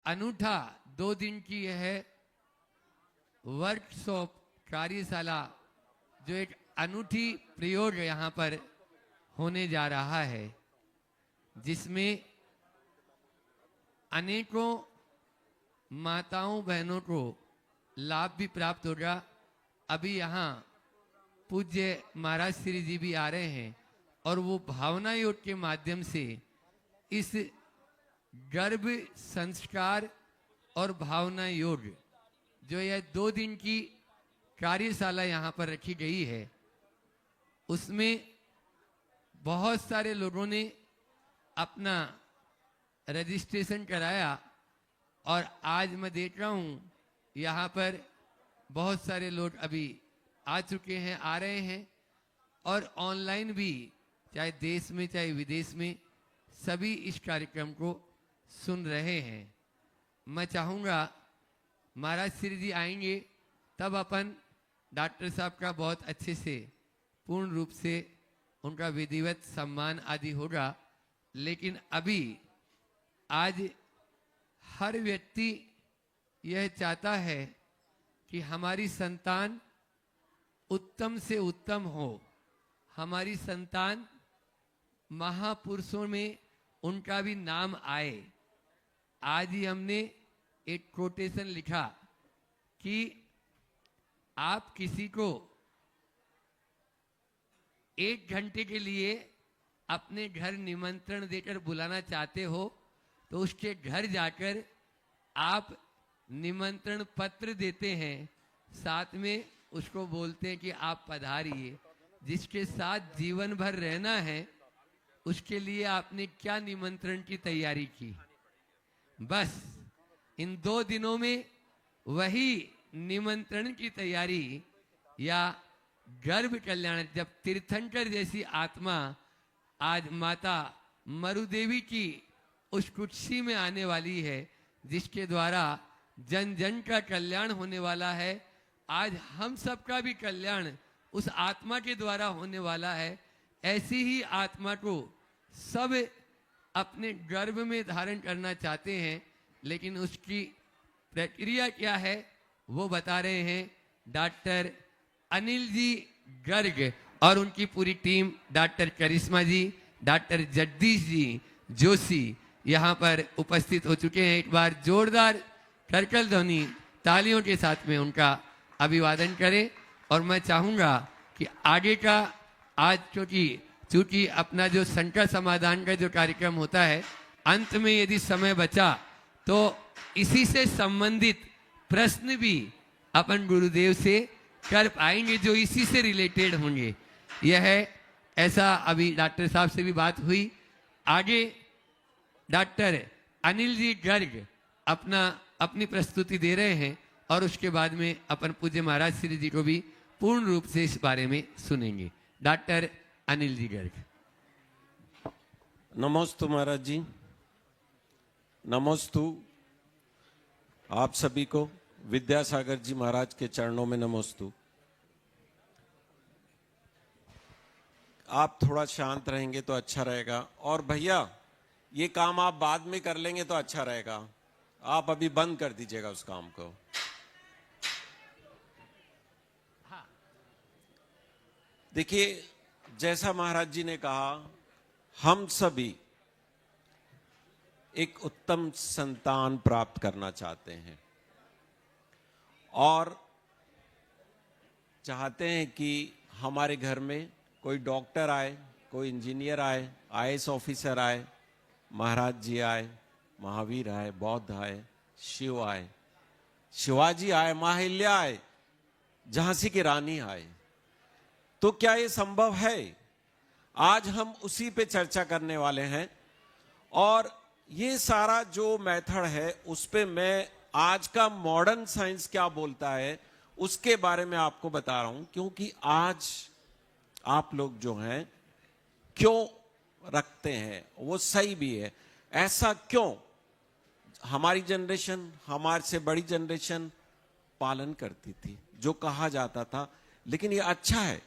अनूठा 2 दिन की यह वर्कशॉप कार्यशाला जो एक अनूठी प्रयोग यहाँ पर होने जा रहा है, जिसमें अनेकों माताओं बहनों को लाभ भी प्राप्त होगा। अभी यहाँ पूज्य महाराज श्री जी भी आ रहे हैं और वो भावना योग के माध्यम से इस गर्भ संस्कार और भावना योग जो यह 2 दिन की कार्यशाला यहाँ पर रखी गई है, उसमें बहुत सारे लोगों ने अपना रजिस्ट्रेशन कराया और आज मैं देख रहा हूँ यहाँ पर बहुत सारे लोग अभी आ चुके हैं, आ रहे हैं और ऑनलाइन भी, चाहे देश में चाहे विदेश में, सभी इस कार्यक्रम को सुन रहे हैं। मैं चाहूँगा महाराज श्री जी आएंगे तब अपन डॉक्टर साहब का बहुत अच्छे से पूर्ण रूप से उनका विधिवत सम्मान आदि होगा। लेकिन अभी आज हर व्यक्ति यह चाहता है कि हमारी संतान उत्तम से उत्तम हो, हमारी संतान महापुरुषों में उनका भी नाम आए। आज ही हमने एक कोटेशन लिखा कि आप किसी को 1 घंटे के लिए अपने घर निमंत्रण देकर बुलाना चाहते हो तो उसके घर जाकर आप निमंत्रण पत्र देते हैं, साथ में उसको बोलते हैं कि आप पधारिए। जिसके साथ जीवन भर रहना है उसके लिए आपने क्या निमंत्रण की तैयारी की? बस इन 2 दिनों में वही निमंत्रण की तैयारी या गर्भ कल्याण, जब तीर्थंकर जैसी आत्मा आज माता मरुदेवी की उस कुर्सी में आने वाली है, जिसके द्वारा जन जन का कल्याण होने वाला है। आज हम सबका भी कल्याण उस आत्मा के द्वारा होने वाला है। ऐसी ही आत्मा को सब अपने गर्भ में धारण करना चाहते हैं, लेकिन उसकी प्रक्रिया क्या है वो बता रहे हैं डॉक्टर अनिल जी गर्ग और उनकी पूरी टीम। डॉक्टर करिश्मा जी, डॉक्टर जगदीश जी जोशी यहाँ पर उपस्थित हो चुके हैं। एक बार जोरदार करकल ध्वनि तालियों के साथ में उनका अभिवादन करें। और मैं चाहूँगा कि आगे का आज चूंकि अपना जो शंका समाधान का जो कार्यक्रम होता है, अंत में यदि समय बचा तो इसी से संबंधित प्रश्न भी अपन गुरुदेव से कर पाएंगे जो इसी से रिलेटेड होंगे। यह है ऐसा। अभी डॉक्टर साहब से भी बात हुई। आगे डॉक्टर अनिल जी गर्ग अपनी प्रस्तुति दे रहे हैं और उसके बाद में अपन पूज्य महाराज श्री जी को भी पूर्ण रूप से इस बारे में सुनेंगे। डॉक्टर अनिल जी गर्ग। नमोस्तु महाराज जी, नमोस्तु आप सभी को। विद्यासागर जी महाराज के चरणों में नमोस्तु। आप थोड़ा शांत रहेंगे तो अच्छा रहेगा। और भैया ये काम आप बाद में कर लेंगे तो अच्छा रहेगा, आप अभी बंद कर दीजिएगा उस काम को। देखिए, जैसा महाराज जी ने कहा, हम सभी एक उत्तम संतान प्राप्त करना चाहते हैं और चाहते हैं कि हमारे घर में कोई डॉक्टर आए, कोई इंजीनियर आए, आईएएस ऑफिसर आए, महाराज जी आए, महावीर आए, बौद्ध आए, शिव आए, शिवाजी आए, माहिल्या आए, झांसी की रानी आए। तो क्या ये संभव है? आज हम उसी पे चर्चा करने वाले हैं और ये सारा जो मेथड है उस पे मैं आज का मॉडर्न साइंस क्या बोलता है उसके बारे में आपको बता रहा हूं। क्योंकि आज आप लोग जो हैं क्यों रखते हैं वो सही भी है। ऐसा क्यों? हमारी जनरेशन, हमारे से बड़ी जनरेशन पालन करती थी जो कहा जाता था। लेकिन ये अच्छा है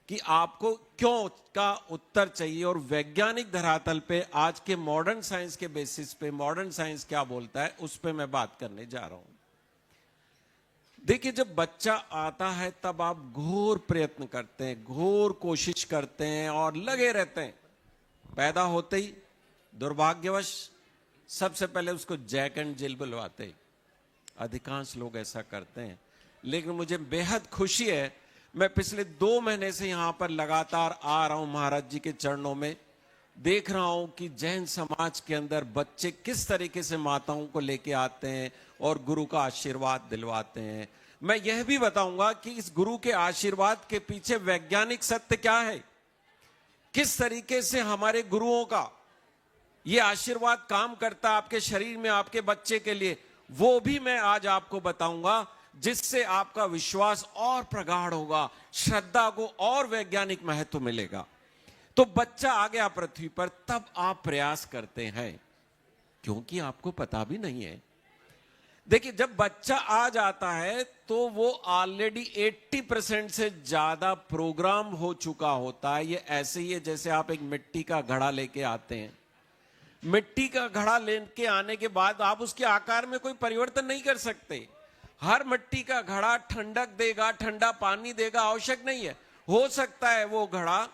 कि आपको क्यों का उत्तर चाहिए और वैज्ञानिक धरातल पे आज के मॉडर्न साइंस के बेसिस पे मॉडर्न साइंस क्या बोलता है उस पे मैं बात करने जा रहा हूं। देखिए, जब बच्चा आता है तब आप घोर प्रयत्न करते हैं, घोर कोशिश करते हैं और लगे रहते हैं। पैदा होते ही दुर्भाग्यवश सबसे पहले उसको जैक एंड जिल बुलवाते हैं। अधिकांश लोग ऐसा करते हैं, लेकिन मुझे बेहद खुशी है, मैं पिछले 2 महीने से यहां पर लगातार आ रहा हूं महाराज जी के चरणों में, देख रहा हूं कि जैन समाज के अंदर बच्चे किस तरीके से माताओं को लेके आते हैं और गुरु का आशीर्वाद दिलवाते हैं। मैं यह भी बताऊंगा कि इस गुरु के आशीर्वाद के पीछे वैज्ञानिक सत्य क्या है, किस तरीके से हमारे गुरुओं का यह आशीर्वाद काम करता है आपके शरीर में, आपके बच्चे के लिए, वो भी मैं आज आपको बताऊंगा, जिससे आपका विश्वास और प्रगाढ़ होगा, श्रद्धा को और वैज्ञानिक महत्व मिलेगा। तो बच्चा आ गया पृथ्वी पर, तब आप प्रयास करते हैं, क्योंकि आपको पता भी नहीं है। देखिए, जब बच्चा आ जाता है तो वो ऑलरेडी 80% से ज्यादा प्रोग्राम हो चुका होता है। ये ऐसे ही है जैसे आप एक मिट्टी का घड़ा लेके आते हैं। मिट्टी का घड़ा लेके आने के बाद आप उसके आकार में कोई परिवर्तन नहीं कर सकते। हर मिट्टी का घड़ा ठंडक देगा, ठंडा पानी देगा, आवश्यक नहीं है। हो सकता है वो घड़ा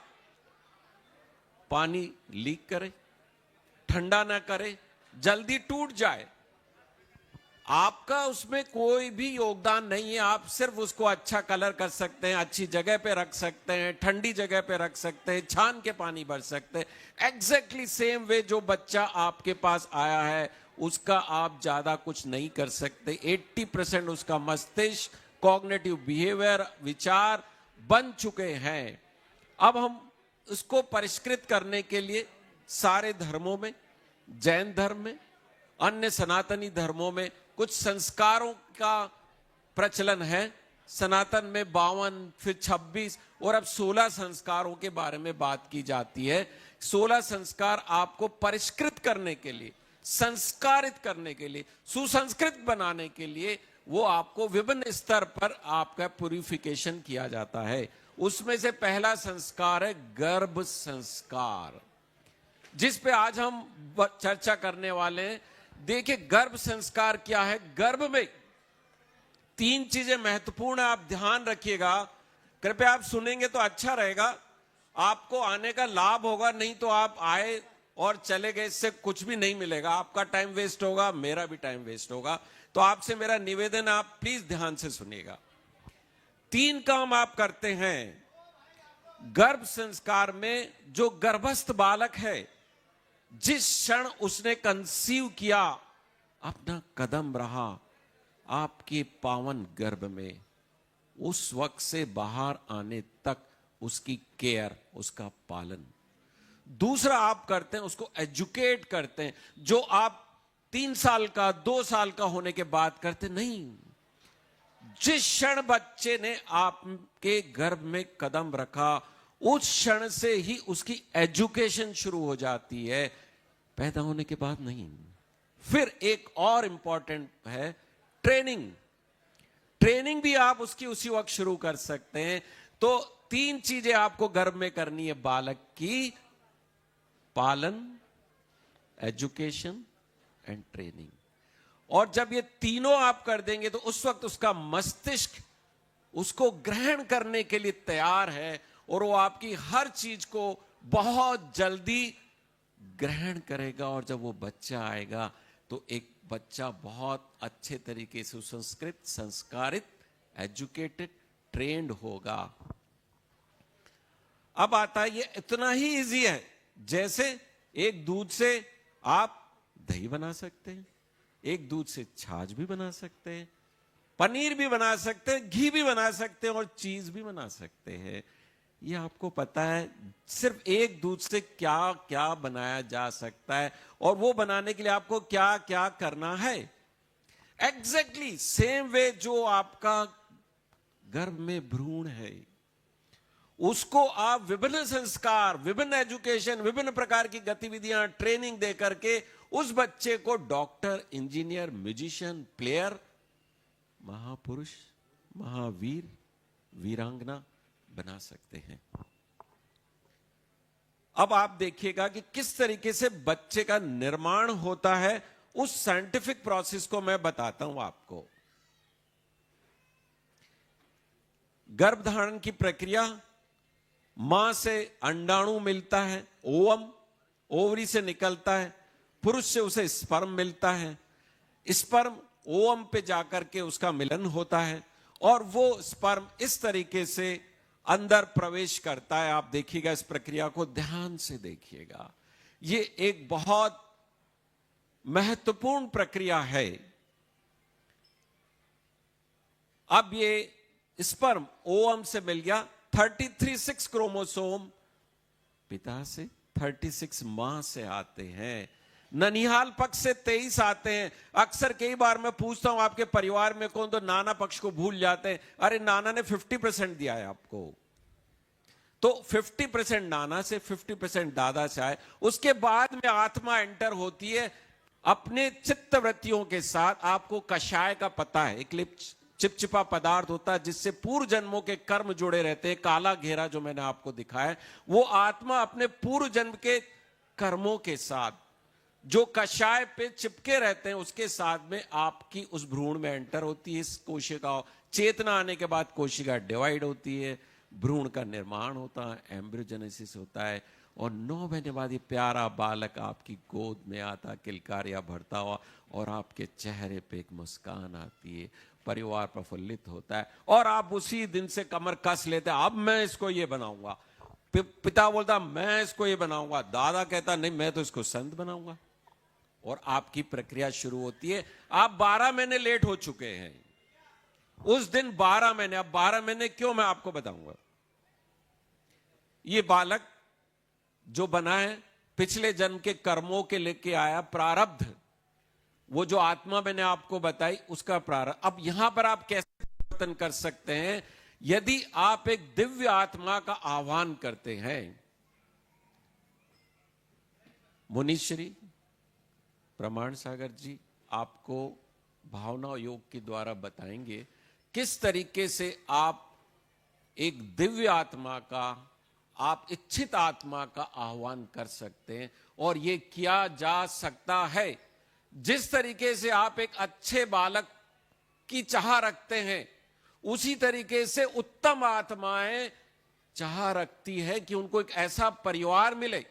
पानी लीक करे, ठंडा ना करे, जल्दी टूट जाए। आपका उसमें कोई भी योगदान नहीं है। आप सिर्फ उसको अच्छा कलर कर सकते हैं, अच्छी जगह पे रख सकते हैं, ठंडी जगह पे रख सकते हैं, छान के पानी भर सकते हैं। एग्जैक्टली सेम वे जो बच्चा आपके पास आया है उसका आप ज्यादा कुछ नहीं कर सकते। 80% उसका मस्तिष्क, कॉग्निटिव बिहेवियर, विचार बन चुके हैं। अब हम उसको परिष्कृत करने के लिए सारे धर्मों में, जैन धर्म में, अन्य सनातनी धर्मों में कुछ संस्कारों का प्रचलन है। सनातन में 52, फिर 26 और अब 16 संस्कारों के बारे में बात की जाती है। 16 संस्कार आपको परिष्कृत करने के लिए, संस्कारित करने के लिए, सुसंस्कृत बनाने के लिए वो आपको विभिन्न स्तर पर आपका प्यूरिफिकेशन किया जाता है। उसमें से पहला संस्कार है गर्भ संस्कार, जिस पे आज हम चर्चा करने वाले हैं। देखिए, गर्भ संस्कार क्या है। गर्भ में 3 चीजें महत्वपूर्ण है, आप ध्यान रखिएगा। कृपया आप सुनेंगे तो अच्छा रहेगा, आपको आने का लाभ होगा। नहीं तो आप आए और चले गए, इससे कुछ भी नहीं मिलेगा। आपका टाइम वेस्ट होगा, मेरा भी टाइम वेस्ट होगा। तो आपसे मेरा निवेदन, आप प्लीज ध्यान से सुनिएगा। 3 काम आप करते हैं गर्भ संस्कार में। जो गर्भस्थ बालक है, जिस क्षण उसने कंसीव किया, अपना कदम रहा आपके पावन गर्भ में, उस वक्त से बाहर आने तक उसकी केयर, उसका पालन। दूसरा आप करते हैं, उसको एजुकेट करते हैं, जो आप 3 साल का, 2 साल का होने के बाद करते नहीं। जिस क्षण बच्चे ने आपके गर्भ में कदम रखा, उस क्षण से ही उसकी एजुकेशन शुरू हो जाती है, पैदा होने के बाद नहीं। फिर एक और इंपॉर्टेंट है ट्रेनिंग। ट्रेनिंग भी आप उसकी उसी वक्त शुरू कर सकते हैं। तो 3 चीजें आपको गर्भ में करनी है बालक की: पालन, एजुकेशन एंड ट्रेनिंग। और जब ये तीनों आप कर देंगे तो उस वक्त उसका मस्तिष्क उसको ग्रहण करने के लिए तैयार है और वो आपकी हर चीज को बहुत जल्दी ग्रहण करेगा। और जब वो बच्चा आएगा तो एक बच्चा बहुत अच्छे तरीके से सुसंस्कृत, संस्कारित, एजुकेटेड, ट्रेंड होगा। अब आता है, ये इतना ही इजी है जैसे एक दूध से आप दही बना सकते हैं, एक दूध से छाछ भी बना सकते हैं, पनीर भी बना सकते हैं, घी भी बना सकते हैं और चीज भी बना सकते हैं। ये आपको पता है सिर्फ एक दूध से क्या क्या बनाया जा सकता है और वो बनाने के लिए आपको क्या क्या करना है। एग्जैक्टली सेम वे जो आपका गर्भ में भ्रूण है, उसको आप विभिन्न संस्कार, विभिन्न एजुकेशन, विभिन्न प्रकार की गतिविधियां, ट्रेनिंग दे करके उस बच्चे को डॉक्टर, इंजीनियर, म्यूजिशियन, प्लेयर, महापुरुष, महावीर, वीरांगना बना सकते हैं। अब आप देखिएगा कि किस तरीके से बच्चे का निर्माण होता है, उस साइंटिफिक प्रोसेस को मैं बताता हूं आपको। गर्भधारण की प्रक्रिया, मां से अंडाणु मिलता है, ओवम, ओवरी से निकलता है, पुरुष से उसे स्पर्म मिलता है, स्पर्म ओवम पे जाकर के उसका मिलन होता है और वो स्पर्म इस तरीके से अंदर प्रवेश करता है। आप देखिएगा, इस प्रक्रिया को ध्यान से देखिएगा, ये एक बहुत महत्वपूर्ण प्रक्रिया है। अब ये स्पर्म ओवम से मिल गया, 33 क्रोमोसोम पिता से, 36 मां से आते हैं, ननिहाल पक्ष से 23 आते हैं। अक्सर कई बार मैं पूछता हूं आपके परिवार में कौन, तो नाना पक्ष को भूल जाते हैं। अरे नाना ने 50% दिया है आपको, तो 50% नाना से, 50% दादा से आए। उसके बाद में आत्मा एंटर होती है अपने चित्त वृत्तियों के साथ। आपको कषाय का पता है, एक चिपचिपा पदार्थ होता है जिससे पूर्व जन्मों के कर्म जुड़े रहते हैं। काला घेरा जो मैंने आपको दिखाया, वो आत्मा अपने पूर्व जन्म के कर्मों के साथ जो कषाय पे चिपके रहते हैं, उसके साथ में आपकी उस भ्रूण में एंटर होती है। इस कोशिका, चेतना आने के बाद कोशिका डिवाइड होती है, भ्रूण का निर्माण होता है, एम्ब्रियोजेनेसिस होता है, और 9 महीने बाद ये प्यारा बालक आपकी गोद में आता, किलकारियां भरता हुआ, और आपके चेहरे पे एक मुस्कान आती है, परिवार प्रफुल्लित होता है, और आप उसी दिन से कमर कस लेते हैं, अब मैं इसको ये बनाऊंगा। पिता बोलता मैं इसको ये बनाऊंगा, दादा कहता नहीं मैं तो इसको संत बनाऊंगा, और आपकी प्रक्रिया शुरू होती है। आप 12 महीने लेट हो चुके हैं, उस दिन 12 महीने। अब 12 महीने क्यों, मैं आपको बताऊंगा। ये बालक जो बना है पिछले जन्म के कर्मों के लेके आया, प्रारब्ध, वो जो आत्मा मैंने आपको बताई उसका प्रारब्ध। अब यहां पर आप कैसे परिवर्तन कर सकते हैं? यदि आप एक दिव्य आत्मा का आह्वान करते हैं। मुनीश्री प्रमाण सागर जी आपको भावना योग के द्वारा बताएंगे किस तरीके से आप एक दिव्य आत्मा का, आप इच्छित आत्मा का आह्वान कर सकते हैं, और ये किया जा सकता है। जिस तरीके से आप एक अच्छे बालक की चाह रखते हैं, उसी तरीके से उत्तम आत्माएं चाह रखती है कि उनको एक ऐसा परिवार मिले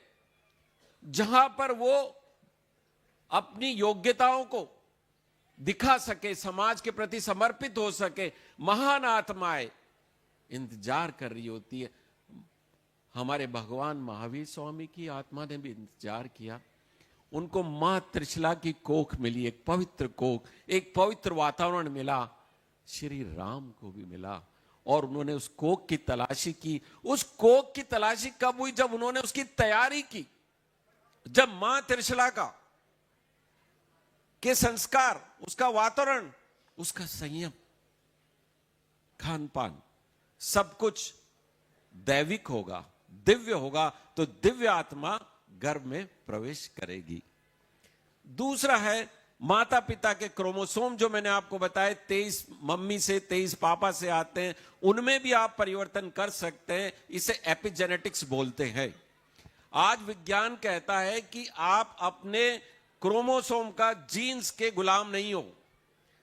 जहां पर वो अपनी योग्यताओं को दिखा सके, समाज के प्रति समर्पित हो सके। महान आत्माएं इंतजार कर रही होती है। हमारे भगवान महावीर स्वामी की आत्मा ने भी इंतजार किया। उनको मां त्रिशला की कोख मिली, एक पवित्र कोख, एक पवित्र वातावरण मिला, श्री राम को भी मिला, और उन्होंने उस कोख की तलाशी की। उस कोख की तलाशी कब हुई? जब उन्होंने उसकी तैयारी की, जब मां त्रिशला का के संस्कार, उसका वातावरण, उसका संयम, खान पान, सब कुछ दैविक होगा, दिव्य होगा, तो दिव्य आत्मा गर्भ में प्रवेश करेगी। दूसरा है माता पिता के क्रोमोसोम, जो मैंने आपको बताया 23 मम्मी से 23 पापा से आते हैं, उनमें भी आप परिवर्तन कर सकते हैं। इसे एपिजेनेटिक्स बोलते हैं। आज विज्ञान कहता है कि आप अपने क्रोमोसोम का जीन्स के गुलाम नहीं हो।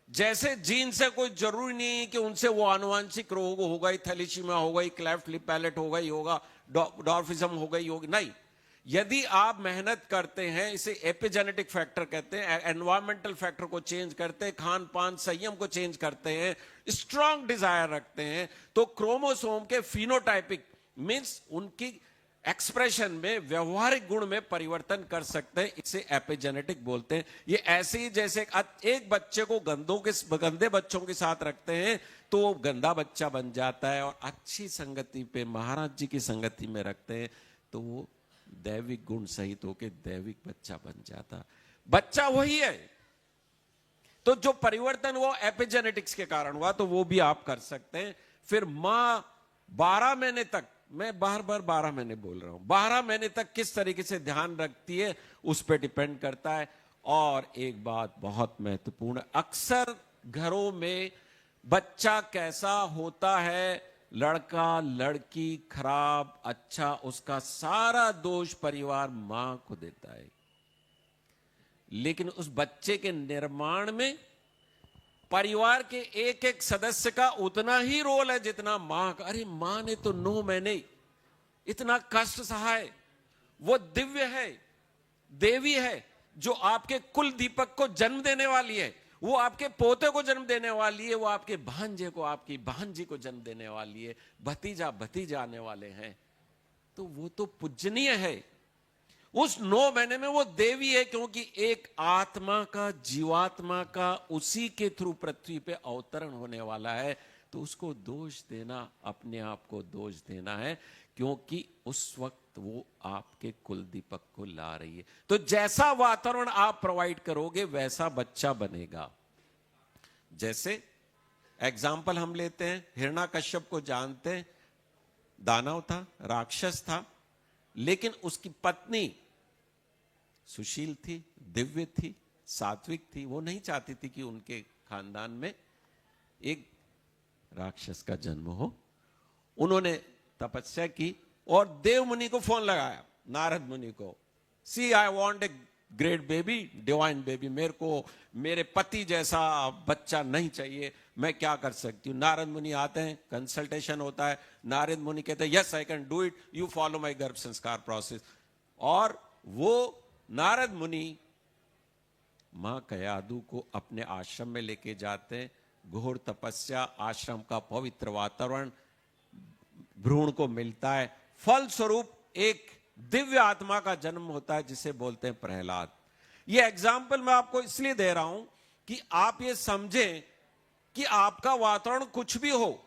जैसे जीन से कोई जरूरी नहीं है कि उनसे वो आनुवांशिक रोग होगा, थैलेसीमिया होगा, क्लेफ्ट लिप पैलेट होगा ही होगा, डॉर्फिज्म होगा ही होगी, नहीं। यदि आप मेहनत करते हैं, इसे एपिजेनेटिक फैक्टर कहते हैं, एनवायरमेंटल फैक्टर को चेंज करते हैं, खान पान संयम को चेंज करते हैं, स्ट्रांग डिजायर रखते हैं, तो क्रोमोसोम के फिनोटाइपिक मीन्स उनकी एक्सप्रेशन में, व्यवहारिक गुण में परिवर्तन कर सकते हैं। इसे एपिजेनेटिक बोलते हैं। ये ऐसे ही जैसे एक बच्चे को गंदे बच्चों के साथ रखते हैं तो वो गंदा बच्चा बन जाता है, और अच्छी संगति पे, महाराज जी की संगति में रखते हैं तो वो दैविक गुण सहित होकर दैविक बच्चा बन जाता। बच्चा वही है, तो जो परिवर्तन वो एपिजेनेटिक्स के कारण हुआ, तो वो भी आप कर सकते हैं। फिर मां 12 महीने तक, मैं बार बार 12 महीने बोल रहा हूं, 12 महीने तक किस तरीके से ध्यान रखती है उस पर डिपेंड करता है। और एक बात बहुत महत्वपूर्ण, अक्सर घरों में बच्चा कैसा होता है लड़का लड़की खराब अच्छा, उसका सारा दोष परिवार मां को देता है। लेकिन उस बच्चे के निर्माण में परिवार के एक एक सदस्य का उतना ही रोल है जितना मां का। अरे मां ने तो 9 महीने इतना कष्ट सहा है, वो दिव्य है, देवी है, जो आपके कुल दीपक को जन्म देने वाली है, वो आपके पोते को जन्म देने वाली है, वो आपके भांजे को, आपकी भांजी को जन्म देने वाली है, भतीजा भतीजा आने वाले हैं। तो वो तो पूजनीय है। उस 9 महीने में वो देवी है, क्योंकि एक आत्मा का, जीवात्मा का उसी के थ्रू पृथ्वी पे अवतरण होने वाला है। तो उसको दोष देना अपने आप को दोष देना है, क्योंकि उस वक्त वो आपके कुल दीपक को ला रही है। तो जैसा वातावरण आप प्रोवाइड करोगे वैसा बच्चा बनेगा। जैसे एग्जाम्पल हम लेते हैं, हिरण्याकश्यप को जानते हैं, दानव था, राक्षस था, लेकिन उसकी पत्नी सुशील थी, दिव्य थी, सात्विक थी। वो नहीं चाहती थी कि उनके खानदान में एक राक्षस का जन्म हो। उन्होंने तपस्या की और देव मुनि को फोन लगाया, नारद मुनि को, see I want a great baby, divine baby, मेरे को मेरे पति जैसा बच्चा नहीं चाहिए, मैं क्या कर सकती हूँ। नारद मुनि आते हैं, कंसल्टेशन होता है, नारद मुनि कहते हैं yes I can do it, you follow my गर्भ संस्कार प्रोसेस। और वो नारद मुनि मां कयादु को अपने आश्रम में लेके जाते हैं। घोर तपस्या, आश्रम का पवित्र वातावरण भ्रूण को मिलता है, फल स्वरूप एक दिव्य आत्मा का जन्म होता है, जिसे बोलते हैं प्रहलाद। ये एग्जाम्पल मैं आपको इसलिए दे रहा हूं कि आप ये समझें कि आपका वातावरण कुछ भी हो,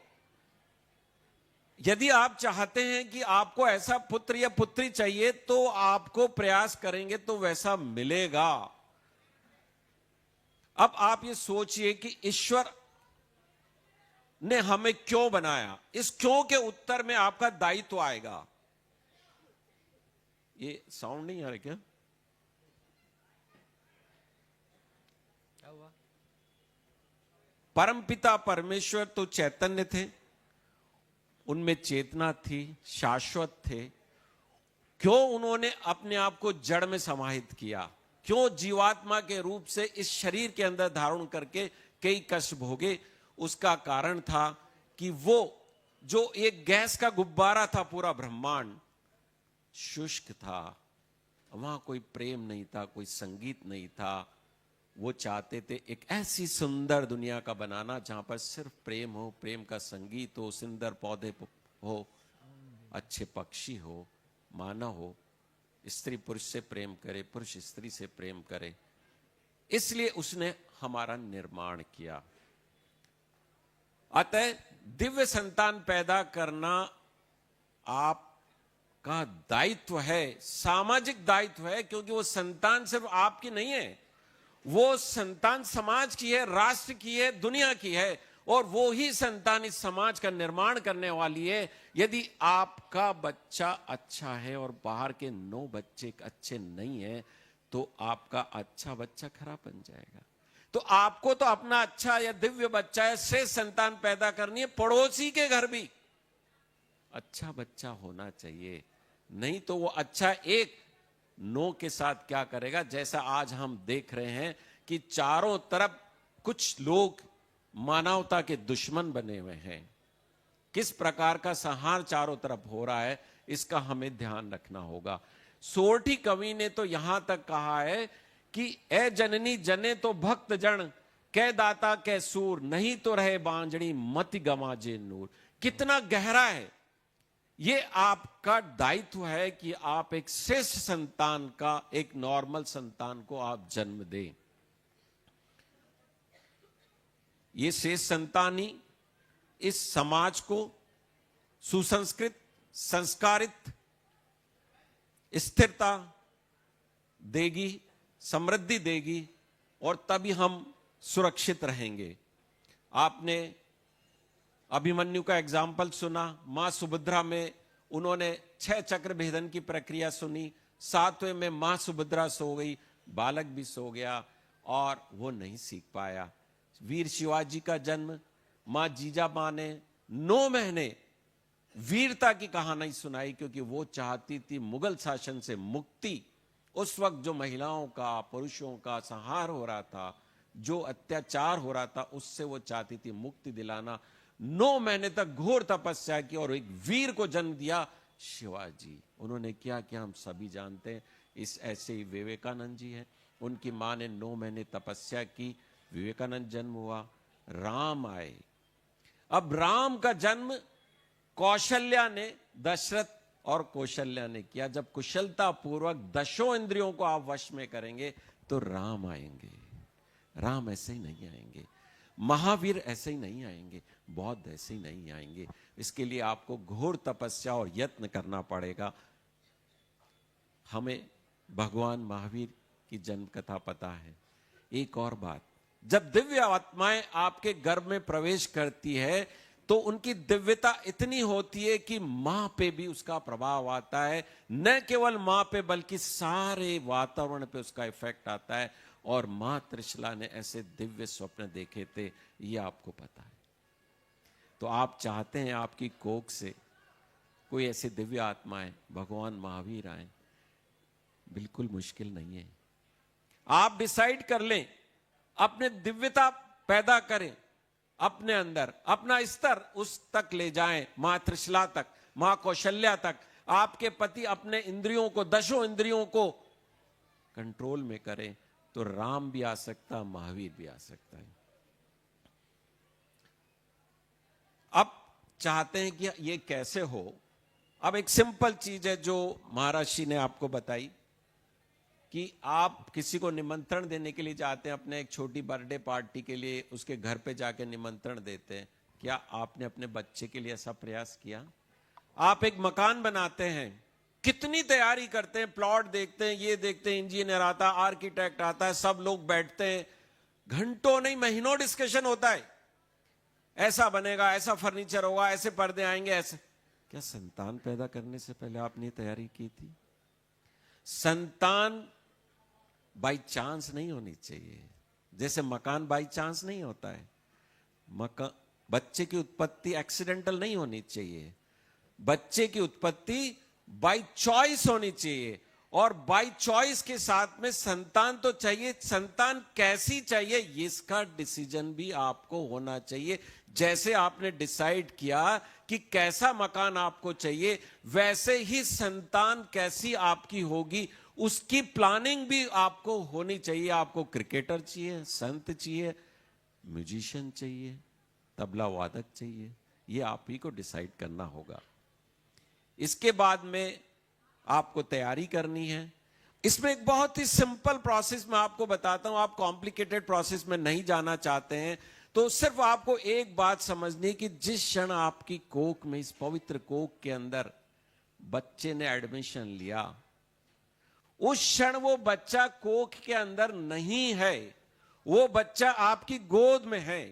यदि आप चाहते हैं कि आपको ऐसा पुत्र या पुत्री चाहिए तो आपको प्रयास करेंगे तो वैसा मिलेगा। अब आप ये सोचिए कि ईश्वर ने हमें क्यों बनाया, इस क्यों के उत्तर में आपका दायित्व आएगा। ये साउंड नहीं आ रहा क्या? परमपिता परमेश्वर तो चैतन्य थे, उनमें चेतना थी, शाश्वत थे। क्यों उन्होंने अपने आप को जड़ में समाहित किया? क्यों जीवात्मा के रूप से इस शरीर के अंदर धारण करके कई कष्ट भोगे? उसका कारण था कि वो जो एक गैस का गुब्बारा था, पूरा ब्रह्मांड शुष्क था, वहां कोई प्रेम नहीं था, कोई संगीत नहीं था। वो चाहते थे एक ऐसी सुंदर दुनिया का बनाना जहां पर सिर्फ प्रेम हो, प्रेम का संगीत हो, सुंदर पौधे हो, अच्छे पक्षी हो, मानव हो, स्त्री पुरुष से प्रेम करे, पुरुष स्त्री से प्रेम करे। इसलिए उसने हमारा निर्माण किया। अतः दिव्य संतान पैदा करना आपका दायित्व है, सामाजिक दायित्व है, क्योंकि वो संतान सिर्फ आपकी नहीं है, वो संतान समाज की है, राष्ट्र की है, दुनिया की है, और वो ही संतान इस समाज का निर्माण करने वाली है। यदि आपका बच्चा अच्छा है और बाहर के 9 बच्चे अच्छे नहीं है तो आपका अच्छा बच्चा खराब बन जाएगा। तो आपको तो अपना अच्छा या दिव्य बच्चा या श्रेष्ठ संतान पैदा करनी है, पड़ोसी के घर भी अच्छा बच्चा होना चाहिए। नहीं तो वो अच्छा एक 9 के साथ क्या करेगा, जैसा आज हम देख रहे हैं कि चारों तरफ कुछ लोग मानवता के दुश्मन बने हुए हैं। किस प्रकार का संहार चारों तरफ हो रहा है, इसका हमें ध्यान रखना होगा। सोरठी कवि ने तो यहां तक कहा है कि ए जननी जने तो भक्त जन, कै दाता कै सूर, नहीं तो रहे बांझड़ी मति गमाजे नूर। कितना गहरा है। ये आपका दायित्व है कि आप एक श्रेष्ठ संतान का, एक नॉर्मल संतान को आप जन्म दें। ये श्रेष्ठ संतान ही इस समाज को सुसंस्कृत, संस्कारित, स्थिरता देगी, समृद्धि देगी, और तभी हम सुरक्षित रहेंगे। आपने अभिमन्यु का एग्जाम्पल सुना, मां सुभद्रा में उन्होंने 6 चक्र भेदन की प्रक्रिया सुनी, 7वें में मां सुभद्रा सो गई, बालक भी सो गया और वो नहीं सीख पाया। वीर शिवाजी का जन्म मां जीजाबा ने 9 महीने वीरता की कहानी सुनाई, क्योंकि वो चाहती थी मुगल शासन से मुक्ति। उस वक्त जो महिलाओं का, पुरुषों का संहार हो रहा था, जो अत्याचार हो रहा था, उससे वो चाहती थी मुक्ति दिलाना। 9 महीने तक घोर तपस्या की और एक वीर को जन्म दिया, शिवाजी। उन्होंने क्या किया हम सभी जानते हैं। इस ऐसे ही विवेकानंद जी हैं, उनकी मां ने 9 महीने तपस्या की, विवेकानंद जन्म हुआ, राम आए। अब राम का जन्म कौशल्या ने, दशरथ और कौशल्या ने किया। जब कुशलता पूर्वक 10 इंद्रियों को आप वश में करेंगे तो राम आएंगे। राम ऐसे ही नहीं आएंगे, महावीर ऐसे ही नहीं आएंगे, बौद्ध ऐसे ही नहीं आएंगे। इसके लिए आपको घोर तपस्या और यत्न करना पड़ेगा। हमें भगवान महावीर की जन्म कथा पता है। एक और बात, जब दिव्य आत्माएं आपके गर्भ में प्रवेश करती है तो उनकी दिव्यता इतनी होती है कि मां पे भी उसका प्रभाव आता है। न केवल मां पे बल्कि सारे वातावरण पे उसका इफेक्ट आता है। और मां त्रिशला ने ऐसे दिव्य स्वप्न देखे थे, ये आपको पता है। तो आप चाहते हैं आपकी कोख से कोई ऐसे दिव्य आत्माएं, भगवान महावीर आए, बिल्कुल मुश्किल नहीं है। आप डिसाइड कर लें, अपने दिव्यता पैदा करें अपने अंदर, अपना स्तर उस तक ले जाएं, मां त्रिशला तक, मां कौशल्या तक। आपके पति अपने इंद्रियों को, 10 इंद्रियों को कंट्रोल में करें तो राम भी आ सकता, महावीर भी आ सकता है। अब चाहते हैं कि ये कैसे हो। अब एक सिंपल चीज है जो महर्षि ने आपको बताई कि आप किसी को निमंत्रण देने के लिए जाते हैं, अपने एक छोटी बर्थडे पार्टी के लिए उसके घर पे जाके निमंत्रण देते हैं। क्या आपने अपने बच्चे के लिए ऐसा प्रयास किया? आप एक मकान बनाते हैं, कितनी तैयारी करते हैं, प्लॉट देखते हैं, ये देखते हैं, इंजीनियर आता है, आर्किटेक्ट आता है, सब लोग बैठते हैं, घंटों नहीं महीनों डिस्कशन होता है। ऐसा बनेगा, ऐसा फर्नीचर होगा, ऐसे पर्दे आएंगे, ऐसे। क्या संतान पैदा करने से पहले आपने तैयारी की थी? संतान बाई चांस नहीं होनी चाहिए, जैसे मकान बाई चांस नहीं होता है। बच्चे की उत्पत्ति एक्सीडेंटल नहीं होनी चाहिए, बच्चे की उत्पत्ति बाई चॉइस होनी चाहिए। और बाई चॉइस के साथ में संतान तो चाहिए, संतान कैसी चाहिए इसका डिसीजन भी आपको होना चाहिए। जैसे आपने डिसाइड किया कि कैसा मकान आपको चाहिए, वैसे ही संतान कैसी आपकी होगी उसकी प्लानिंग भी आपको होनी चाहिए। आपको क्रिकेटर चाहिए, संत चाहिए, म्यूजिशियन चाहिए, तबला वादक चाहिए, ये आप ही को डिसाइड करना होगा। इसके बाद में आपको तैयारी करनी है। इसमें एक बहुत ही सिंपल प्रोसेस मैं आपको बताता हूं। आप कॉम्प्लिकेटेड प्रोसेस में नहीं जाना चाहते हैं तो सिर्फ आपको एक बात समझनी कि जिस क्षण आपकी कोख में, इस पवित्र कोख के अंदर बच्चे ने एडमिशन लिया, उस क्षण वो बच्चा कोख के अंदर नहीं है, वो बच्चा आपकी गोद में है।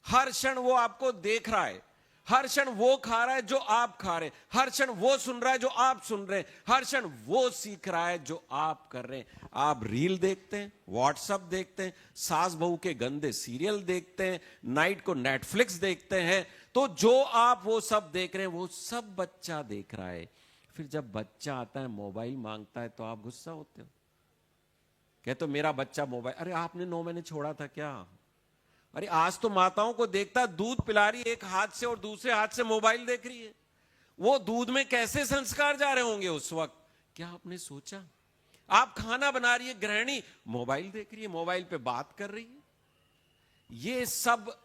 हर क्षण वो आपको देख रहा है, हर क्षण वो खा रहा है जो आप खा रहे हैं, हर क्षण वो सुन रहा है जो आप सुन रहे हैं, हर क्षण वो सीख रहा है जो आप कर रहे हैं। आप रील देखते हैं, व्हाट्सएप देखते हैं, सास बहू के गंदे सीरियल देखते हैं, नाइट को नेटफ्लिक्स देखते हैं, तो जो आप वो सब देख रहे हैं वो सब बच्चा देख रहा है। फिर जब बच्चा आता है, मोबाइल मांगता है, तो आप गुस्सा होते हो, कहते हो मेरा बच्चा मोबाइल। अरे आपने 9 महीने छोड़ा था क्या? अरे आज तो माताओं को देखता, दूध पिला रही है एक हाथ से और दूसरे हाथ से मोबाइल देख रही है। वो दूध में कैसे संस्कार जा रहे होंगे उस वक्त, क्या आपने सोचा? आप खाना बना रही है, गृहिणी मोबाइल देख रही है, मोबाइल पे बात कर रही है। ये सब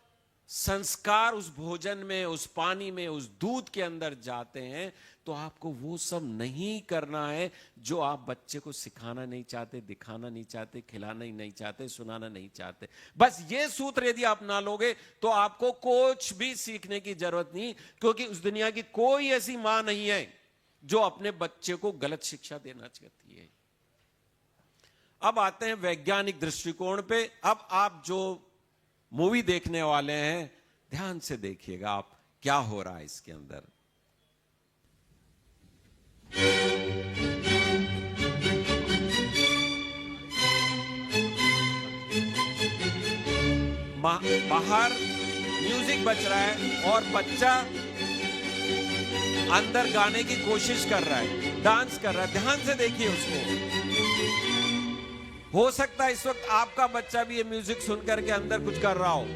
संस्कार उस भोजन में, उस पानी में, उस दूध के अंदर जाते हैं। तो आपको वो सब नहीं करना है जो आप बच्चे को सिखाना नहीं चाहते, दिखाना नहीं चाहते, खिलाना ही नहीं चाहते, सुनाना नहीं चाहते। बस ये सूत्र यदि आप ना लोगे तो आपको कुछ भी सीखने की जरूरत नहीं, क्योंकि उस दुनिया की कोई ऐसी मां नहीं है जो अपने बच्चे को गलत शिक्षा देना चाहती है। अब आते हैं वैज्ञानिक दृष्टिकोण पे। अब आप जो मूवी देखने वाले हैं, ध्यान से देखिएगा आप क्या हो रहा है इसके अंदर। बाहर म्यूजिक बज रहा है और बच्चा अंदर गाने की कोशिश कर रहा है, डांस कर रहा है। ध्यान से देखिए उसको। हो सकता है इस वक्त आपका बच्चा भी ये म्यूजिक सुन करके अंदर कुछ कर रहा हो।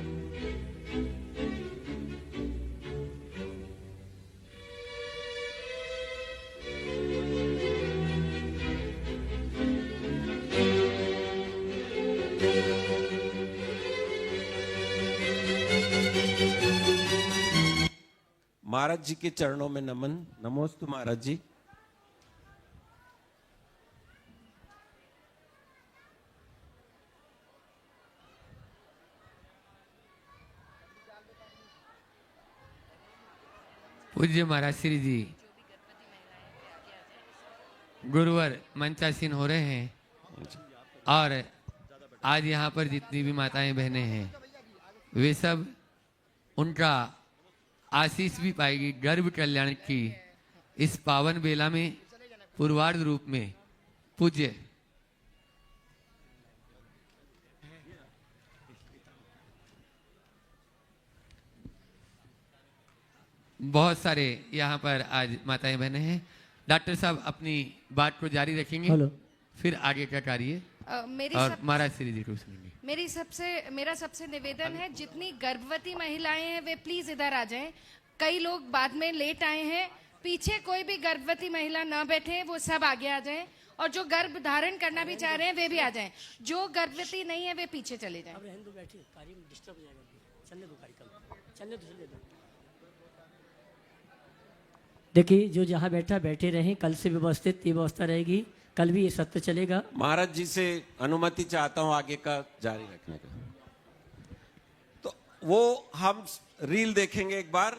महाराज जी के चरणों में नमन। नमोस्तु महाराज जी। पूज्य महाराज श्री जी गुरुवर मंचासीन हो रहे हैं और आज यहाँ पर जितनी भी माताएं बहनें हैं वे सब उनका आशीष भी पाएगी गर्भ कल्याण की इस पावन बेला में पूर्वार्ध रूप में। पूज्य बहुत सारे यहाँ पर आज माताएं बहनें हैं। डॉक्टर साहब अपनी बात को जारी रखेंगे। हेलो। फिर आगे का कार्य और महाराज श्री जी को सुनेंगे। मेरा सबसे निवेदन है, जितनी गर्भवती महिलाएं हैं वे प्लीज इधर आ जाएं। कई लोग बाद में लेट आए हैं, पीछे कोई भी गर्भवती महिला ना बैठे, वो सब आगे आ जाएं। और जो गर्भ धारण करना भी चाह रहे हैं वे भी आ जाएं। जो गर्भवती नहीं है वे पीछे चले जाएं। देखिए, जो जहाँ बैठे रहें। कल से व्यवस्थित ये व्यवस्था रहेगी, कल भी ये सत्र चलेगा। महाराज जी से अनुमति चाहता हूं आगे का जारी रखने का। तो वो हम रील देखेंगे एक बार।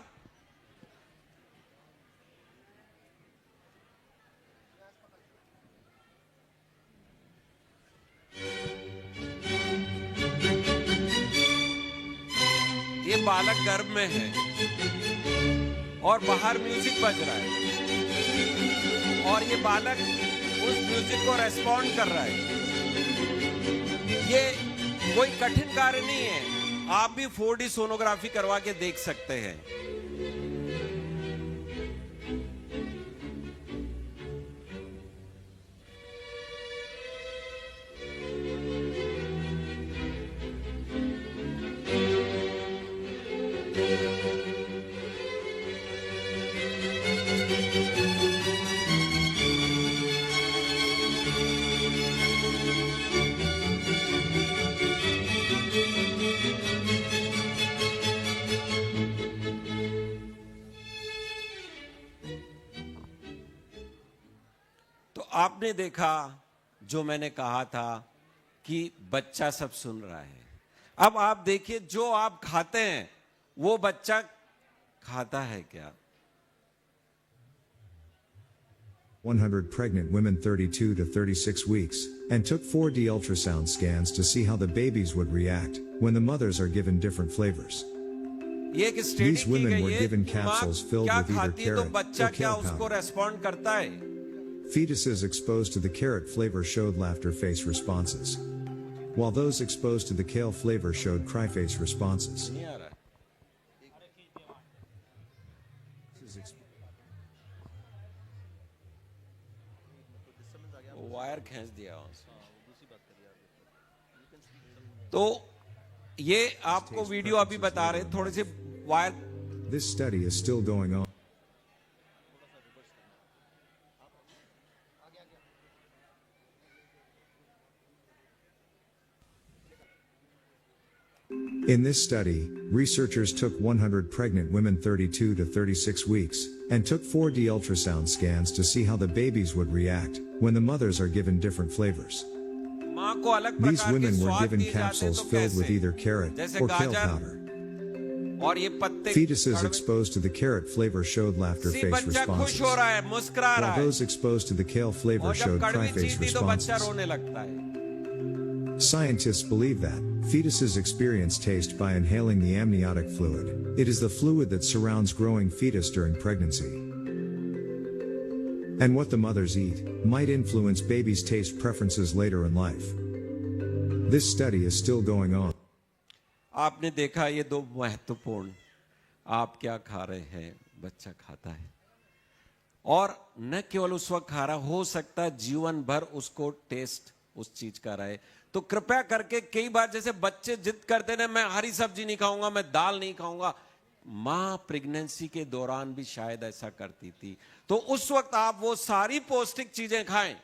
ये बालक गर्भ में है और बाहर म्यूजिक बज रहा है और ये बालक उस म्यूजिक को रेस्पॉन्ड कर रहा है। ये कोई कठिन कार्य नहीं है, आप भी 4D सोनोग्राफी करवा के देख सकते हैं। आपने देखा जो मैंने कहा था कि बच्चा सब सुन रहा है। अब आप देखिए, जो आप खाते हैं वो बच्चा खाता है क्या? 100 pregnant women 32 to 36 weeks, and took 4D ultrasound scans to see how the babies would react when the mothers are given different flavors. These women were given capsules filled with either carrot or kale powder. Fetuses exposed to the carrot flavor showed laughter face responses, while those exposed to the kale flavor showed cry face responses. Wire खींच दिया। तो ये आपको video अभी बता रहे, थोड़े से wire. This study is still going on. In this study, researchers took 100 pregnant women 32 to 36 weeks, and took 4D ultrasound scans to see how the babies would react when the mothers are given different flavors. These women were given capsules filled with either carrot or kale powder. Fetuses exposed to the carrot flavor showed laughter face responses, while those exposed to the kale flavor showed cry face responses. Scientists believe that fetuses experience taste by inhaling the amniotic fluid. It is the fluid that surrounds growing fetus during pregnancy. And what the mothers eat might influence babies' taste preferences later in life. This study is still going on. आपने देखा ये दो महत्वपूर्ण, आप क्या खा रहे हैं, बच्चा खाता है। और न केवल उस वक्त खा रहा, हो सकता है जीवन भर उसको टेस्ट उस चीज का रहे। तो कृपया करके, कई बार जैसे बच्चे जिद करते हैं, मैं हरी सब्जी नहीं खाऊंगा, मैं दाल नहीं खाऊंगा, मां प्रेगनेंसी के दौरान भी शायद ऐसा करती थी। तो उस वक्त आप वो सारी पौष्टिक चीजें खाएं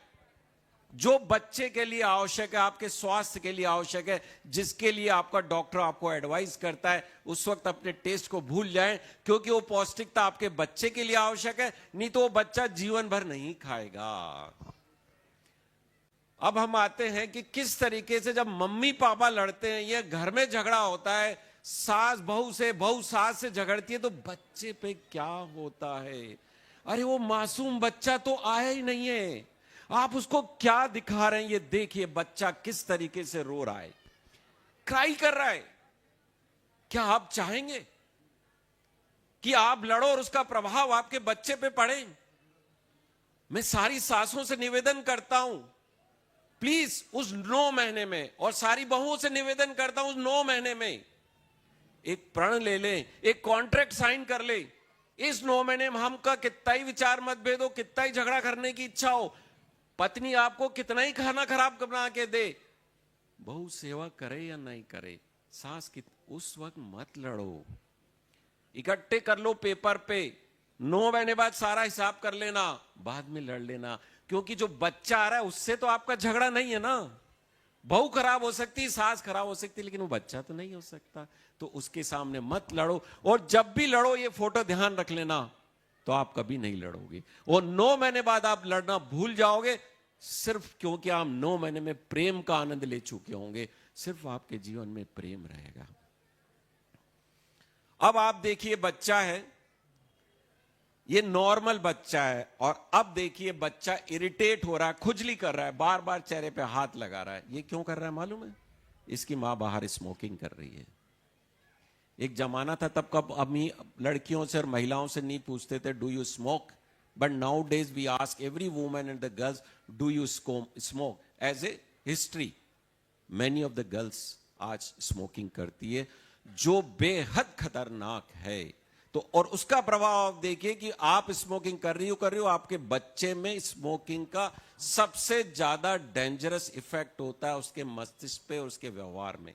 जो बच्चे के लिए आवश्यक है, आपके स्वास्थ्य के लिए आवश्यक है, जिसके लिए आपका डॉक्टर आपको एडवाइस करता है। उस वक्त अपने टेस्ट को भूल जाएं, क्योंकि वो पौष्टिकता आपके बच्चे के लिए आवश्यक है, नहीं तो वो बच्चा जीवन भर नहीं खाएगा। अब हम आते हैं कि किस तरीके से जब मम्मी पापा लड़ते हैं, ये घर में झगड़ा होता है, सास बहू से, बहू सास से झगड़ती है, तो बच्चे पे क्या होता है। अरे वो मासूम बच्चा तो आया ही नहीं है, आप उसको क्या दिखा रहे हैं। ये देखिए बच्चा किस तरीके से रो रहा है, क्राई कर रहा है। क्या आप चाहेंगे कि आप लड़ो और उसका प्रभाव आपके बच्चे पे पड़े? मैं सारी सासों से निवेदन करता हूं, प्लीज उस 9 महीने में, और सारी बहुओं से निवेदन करता हूं उस 9 महीने में एक प्रण ले लें, एक कॉन्ट्रैक्ट साइन कर ले। इस 9 महीने में हमका कितना ही विचार मतभेद हो, कितना ही झगड़ा करने की इच्छा हो, पत्नी आपको कितना ही खाना खराब बना के दे, बहू सेवा करे या नहीं करे, सास की, उस वक्त मत लड़ो। इकट्ठे कर लो पेपर पे, 9 महीने बाद सारा हिसाब कर लेना, बाद में लड़ लेना। क्योंकि जो बच्चा आ रहा है उससे तो आपका झगड़ा नहीं है ना। बहू खराब हो सकती, सास खराब हो सकती, लेकिन वो बच्चा तो नहीं हो सकता। तो उसके सामने मत लड़ो, और जब भी लड़ो ये फोटो ध्यान रख लेना, तो आप कभी नहीं लड़ोगे। और 9 महीने बाद आप लड़ना भूल जाओगे, सिर्फ क्योंकि आप 9 महीने में प्रेम का आनंद ले चुके होंगे। सिर्फ आपके जीवन में प्रेम रहेगा। अब आप देखिए बच्चा है, ये नॉर्मल बच्चा है, और अब देखिए बच्चा इरिटेट हो रहा है, खुजली कर रहा है, बार बार चेहरे पे हाथ लगा रहा है। ये क्यों कर रहा है मालूम है? इसकी मां बाहर स्मोकिंग कर रही है। एक जमाना था तब कब अभी लड़कियों से और महिलाओं से नहीं पूछते थे do you smoke, but nowadays we ask every woman and the girls do you smoke as a history. Many of the girls आज स्मोकिंग करती है, जो बेहद खतरनाक है। तो और उसका प्रभाव आप देखिए कि आप स्मोकिंग कर रही हो, आपके बच्चे में स्मोकिंग का सबसे ज्यादा डेंजरस इफेक्ट होता है उसके मस्तिष्क पे और उसके व्यवहार में।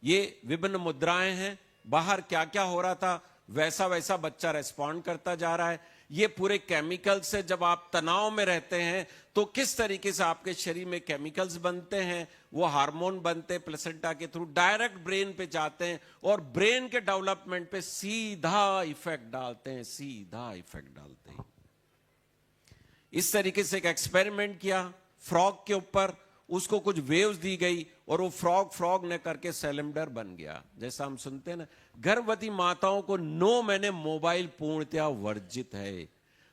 ये विभिन्न मुद्राएं हैं, बाहर क्या क्या हो रहा था वैसा वैसा बच्चा रेस्पॉन्ड करता जा रहा है। ये पूरे केमिकल्स से, जब आप तनाव में रहते हैं तो किस तरीके से आपके शरीर में केमिकल्स बनते हैं, वो हार्मोन बनते हैं प्लेसेंटा के थ्रू, डायरेक्ट ब्रेन पे जाते हैं और ब्रेन के डेवलपमेंट पे सीधा इफेक्ट डालते हैं, सीधा इफेक्ट डालते हैं। इस तरीके से एक एक्सपेरिमेंट किया फ्रॉग के ऊपर, उसको कुछ वेव्स दी गई और वो फ्रॉग ने करके सिलेंडर बन गया। जैसा हम सुनते हैं ना, गर्भवती माताओं को 9 महीने मोबाइल पूर्णतया वर्जित है।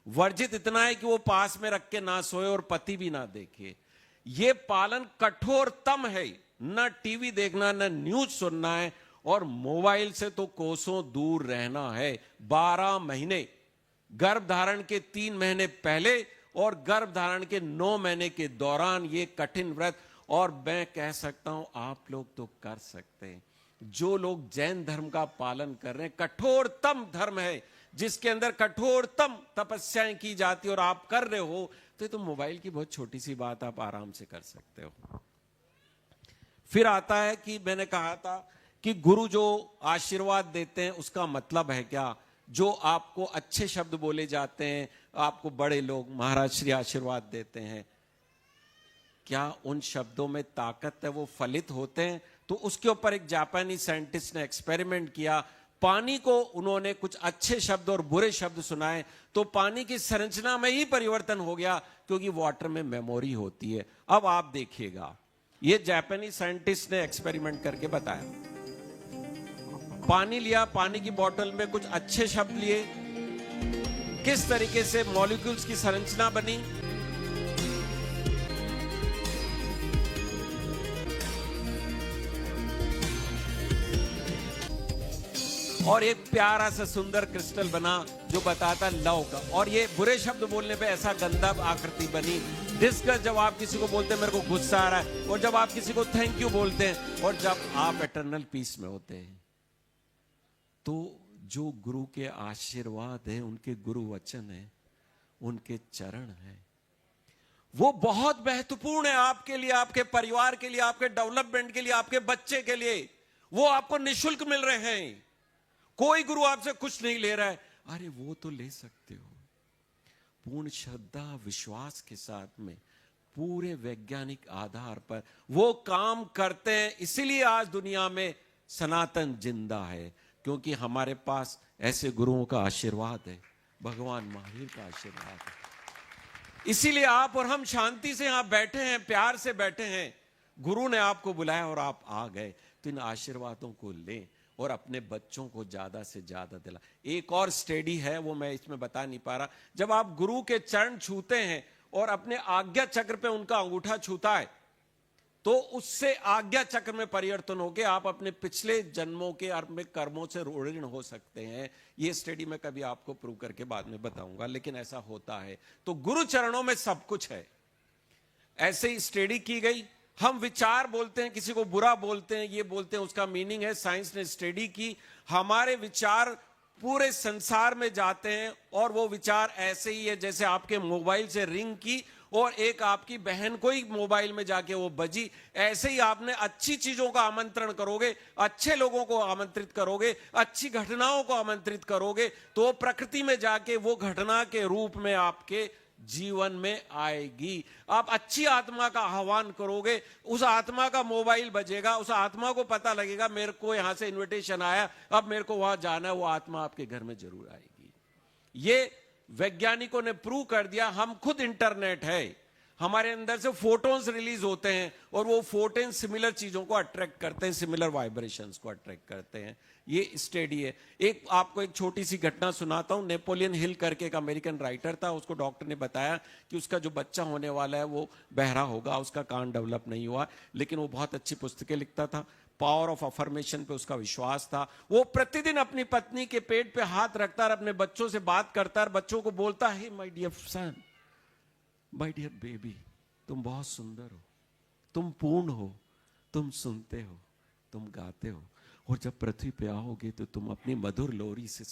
वर्जित इतना है कि वो पास में रख के ना सोए और पति भी ना देखे। ये पालन कठोरतम है, न टीवी देखना, न न्यूज सुनना है, और मोबाइल से तो कोसों दूर रहना है। 12 महीने, गर्भ धारण के 3 महीने पहले और गर्भ धारण के 9 महीने के दौरान ये कठिन व्रत, और मैं कह सकता हूं आप लोग तो कर सकते हैं। जो लोग जैन धर्म का पालन कर रहे हैं, कठोरतम धर्म है जिसके अंदर कठोरतम तपस्याएं की जाती है, और आप कर रहे हो तो मोबाइल की बहुत छोटी सी बात आप आराम से कर सकते हो। फिर आता है कि मैंने कहा था कि गुरु जो आशीर्वाद देते हैं उसका मतलब है क्या? जो आपको अच्छे शब्द बोले जाते हैं, आपको बड़े लोग महाराज श्री आशीर्वाद देते हैं, क्या उन शब्दों में ताकत है, वो फलित होते हैं? तो उसके ऊपर एक जापानी साइंटिस्ट ने एक्सपेरिमेंट किया। पानी को उन्होंने कुछ अच्छे शब्द और बुरे शब्द सुनाए, तो पानी की संरचना में ही परिवर्तन हो गया, क्योंकि वाटर में मेमोरी होती है। अब आप देखिएगा, ये जापानी साइंटिस्ट ने एक्सपेरिमेंट करके बताया। पानी लिया, पानी की बोतल में कुछ अच्छे शब्द लिए, किस तरीके से मॉलिक्यूल्स की संरचना बनी, और एक प्यारा सा सुंदर क्रिस्टल बना जो बताता लव का। और ये बुरे शब्द बोलने पे ऐसा गंदा आकृति बनी। डिस्कस, जब आप किसी को बोलते हैं मेरे को गुस्सा आ रहा है, और जब आप किसी को थैंक यू बोलते हैं, और जब आप एटर्नल पीस में होते हैं। तो जो गुरु के आशीर्वाद है, उनके गुरु वचन है, उनके चरण है, वो बहुत महत्वपूर्ण है आपके लिए, आपके परिवार के लिए, आपके डेवलपमेंट के लिए, आपके बच्चे के लिए। वो आपको निशुल्क मिल रहे हैं, कोई गुरु आपसे कुछ नहीं ले रहा है। अरे वो तो ले सकते हो पूर्ण श्रद्धा विश्वास के साथ में, पूरे वैज्ञानिक आधार पर वो काम करते हैं। इसीलिए आज दुनिया में सनातन जिंदा है, क्योंकि हमारे पास ऐसे गुरुओं का आशीर्वाद है, भगवान महावीर का आशीर्वाद है। इसीलिए आप और हम शांति से यहां बैठे हैं, प्यार से बैठे हैं। गुरु ने आपको बुलाया और आप आ गए, तो इन आशीर्वादों को लें और अपने बच्चों को ज्यादा से ज्यादा दिला। एक और स्टडी है, वो मैं इसमें बता नहीं पा रहा। जब आप गुरु के चरण छूते हैं और अपने आज्ञा चक्र पे उनका अंगूठा छूता है, तो उससे आज्ञा चक्र में परिवर्तन होकर आप अपने पिछले जन्मों के अपने कर्मों से ऋण हो सकते हैं। ये स्टडी मैं कभी आपको प्रूव करके बाद में बताऊंगा, लेकिन ऐसा होता है। तो गुरु चरणों में सब कुछ है। ऐसे ही स्टडी की गई। हम विचार बोलते हैं, किसी को बुरा बोलते हैं, ये बोलते हैं उसका मीनिंग है। साइंस ने स्टडी की, हमारे विचार पूरे संसार में जाते हैं और वो विचार ऐसे ही है जैसे आपके मोबाइल से रिंग की और एक आपकी बहन को ही मोबाइल में जाके वो बजी। ऐसे ही आपने अच्छी चीजों का आमंत्रण करोगे, अच्छे लोगों को आमंत्रित करोगे, अच्छी घटनाओं को आमंत्रित करोगे, तो प्रकृति में जाके वो घटना के रूप में आपके जीवन में आएगी। आप अच्छी आत्मा का आह्वान करोगे, उस आत्मा का मोबाइल बजेगा, उस आत्मा को पता लगेगा मेरे को यहां से इनविटेशन आया, अब मेरे को वहां जाना है, वो आत्मा आपके घर में जरूर आएगी। ये वैज्ञानिकों ने प्रूव कर दिया। हम खुद इंटरनेट है, हमारे अंदर से फोटोन्स रिलीज होते हैं और वो फोटोन सिमिलर चीजों को अट्रैक्ट करते हैं, सिमिलर वाइब्रेशंस को अट्रैक्ट करते हैं। ये स्टडी है। एक आपको एक छोटी सी घटना सुनाता हूं। नेपोलियन हिल करके एक अमेरिकन राइटर था, उसको डॉक्टर ने बताया कि उसका जो बच्चा होने वाला है वो बहरा होगा, उसका कान डेवलप नहीं हुआ, लेकिन वो बहुत अच्छी पुस्तकें लिखता था। पावर ऑफ अफर्मेशन पे उसका विश्वास था। वो प्रतिदिन अपनी पत्नी के पेट पे हाथ रखता और अपने बच्चों से बात करता और बच्चों को बोलता है, my dear son, my dear baby, तुम बहुत सुंदर हो, तुम पूर्ण हो, तुम सुनते हो, तुम गाते हो, और जब पृथ्वी पे आओगे तो तुम अपनी मधुर लोरी से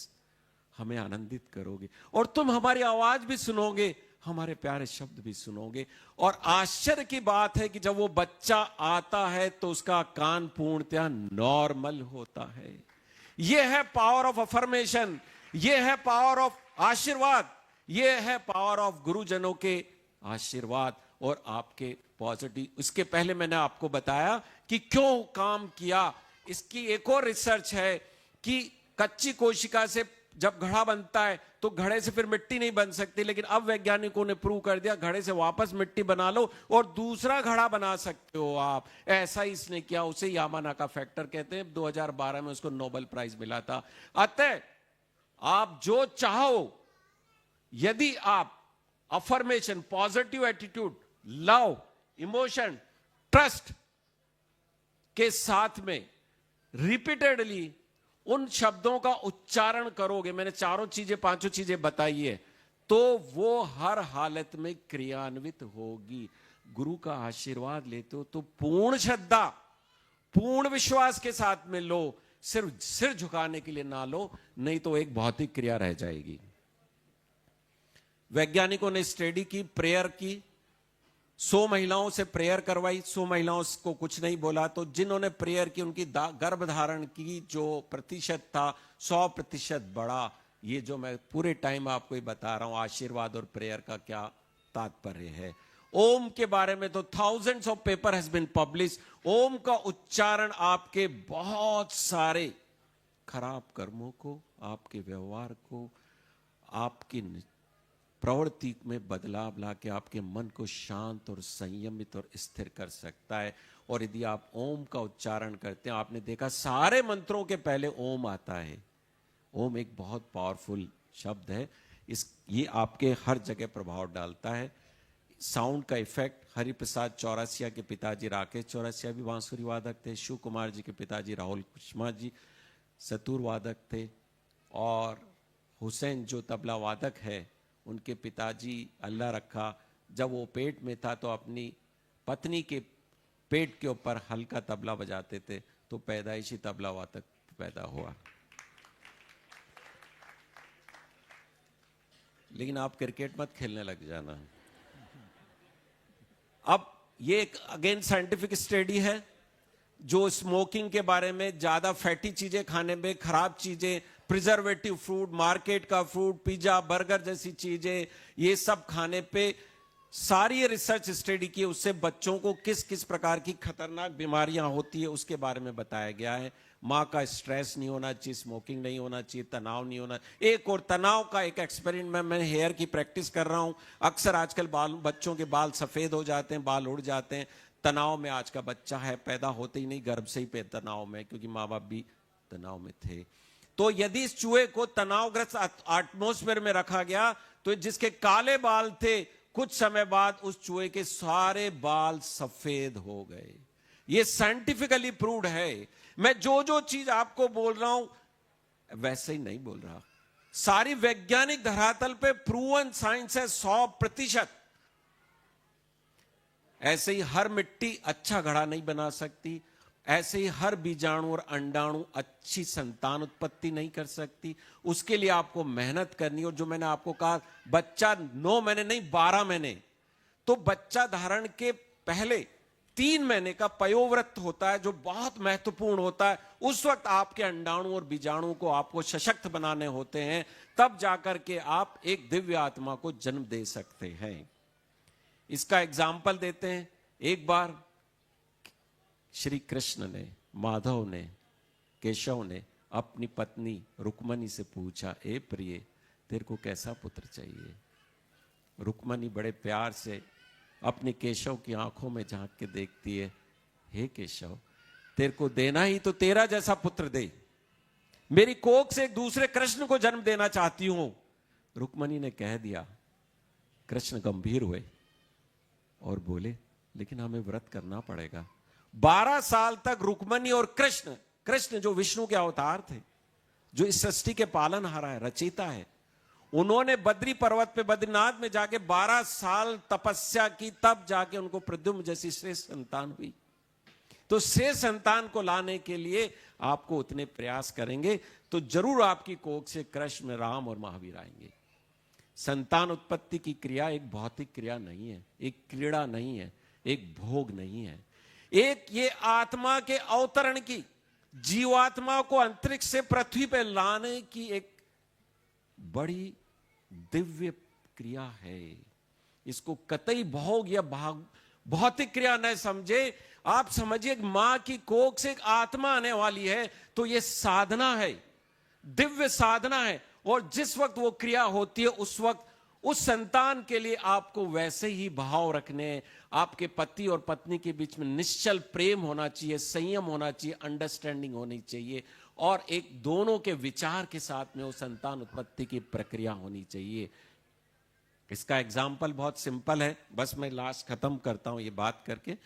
हमें आनंदित करोगे और तुम हमारी आवाज भी सुनोगे, हमारे प्यारे शब्द भी सुनोगे। और आश्चर्य की बात है कि जब वो बच्चा आता है तो उसका कान पूर्णतः नॉर्मल होता है। ये है पावर ऑफ अफर्मेशन, ये है पावर ऑफ आशीर्वाद, ये है पावर ऑफ गुरुजनों के आशीर्वाद और आपके पॉजिटिव। इसके पहले मैंने आपको बताया कि क्यों काम किया। इसकी एक और रिसर्च है कि कच्ची कोशिका से जब घड़ा बनता है तो घड़े से फिर मिट्टी नहीं बन सकती, लेकिन अब वैज्ञानिकों ने प्रूव कर दिया घड़े से वापस मिट्टी बना लो और दूसरा घड़ा बना सकते हो आप। ऐसा ही इसने किया, उसे यामानाका फैक्टर कहते हैं। 2012 में उसको नोबेल प्राइज मिला था। अतः आप जो चाहो, यदि आप affirmation, positive attitude, love, emotion, trust के साथ में रिपीटेडली उन शब्दों का उच्चारण करोगे, मैंने चारों चीजें, पांचों चीजें बताई है, तो वो हर हालत में क्रियान्वित होगी। गुरु का आशीर्वाद लेते हो तो पूर्ण श्रद्धा, पूर्ण विश्वास के साथ में लो, सिर्फ सिर झुकाने के लिए ना लो, नहीं तो एक भौतिक क्रिया रह जाएगी। वैज्ञानिकों ने स्टडी की, प्रेयर की, 100 महिलाओं से प्रेयर करवाई, 100 महिलाओं को कुछ नहीं बोला, तो जिन्होंने प्रेयर की उनकी गर्भधारण की जो प्रतिशत था 100% बढ़ा। ये जो मैं पूरे टाइम आपको ही बता रहा हूं, आशीर्वाद और प्रेयर का क्या तात्पर्य है। ओम के बारे में तो thousands of paper has been publish. Om का उच्चारण आपके बहुत सारे खराब कर्मों को, आपके व्यवहार को, आपकी प्रवृत्ति में बदलाव लाके आपके मन को शांत और संयमित और स्थिर कर सकता है। और यदि आप ओम का उच्चारण करते हैं, आपने देखा सारे मंत्रों के पहले ओम आता है। ओम एक बहुत पावरफुल शब्द है। ये आपके हर जगह प्रभाव डालता है। साउंड का इफेक्ट, हरिप्रसाद चौरसिया के पिताजी राकेश चौरसिया भी बांसुरी वादक थे, शिव कुमार जी के पिताजी राहुल कुशमा जी सतूर वादक थे, और हुसैन जो तबला वादक है उनके पिताजी अल्लाह रखा, जब वो पेट में था तो अपनी पत्नी के पेट के ऊपर हल्का तबला बजाते थे, तो पैदाइशी तबला वादक पैदा हुआ। लेकिन आप क्रिकेट मत खेलने लग जाना। अब ये एक अगेन साइंटिफिक स्टडी है जो स्मोकिंग के बारे में, ज्यादा फैटी चीजें खाने में, खराब चीजें, प्रिजर्वेटिव फूड, मार्केट का फूड, पिज्जा बर्गर जैसी चीजें, ये सब खाने पे सारी रिसर्च स्टडी की, उससे बच्चों को किस किस प्रकार की खतरनाक बीमारियां होती है उसके बारे में बताया गया है। माँ का स्ट्रेस नहीं होना चाहिए, स्मोकिंग नहीं होना चाहिए, तनाव नहीं होना। एक और तनाव का एक एक्सपेरिमेंट, मैं हेयर की प्रैक्टिस कर रहा हूं। अक्सर आजकल बच्चों के बाल सफेद हो जाते हैं, बाल उड़ जाते हैं। तनाव में आज का बच्चा है, पैदा होते ही नहीं गर्भ से ही पे तनाव में, क्योंकि माँ बाप भी तनाव में थे। तो यदि इस चूहे को तनावग्रस्त एटमॉस्फेयर में रखा गया तो जिसके काले बाल थे, कुछ समय बाद उस चूहे के सारे बाल सफेद हो गए। ये साइंटिफिकली प्रूव्ड है। मैं जो जो चीज आपको बोल रहा हूं वैसे ही नहीं बोल रहा, सारी वैज्ञानिक धरातल पे प्रूवन साइंस है 100%। ऐसे ही हर मिट्टी अच्छा घड़ा नहीं बना सकती, ऐसे ही हर बीजाणु और अंडाणु अच्छी संतान उत्पत्ति नहीं कर सकती। उसके लिए आपको मेहनत करनी। और जो मैंने आपको कहा, बच्चा 9 महीने नहीं 12 महीने, तो बच्चा धारण के पहले 3 महीने का पयोव्रत होता है जो बहुत महत्वपूर्ण होता है। उस वक्त आपके अंडाणु और बीजाणु को आपको सशक्त बनाने होते हैं, तब जाकर के आप एक दिव्य आत्मा को जन्म दे सकते हैं। इसका एग्जाम्पल देते हैं। एक बार श्री कृष्ण ने, माधव ने, केशव ने अपनी पत्नी रुक्मणी से पूछा, ए प्रिय, तेरे को कैसा पुत्र चाहिए? रुक्मणी बड़े प्यार से अपने केशव की आंखों में झांक के देखती है, हे केशव, तेरे को देना ही तो तेरा जैसा पुत्र दे। मेरी कोख से एक दूसरे कृष्ण को जन्म देना चाहती हूं। रुक्मणी ने कह दिया। कृष्ण गंभीर हुए और बोले, लेकिन हमें व्रत करना पड़ेगा। 12 साल तक रुक्मणी और कृष्ण, कृष्ण जो विष्णु के अवतार थे, जो इस सृष्टि के पालनहारा है, रचयिता है, उन्होंने बद्री पर्वत पे बद्रीनाथ में जाके 12 साल तपस्या की, तब जाके उनको प्रद्युम्न जैसी श्रेष्ठ संतान हुई। तो श्रेष्ठ संतान को लाने के लिए आपको उतने प्रयास करेंगे तो जरूर आपकी कोख से कृष्ण, राम और महावीर आएंगे। संतान उत्पत्ति की क्रिया एक भौतिक क्रिया नहीं है, एक क्रीड़ा नहीं है, एक भोग नहीं है। एक ये आत्मा के अवतरण की, जीवात्मा को अंतरिक्ष से पृथ्वी पे लाने की एक बड़ी दिव्य क्रिया है। इसको कतई भोग या भौतिक क्रिया न समझे। आप समझिए, मां की कोख से एक आत्मा आने वाली है, तो यह साधना है, दिव्य साधना है। और जिस वक्त वो क्रिया होती है, उस वक्त उस संतान के लिए आपको वैसे ही भाव रखने, आपके पति और पत्नी के बीच में निश्चल प्रेम होना चाहिए, संयम होना चाहिए, अंडरस्टैंडिंग होनी चाहिए, और एक दोनों के विचार के साथ में वो संतान उत्पत्ति की प्रक्रिया होनी चाहिए। इसका एग्जाम्पल बहुत सिंपल है, बस मैं लास्ट खत्म करता हूं ये बात करके,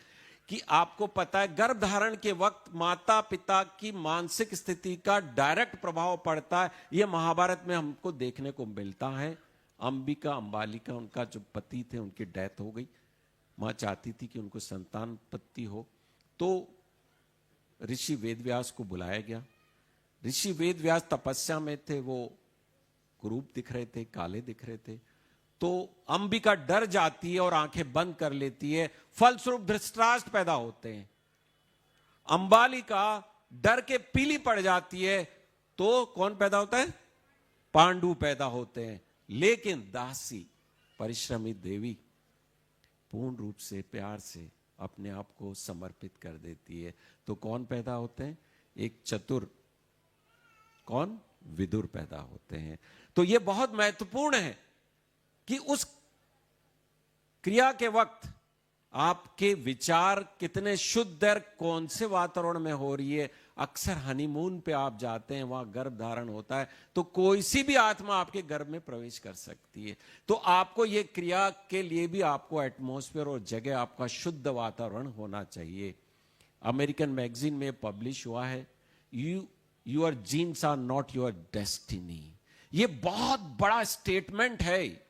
कि आपको पता है गर्भ धारण के वक्त माता पिता की मानसिक स्थिति का डायरेक्ट प्रभाव पड़ता है। यह महाभारत में हमको देखने को मिलता है। अंबिका, अंबालिका, उनका जो पति थे, उनकी डेथ हो गई। मां चाहती थी कि उनको संतान उत्पत्ति हो, तो ऋषि वेदव्यास को बुलाया गया। ऋषि वेदव्यास तपस्या में थे, वो कुरूप दिख रहे थे, काले दिख रहे थे। तो अंबिका डर जाती है और आंखें बंद कर लेती है, फलस्वरूप धृतराष्ट्र पैदा होते हैं। अंबालिका डर के पीली पड़ जाती है, तो कौन पैदा होता है? पांडु पैदा होते हैं। लेकिन दासी, परिश्रमी देवी पूर्ण रूप से प्यार से अपने आप को समर्पित कर देती है, तो कौन पैदा होते हैं? एक चतुर, कौन? विदुर पैदा होते हैं। तो यह बहुत महत्वपूर्ण है कि उस क्रिया के वक्त आपके विचार कितने शुद्ध और कौन से वातावरण में हो रही है। अक्सर हनीमून पे आप जाते हैं, वहां गर्भ धारण होता है, तो कोई सी भी आत्मा आपके गर्भ में प्रवेश कर सकती है। तो आपको ये क्रिया के लिए भी आपको एटमॉस्फेयर और जगह, आपका शुद्ध वातावरण होना चाहिए। अमेरिकन मैगजीन में पब्लिश हुआ है, your genes are not your destiny. ये बहुत बड़ा स्टेटमेंट है।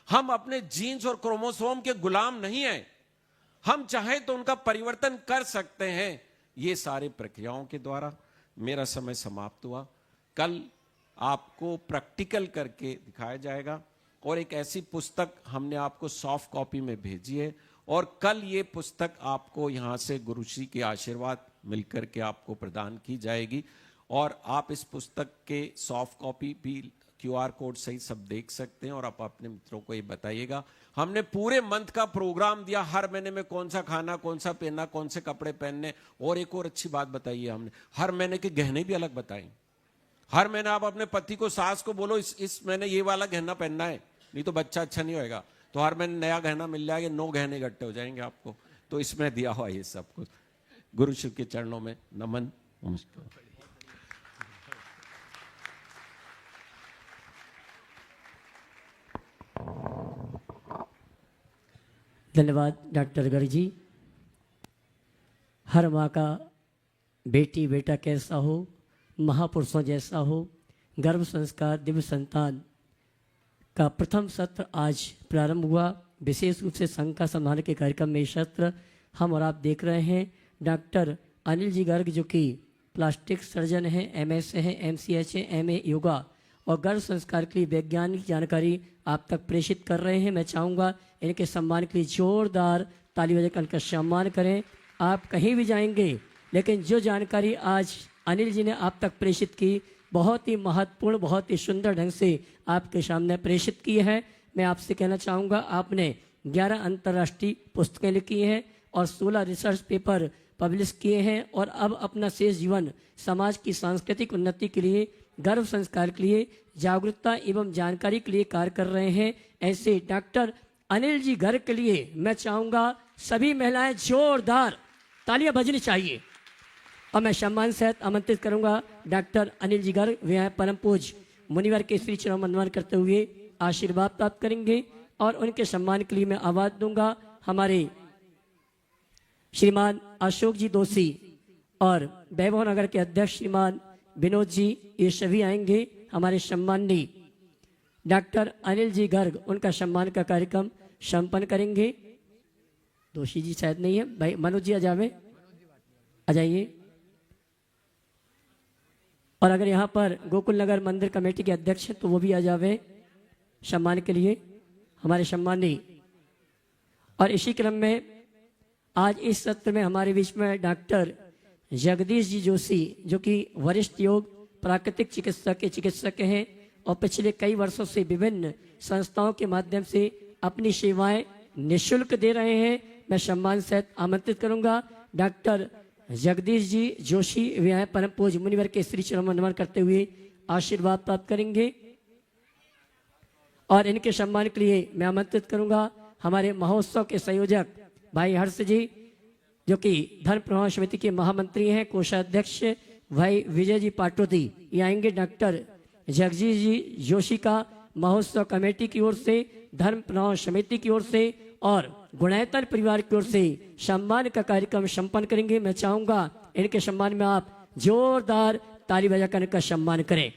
हम अपने जीन्स और क्रोमोसोम के गुलाम नहीं हैं। हम चाहें तो उनका परिवर्तन कर सकते हैं, ये सारी प्रक्रियाओं के द्वारा। मेरा समय समाप्त हुआ। कल आपको प्रैक्टिकल करके दिखाया जाएगा और एक ऐसी पुस्तक हमने आपको सॉफ्ट कॉपी में भेजी है, और कल ये पुस्तक आपको यहाँ से गुरुश्री के आशीर्वाद मिलकर के आपको प्रदान की जाएगी। और आप इस पुस्तक के सॉफ्ट कॉपी भी QR कोड सही सब देख सकते हैं, और आप अपने मित्रों को ये बताइएगा। हमने पूरे मंथ का प्रोग्राम दिया, हर महीने में कौन सा खाना, कौन सा पहनना, कौन से कपड़े पहनने। और एक और अच्छी बात बताई है हमने, हर महीने के गहने भी अलग बताए। हर महीने आप अपने पति को, सास को बोलो इस महीने ये वाला गहना पहनना है, नहीं तो बच्चा अच्छा नहीं होएगा। तो हर महीने नया गहना मिल जाएगा, 9 गहने इकट्ठे हो जाएंगे आपको। तो इसमें दिया हुआ ये सब कुछ। गुरु शिव के चरणों में नमन, नमस्कार। धन्यवाद डॉक्टर गर्ग जी। हर माँ का बेटी बेटा कैसा हो, महापुरुषों जैसा हो, गर्भ संस्कार दिव्य संतान का प्रथम सत्र आज प्रारंभ हुआ। विशेष रूप से संघ का सम्मान के कार्यक्रम में सत्र हम और आप देख रहे हैं। डॉक्टर अनिल जी गर्ग जो कि प्लास्टिक सर्जन हैं, MS हैं, MCH हैं, MA योगा और गर्भ संस्कार के लिए वैज्ञानिक जानकारी आप तक प्रेषित कर रहे हैं। मैं चाहूँगा इनके सम्मान के लिए जोरदार ताली बजाकर इनका सम्मान करें। आप कहीं भी जाएंगे, लेकिन जो जानकारी आज अनिल जी ने आप तक प्रेषित की, बहुत ही महत्वपूर्ण, बहुत ही सुंदर ढंग से आपके सामने प्रेषित की है। मैं आपसे कहना चाहूँगा, आपने 11 अंतर्राष्ट्रीय पुस्तकें लिखी हैं और 16 रिसर्च पेपर पब्लिश किए हैं, और अब अपना शेष जीवन समाज की सांस्कृतिक उन्नति के लिए, गर्भ संस्कार के लिए, जागरूकता एवं जानकारी के लिए कार्य कर रहे हैं। ऐसे डॉक्टर अनिल जी गर्ग के लिए मैं चाहूँगा सभी महिलाएं जोरदार तालियां बजनी चाहिए। और मैं सम्मान सहित आमंत्रित करूंगा डॉक्टर अनिल जी गर्ग, वे परम पूज्य मुनिवर के श्री चरण वंदन करते हुए आशीर्वाद प्राप्त करेंगे, और उनके सम्मान के लिए मैं आवाज दूंगा। हमारे श्रीमान अशोक जी दोषी और वैभव नगर के अध्यक्ष श्रीमान विनोद जी, ये सभी आएंगे। हमारे सम्माननीय डॉक्टर अनिल जी गर्ग, उनका सम्मान का कार्यक्रम संपन्न करेंगे। दोषी जी शायद नहीं है, भाई मनोज जी आ जाइए। और अगर यहाँ पर गोकुल नगर मंदिर कमेटी के अध्यक्ष हैं तो वो भी आ जावे सम्मान के लिए, हमारे सम्माननीय। और इसी क्रम में आज इस सत्र में हमारे बीच में डॉक्टर जगदीश जी जोशी, जो कि वरिष्ठ योग प्राकृतिक चिकित्सक हैं और पिछले कई वर्षों से विभिन्न संस्थाओं के माध्यम से अपनी सेवाएं निःशुल्क दे रहे हैं। मैं सम्मान सहित आमंत्रित करूंगा डॉक्टर जगदीश जी जोशी, वे आए परम पूज्य मुनिवर के श्री चरण वंदन करते हुए आशीर्वाद प्राप्त करेंगे। और इनके सम्मान के लिए मैं आमंत्रित करूंगा हमारे महोत्सव के संयोजक भाई हर्ष जी, जो कि धर्म प्रवाह समिति के महामंत्री हैं, कोषाध्यक्ष भाई विजय जी पाटोदी, ये आएंगे। डॉक्टर जगदीश जी जोशी का महोत्सव कमेटी की ओर से, धर्म प्रवाह समिति की ओर से और गुणैतन परिवार की ओर से सम्मान का कार्यक्रम संपन्न करेंगे। मैं चाहूंगा इनके सम्मान में आप जोरदार ताली बजाकर इनका सम्मान करें।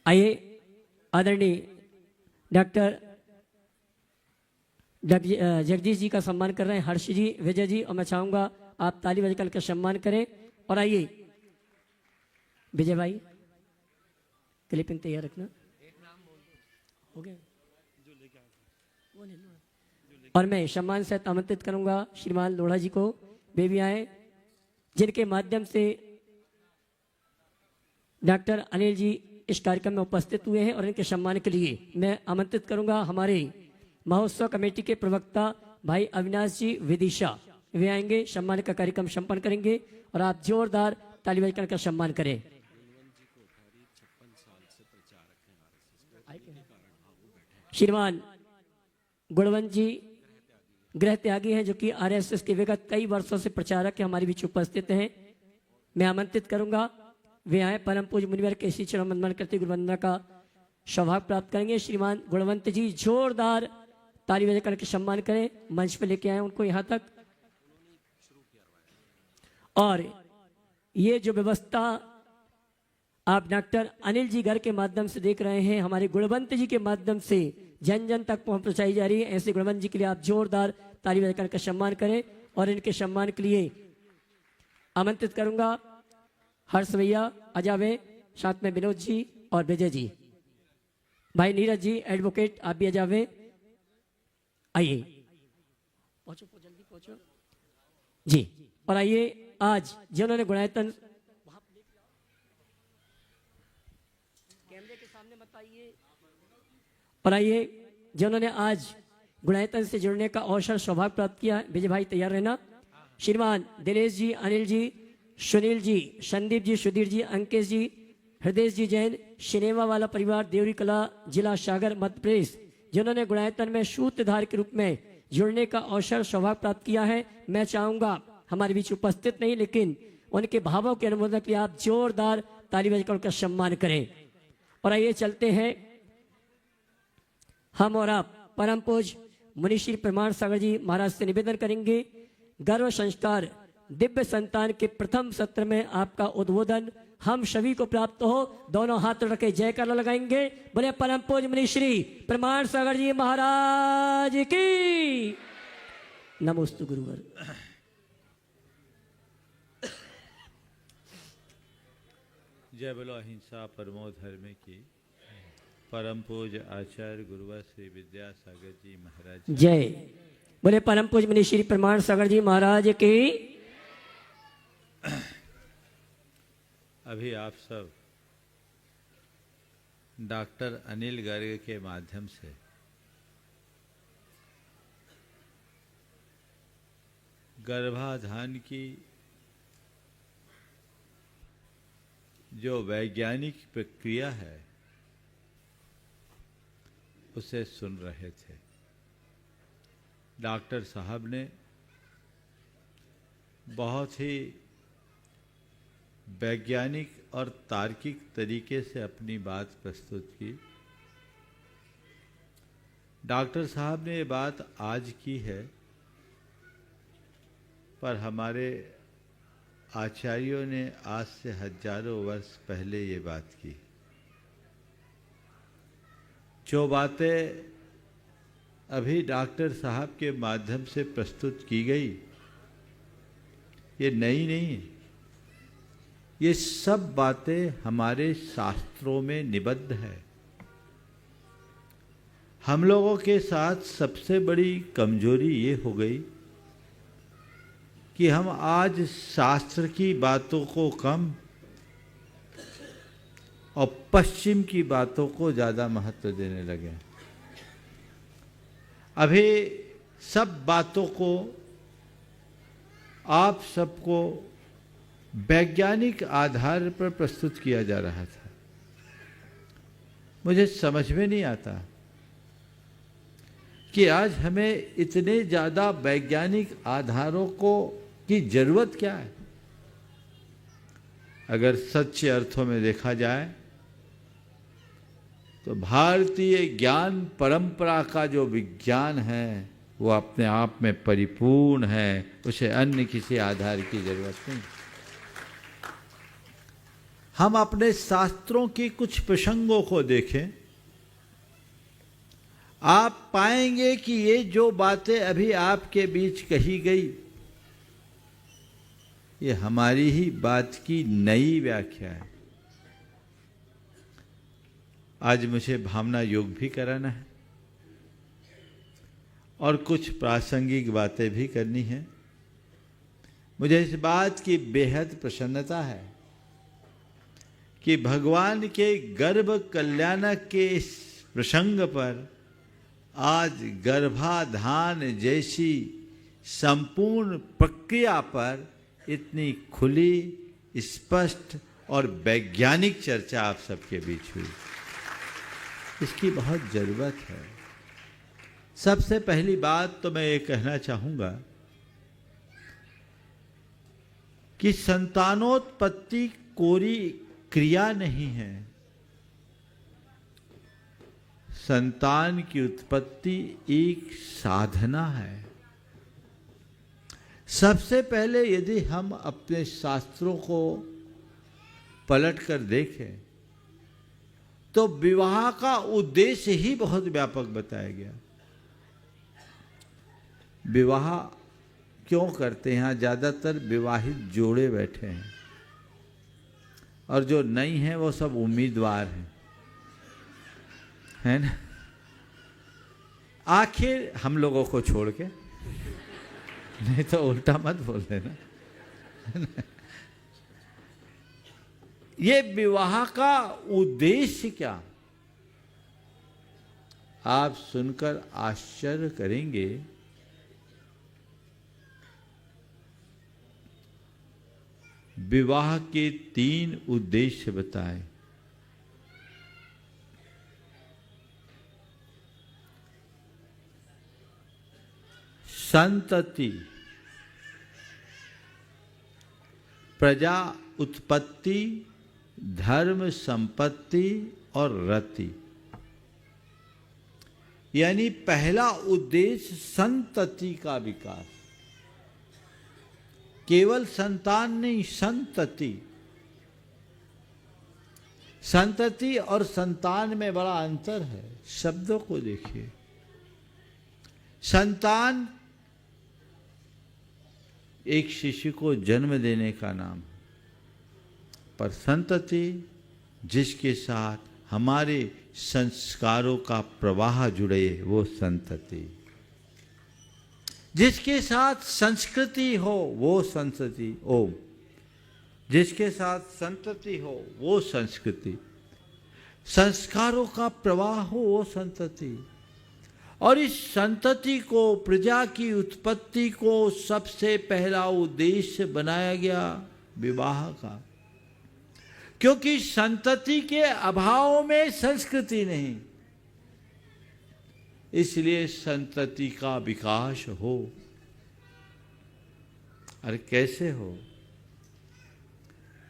आइए आदरणीय डॉक्टर जगदीश जी का सम्मान कर रहे हैं हर्ष जी, विजय जी, और मैं चाहूंगा आप ताली बजाकर इनका सम्मान करें। और आइए विजय भाई, क्लिपिंग तैयार रखना, हो गया। और मैं सम्मान से आमंत्रित करूंगा श्रीमान लोढ़ा जी को, वे भी आए, जिनके माध्यम से डॉक्टर अनिल जी इस कार्यक्रम में उपस्थित हुए हैं। और इनके सम्मान के लिए मैं आमंत्रित करूंगा हमारे महोत्सव कमेटी के प्रवक्ता भाई अविनाश जी विदिशा, वे आएंगे, सम्मान का कार्यक्रम संपन्न करेंगे। और आप जोरदार ताली बजाकर का सम्मान करें। श्रीमान गुणवंत जी गृह त्यागी हैं, जो कि RSS के विगत कई वर्षों से प्रचारक हमारे बीच उपस्थित हैं। मैं आमंत्रित करूंगा वे आए, परम पूज्य मुनिवर के श्री चरण वंदन करते गुरु वंदना का सौभाग्य प्राप्त करेंगे। श्रीमान गुणवंत जी जोरदार ताली बजाकर के सम्मान करें, मंच पे लेके आए उनको यहाँ तक। और ये जो व्यवस्था आप डॉक्टर अनिल जी गर्ग के माध्यम से देख रहे हैं, हमारे गुणवंत जी के माध्यम से जन जन तक पहुंचाई जा रही है। ऐसे गुणवंत जी के लिए आप जोरदार ताली बजाकर का सम्मान करें। और इनके सम्मान के लिए आमंत्रित करूंगा हर्ष भैया, अजावे, साथ में विनोद जी और विजय जी। भाई नीरज जी एडवोकेट आप भी आ जावे, आइए पहुंचो, जल्दी पहुंचो जी। और आइए आज जिन्होंने गुणायतन, कैमरे के सामने मत आइए, और आइए जिन्होंने आज गुणायतन से जुड़ने का अवसर सौभाग्य प्राप्त किया। विजय भाई तैयार रहना। श्रीमान दिनेश जी, अनिल जी, सुनील जी, संदीप जी, सुधीर जी, अंकेश जी, हृदय जी जैन, सिनेमा वाला परिवार, देवरी कला, जिला सागर, मध्य प्रदेश, जिन्होंने गुणायतन में सूत्रधार के रूप में जुड़ने का अवसर सौभाग्य प्राप्त किया है। मैं चाहूंगा हमारे बीच उपस्थित नहीं, लेकिन उनके भावों के अनुमोदन के लिए आप जोरदार ताली बजाकर उनका सम्मान करें। और आइए चलते हैं हम और आप परम पूज्य मुनिश्री प्रमाण सागर जी महाराज से निवेदन करेंगे। गर्भ संस्कार दिव्य संतान के प्रथम सत्र में आपका उद्बोधन हम सभी को प्राप्त हो। दोनों हाथ रखे जयकारा लगाएंगे। बोले परम पूज्य मुनिश्री प्रमाण सागर जी महाराज की नमोस्तु गुरुवर। जय बोलो अहिंसा परमो धर्म की। परम पूज्य आचार्य गुरुवर श्री विद्यासागर जी महाराज जय। बोले परम पूज्य मुनिश्री प्रमाण सागर जी महाराज की। अभी आप सब डॉक्टर अनिल गर्ग के माध्यम से गर्भाधान की जो वैज्ञानिक प्रक्रिया है उसे सुन रहे थे। डॉक्टर साहब ने बहुत ही वैज्ञानिक और तार्किक तरीके से अपनी बात प्रस्तुत की। डॉक्टर साहब ने ये बात आज की है, पर हमारे आचार्यों ने आज से हजारों वर्ष पहले ये बात की। जो बातें अभी डॉक्टर साहब के माध्यम से प्रस्तुत की गई ये नई नहीं, ये सब बातें हमारे शास्त्रों में निबद्ध है। हम लोगों के साथ सबसे बड़ी कमजोरी ये हो गई कि हम आज शास्त्र की बातों को कम और पश्चिम की बातों को ज़्यादा महत्व देने लगे। अभी सब बातों को आप सबको वैज्ञानिक आधार पर प्रस्तुत किया जा रहा था। मुझे समझ में नहीं आता कि आज हमें इतने ज़्यादा वैज्ञानिक आधारों की जरूरत क्या है। अगर सच्चे अर्थों में देखा जाए तो भारतीय ज्ञान परंपरा का जो विज्ञान है वो अपने आप में परिपूर्ण है, उसे अन्य किसी आधार की जरूरत नहीं। हम अपने शास्त्रों की कुछ प्रसंगों को देखें, आप पाएंगे कि ये जो बातें अभी आपके बीच कही गई ये हमारी ही बात की नई व्याख्या है। आज मुझे भावना योग भी कराना है और कुछ प्रासंगिक बातें भी करनी है। मुझे इस बात की बेहद प्रसन्नता है कि भगवान के गर्भ कल्याणक के इस प्रसंग पर आज गर्भाधान जैसी संपूर्ण प्रक्रिया पर इतनी खुली, स्पष्ट और वैज्ञानिक चर्चा आप सबके बीच हुई। इसकी बहुत जरूरत है। सबसे पहली बात तो मैं ये कहना चाहूंगा कि संतानोत्पत्ति कोई क्रिया नहीं है। संतान की उत्पत्ति एक साधना है। सबसे पहले यदि हम अपने शास्त्रों को पलट कर देखें तो विवाह का उद्देश्य ही बहुत व्यापक बताया गया। विवाह क्यों करते हैं? यहाँ ज्यादातर विवाहित जोड़े बैठे हैं और जो नहीं है वो सब उम्मीदवार हैं, है ना? आखिर हम लोगों को छोड़ के, नहीं तो उल्टा मत बोल देना। ये विवाह का उद्देश्य क्या, आप सुनकर आश्चर्य करेंगे। विवाह के 3 उद्देश्य बताए। संतति, प्रजा उत्पत्ति, धर्म संपत्ति और रति। यानी पहला उद्देश्य संतति का विकास, केवल संतान नहीं, संतति। संतति और संतान में बड़ा अंतर है, शब्दों को देखिए। संतान एक शिशु को जन्म देने का नाम है, पर संतति जिसके साथ हमारे संस्कारों का प्रवाह जुड़े, वो संतति। जिसके साथ संस्कृति हो वो संतति। ओम। जिसके साथ संतति हो वो संस्कृति, संस्कारों का प्रवाह हो वो संतति। और इस संतति को, प्रजा की उत्पत्ति को सबसे पहला उद्देश्य बनाया गया विवाह का, क्योंकि संतति के अभाव में संस्कृति नहीं, इसलिए संतति का विकास हो। अरे कैसे हो?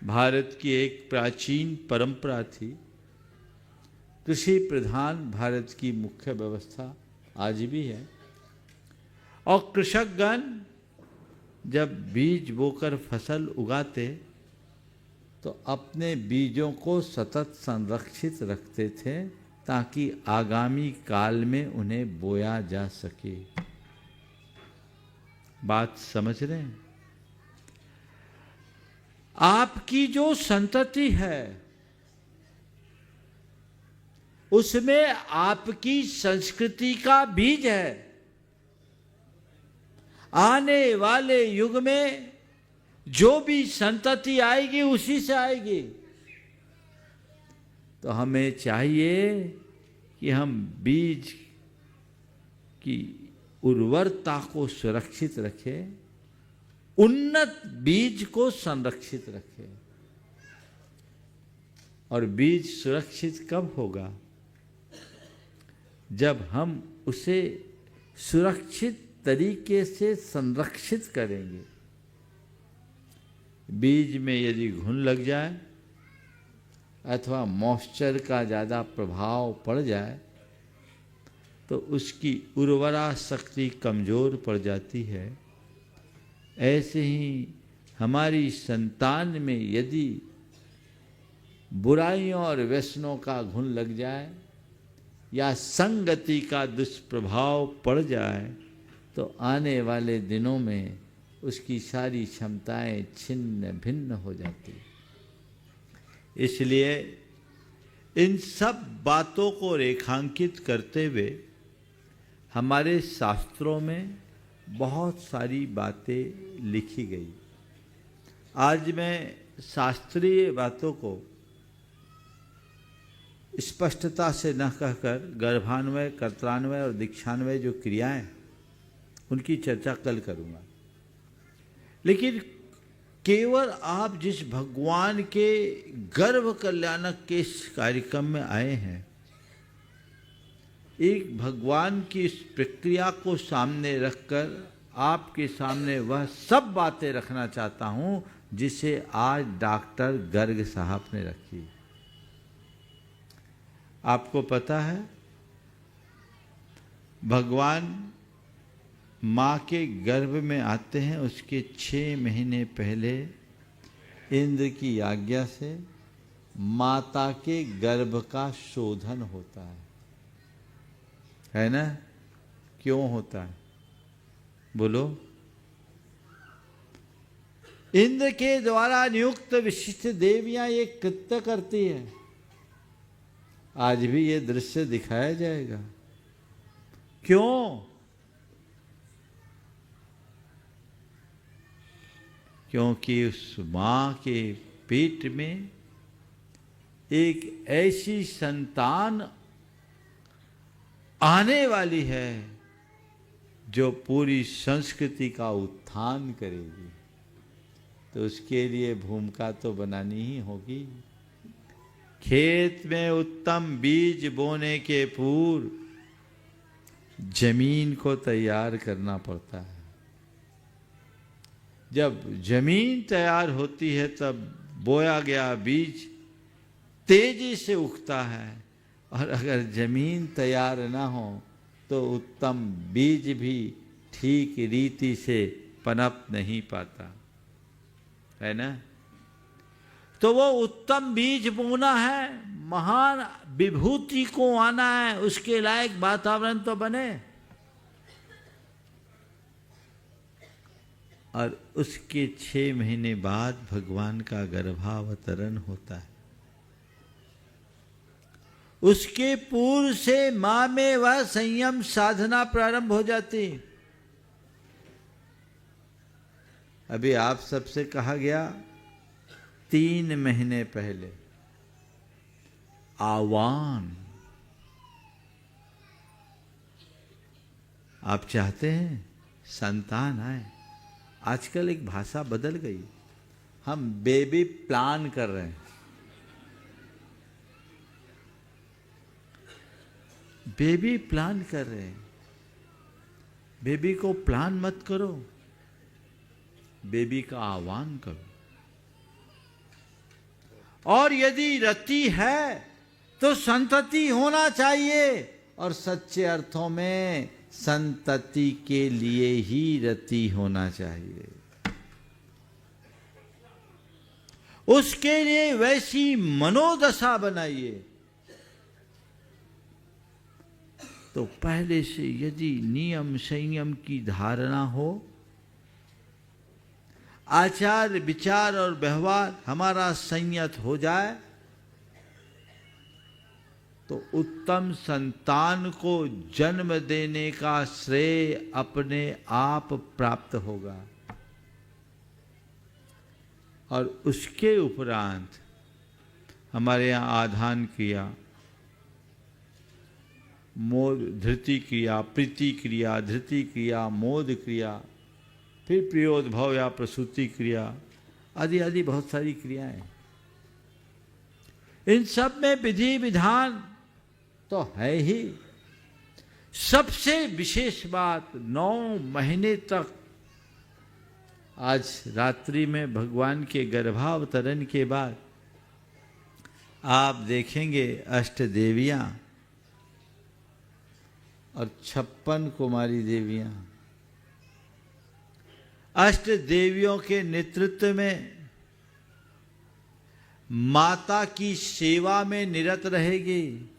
भारत की एक प्राचीन परंपरा थी, कृषि प्रधान भारत की मुख्य व्यवस्था आज भी है। और कृषकगण जब बीज बोकर फसल उगाते तो अपने बीजों को सतत संरक्षित रखते थे, ताकि आगामी काल में उन्हें बोया जा सके। बात समझ रहे हैं? आपकी जो संतति है उसमें आपकी संस्कृति का बीज है। आने वाले युग में जो भी संतति आएगी उसी से आएगी। तो हमें चाहिए कि हम बीज की उर्वरता को सुरक्षित रखें, उन्नत बीज को संरक्षित रखें। और बीज सुरक्षित कब होगा? जब हम उसे सुरक्षित तरीके से संरक्षित करेंगे। बीज में यदि घुन लग जाए अथवा मॉइस्चर का ज़्यादा प्रभाव पड़ जाए तो उसकी उर्वरा शक्ति कमज़ोर पड़ जाती है। ऐसे ही हमारी संतान में यदि बुराइयों और व्यसनों का घुन लग जाए या संगति का दुष्प्रभाव पड़ जाए तो आने वाले दिनों में उसकी सारी क्षमताएं छिन्न भिन्न हो जाती। इसलिए इन सब बातों को रेखांकित करते हुए हमारे शास्त्रों में बहुत सारी बातें लिखी गई। आज मैं शास्त्रीय बातों को स्पष्टता से न कहकर गर्भान्वय, कर्त्रान्वय और दीक्षान्वय जो क्रियाएं उनकी चर्चा कल करूंगा। लेकिन केवल आप जिस भगवान के गर्भ कल्याणक के इस कार्यक्रम में आए हैं, एक भगवान की इस प्रक्रिया को सामने रखकर आपके सामने वह सब बातें रखना चाहता हूं जिसे आज डॉक्टर गर्ग साहब ने रखी। आपको पता है भगवान माँ के गर्भ में आते हैं, उसके 6 महीने पहले इंद्र की आज्ञा से माता के गर्भ का शोधन होता है ना? क्यों होता है बोलो? इंद्र के द्वारा नियुक्त विशिष्ट देवियां ये कृत्य करती है। आज भी ये दृश्य दिखाया जाएगा। क्यों? क्योंकि उस मां के पेट में एक ऐसी संतान आने वाली है जो पूरी संस्कृति का उत्थान करेगी। तो उसके लिए भूमिका तो बनानी ही होगी। खेत में उत्तम बीज बोने के पूर्व जमीन को तैयार करना पड़ता है। जब जमीन तैयार होती है तब बोया गया बीज तेजी से उगता है, और अगर जमीन तैयार ना हो तो उत्तम बीज भी ठीक रीति से पनप नहीं पाता है ना। तो वो उत्तम बीज बोना है, महान विभूति को आना है, उसके लायक वातावरण तो बने, और उसके 6 महीने बाद भगवान का गर्भावतरण होता है। उसके पूर्व से मां में वह संयम साधना प्रारंभ हो जाती। अभी आप सबसे कहा गया 3 महीने पहले आह्वान। आप चाहते हैं संतान आए। आजकल एक भाषा बदल गई, हम बेबी प्लान कर रहे हैं। बेबी प्लान कर रहे हैं। बेबी को प्लान मत करो, बेबी का आह्वान करो। और यदि रति है तो संतति होना चाहिए, और सच्चे अर्थों में संतति के लिए ही रति होना चाहिए। उसके लिए वैसी मनोदशा बनाइए। तो पहले से यदि नियम संयम की धारणा हो, आचार विचार और व्यवहार हमारा संयत हो जाए, तो उत्तम संतान को जन्म देने का श्रेय अपने आप प्राप्त होगा। और उसके उपरांत हमारे यहाँ आधान क्रिया, मोद धृति क्रिया, प्रीति क्रिया, धृति क्रिया, मोद क्रिया, फिर प्रियोद्भव या प्रसूति क्रिया आदि आदि बहुत सारी क्रियाएं। इन सब में विधि विधान तो है ही। सबसे विशेष बात 9 महीने तक, आज रात्रि में भगवान के गर्भावतरण के बाद आप देखेंगे अष्ट देवियां और 56 कुमारी देवियां अष्ट देवियों के नेतृत्व में माता की सेवा में निरत रहेगी।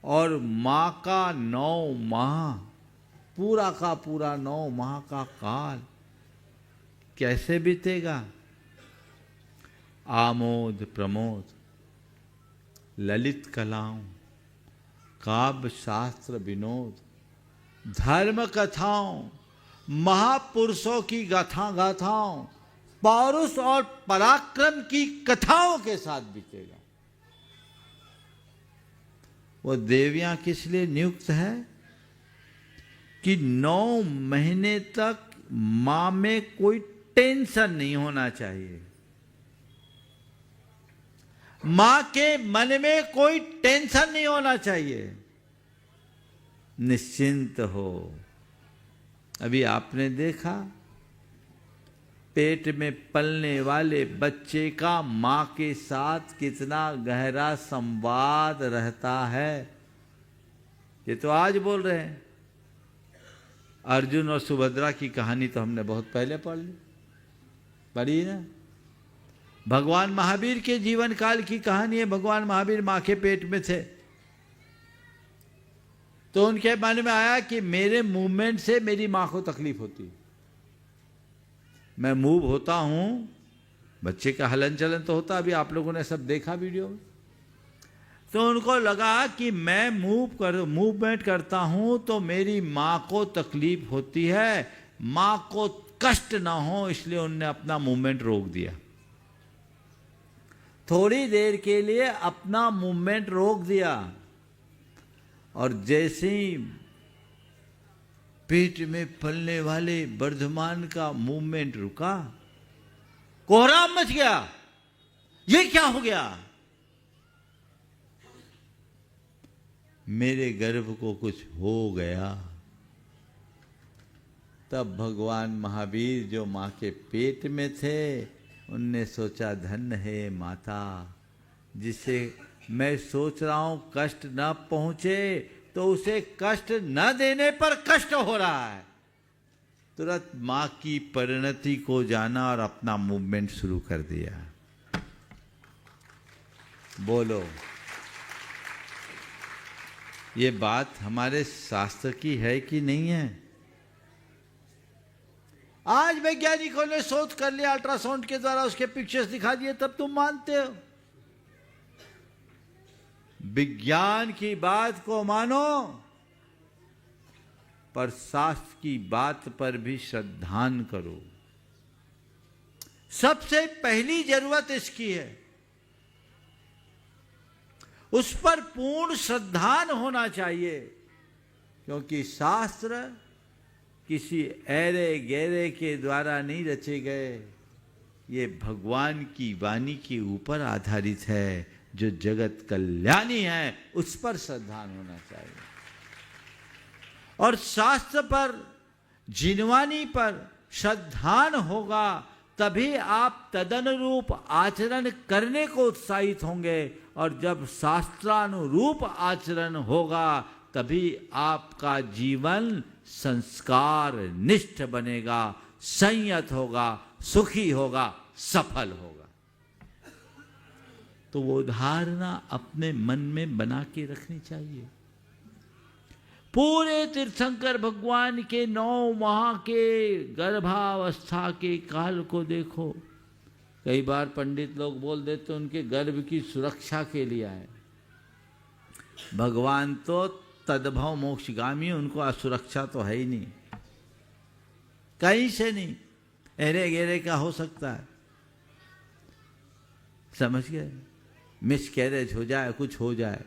और मां का 9 माह, पूरा का पूरा 9 माह का काल कैसे बीतेगा? आमोद प्रमोद, ललित कलाओं, काव्य शास्त्र विनोद, धर्म कथाओं, महापुरुषों की गाथाओं, पौरुष और पराक्रम की कथाओं के साथ बीतेगा। वो देवियां किस लिए नियुक्त है? कि 9 महीने तक मां में कोई टेंशन नहीं होना चाहिए। मां के मन में कोई टेंशन नहीं होना चाहिए, निश्चिंत हो। अभी आपने देखा पेट में पलने वाले बच्चे का मां के साथ कितना गहरा संवाद रहता है। ये तो आज बोल रहे हैं। अर्जुन और सुभद्रा की कहानी तो हमने बहुत पहले पढ़ी ना। भगवान महावीर के जीवन काल की कहानी है। भगवान महावीर मां के पेट में थे तो उनके मन में आया कि मेरे मूवमेंट से मेरी मां को तकलीफ होती। मैं मूव होता हूं, बच्चे का हलन चलन तो होता, अभी आप लोगों ने सब देखा वीडियो में, तो उनको लगा कि मैं मूवमेंट करता हूं तो मेरी माँ को तकलीफ होती है, माँ को कष्ट ना हो, इसलिए उनने अपना मूवमेंट रोक दिया। थोड़ी देर के लिए अपना मूवमेंट रोक दिया, और जैसे ही पेट में पलने वाले वर्धमान का मूवमेंट रुका, कोहराम मच गया। ये क्या हो गया? मेरे गर्भ को कुछ हो गया। तब भगवान महावीर जो मां के पेट में थे, उनने सोचा धन्य है माता, जिसे मैं सोच रहा हूं कष्ट न पहुंचे, तो उसे कष्ट न देने पर कष्ट हो रहा है। तुरंत मां की परिणति को जाना और अपना मूवमेंट शुरू कर दिया। बोलो, ये बात हमारे शास्त्र की है कि नहीं है? आज वैज्ञानिकों ने शोध कर लिया, अल्ट्रासाउंड के द्वारा उसके पिक्चर्स दिखा दिए, तब तुम मानते हो? विज्ञान की बात को मानो, पर शास्त्र की बात पर भी श्रद्धान करो। सबसे पहली जरूरत इसकी है, उस पर पूर्ण श्रद्धान होना चाहिए, क्योंकि शास्त्र किसी ऐरे गहरे के द्वारा नहीं रचे गए, ये भगवान की वाणी के ऊपर आधारित है, जो जगत कल्याणी है, उस पर श्रद्धान होना चाहिए। और शास्त्र पर, जिनवानी पर श्रद्धान होगा, तभी आप तदनुरूप आचरण करने को उत्साहित होंगे, और जब शास्त्रानुरूप आचरण होगा, तभी आपका जीवन संस्कार निष्ठ बनेगा, संयत होगा, सुखी होगा, सफल होगा। तो वो धारणा अपने मन में बना के रखनी चाहिए। पूरे तीर्थंकर भगवान के 9 माह के गर्भावस्था के काल को देखो। कई बार पंडित लोग बोल देते उनके गर्भ की सुरक्षा के लिए आए। भगवान तो तद्भव मोक्षगामी, उनको असुरक्षा तो है ही नहीं, कहीं से नहीं, एरे गेरे का हो सकता है, समझ गए? मिसकैरेज हो जाए, कुछ हो जाए,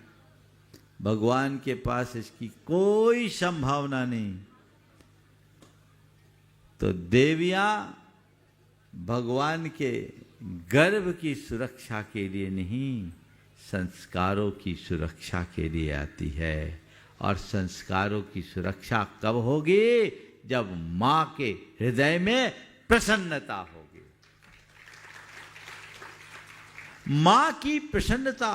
भगवान के पास इसकी कोई संभावना नहीं। तो देवियां भगवान के गर्भ की सुरक्षा के लिए नहीं, संस्कारों की सुरक्षा के लिए आती है। और संस्कारों की सुरक्षा कब होगी? जब मां के हृदय में प्रसन्नता होगी। मां की प्रसन्नता,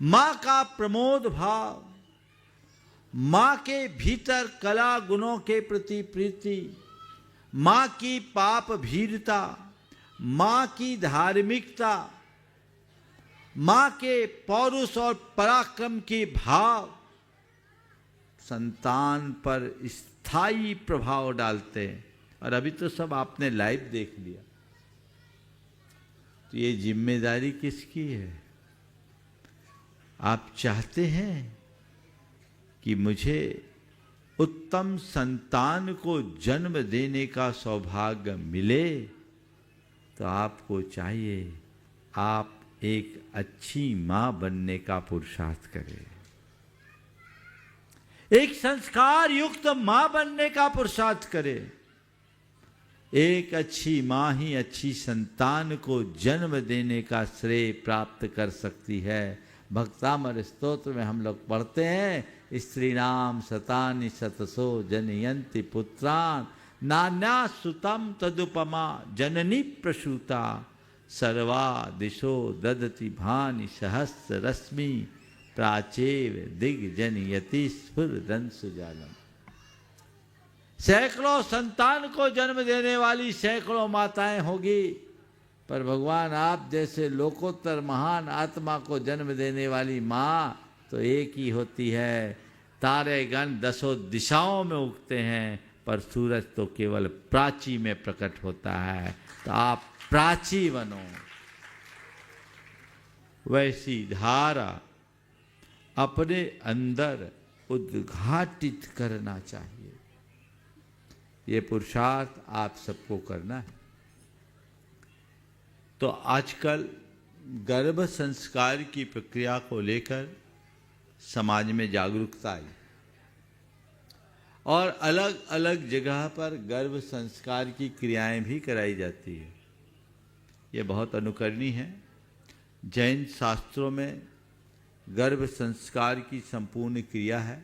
मां का प्रमोद भाव, मां के भीतर कला गुणों के प्रति प्रीति, मां की पाप भीरता, मां की धार्मिकता, मां के पौरुष और पराक्रम के भाव संतान पर स्थायी प्रभाव डालते हैं। और अभी तो सब आपने लाइव देख लिया। तो ये जिम्मेदारी किसकी है? आप चाहते हैं कि मुझे उत्तम संतान को जन्म देने का सौभाग्य मिले, तो आपको चाहिए आप एक अच्छी मां बनने का पुरुषार्थ करें, एक संस्कार युक्त मां बनने का पुरुषार्थ करें। एक अच्छी मां ही अच्छी संतान को जन्म देने का श्रेय प्राप्त कर सकती है। भक्तामर स्तोत्र में हम लोग पढ़ते हैं, स्त्रीणाम शतानि शतसो जनयन्ति पुत्रान् नान्या सुतम तदुपमा जननी प्रसूता सर्वा दिशो ददति भानि सहस्र रश्मि प्राचेव दिग्जनयति स्फुरदन सुजालम। सैकड़ों संतान को जन्म देने वाली सैकड़ों माताएं होगी, पर भगवान आप जैसे लोकोत्तर महान आत्मा को जन्म देने वाली माँ तो एक ही होती है। तारे गण 10 दिशाओं में उगते हैं, पर सूरज तो केवल प्राची में प्रकट होता है। तो आप प्राची बनो, वैसी धारा अपने अंदर उद्घाटित करना चाहिए। ये पुरुषार्थ आप सबको करना है। तो आजकल गर्भ संस्कार की प्रक्रिया को लेकर समाज में जागरूकता आई और अलग अलग जगह पर गर्भ संस्कार की क्रियाएं भी कराई जाती है। ये बहुत अनुकरणीय है। जैन शास्त्रों में गर्भ संस्कार की संपूर्ण क्रिया है,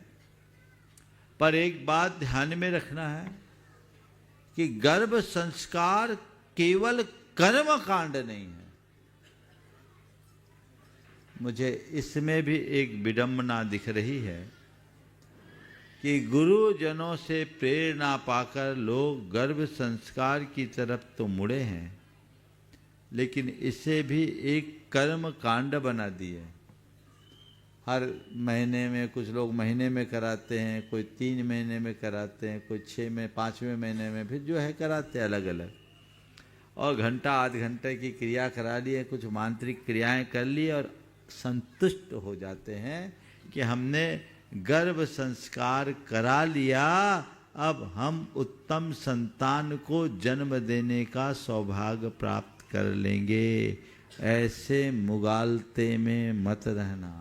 पर एक बात ध्यान में रखना है कि गर्भ संस्कार केवल कर्म कांड नहीं है। मुझे इसमें भी एक विडंबना दिख रही है कि गुरुजनों से प्रेरणा पाकर लोग गर्भ संस्कार की तरफ तो मुड़े हैं, लेकिन इसे भी एक कर्म कांड बना दिए। हर महीने में कुछ लोग महीने में कराते हैं, कोई 3 महीने में कराते हैं, कोई 6 में 5वें महीने में फिर जो है कराते हैं अलग अलग। और घंटा आध घंटे की क्रिया करा लिए, कुछ मांत्रिक क्रियाएं कर लिए और संतुष्ट हो जाते हैं कि हमने गर्भ संस्कार करा लिया, अब हम उत्तम संतान को जन्म देने का सौभाग्य प्राप्त कर लेंगे। ऐसे मुगालते में मत रहना।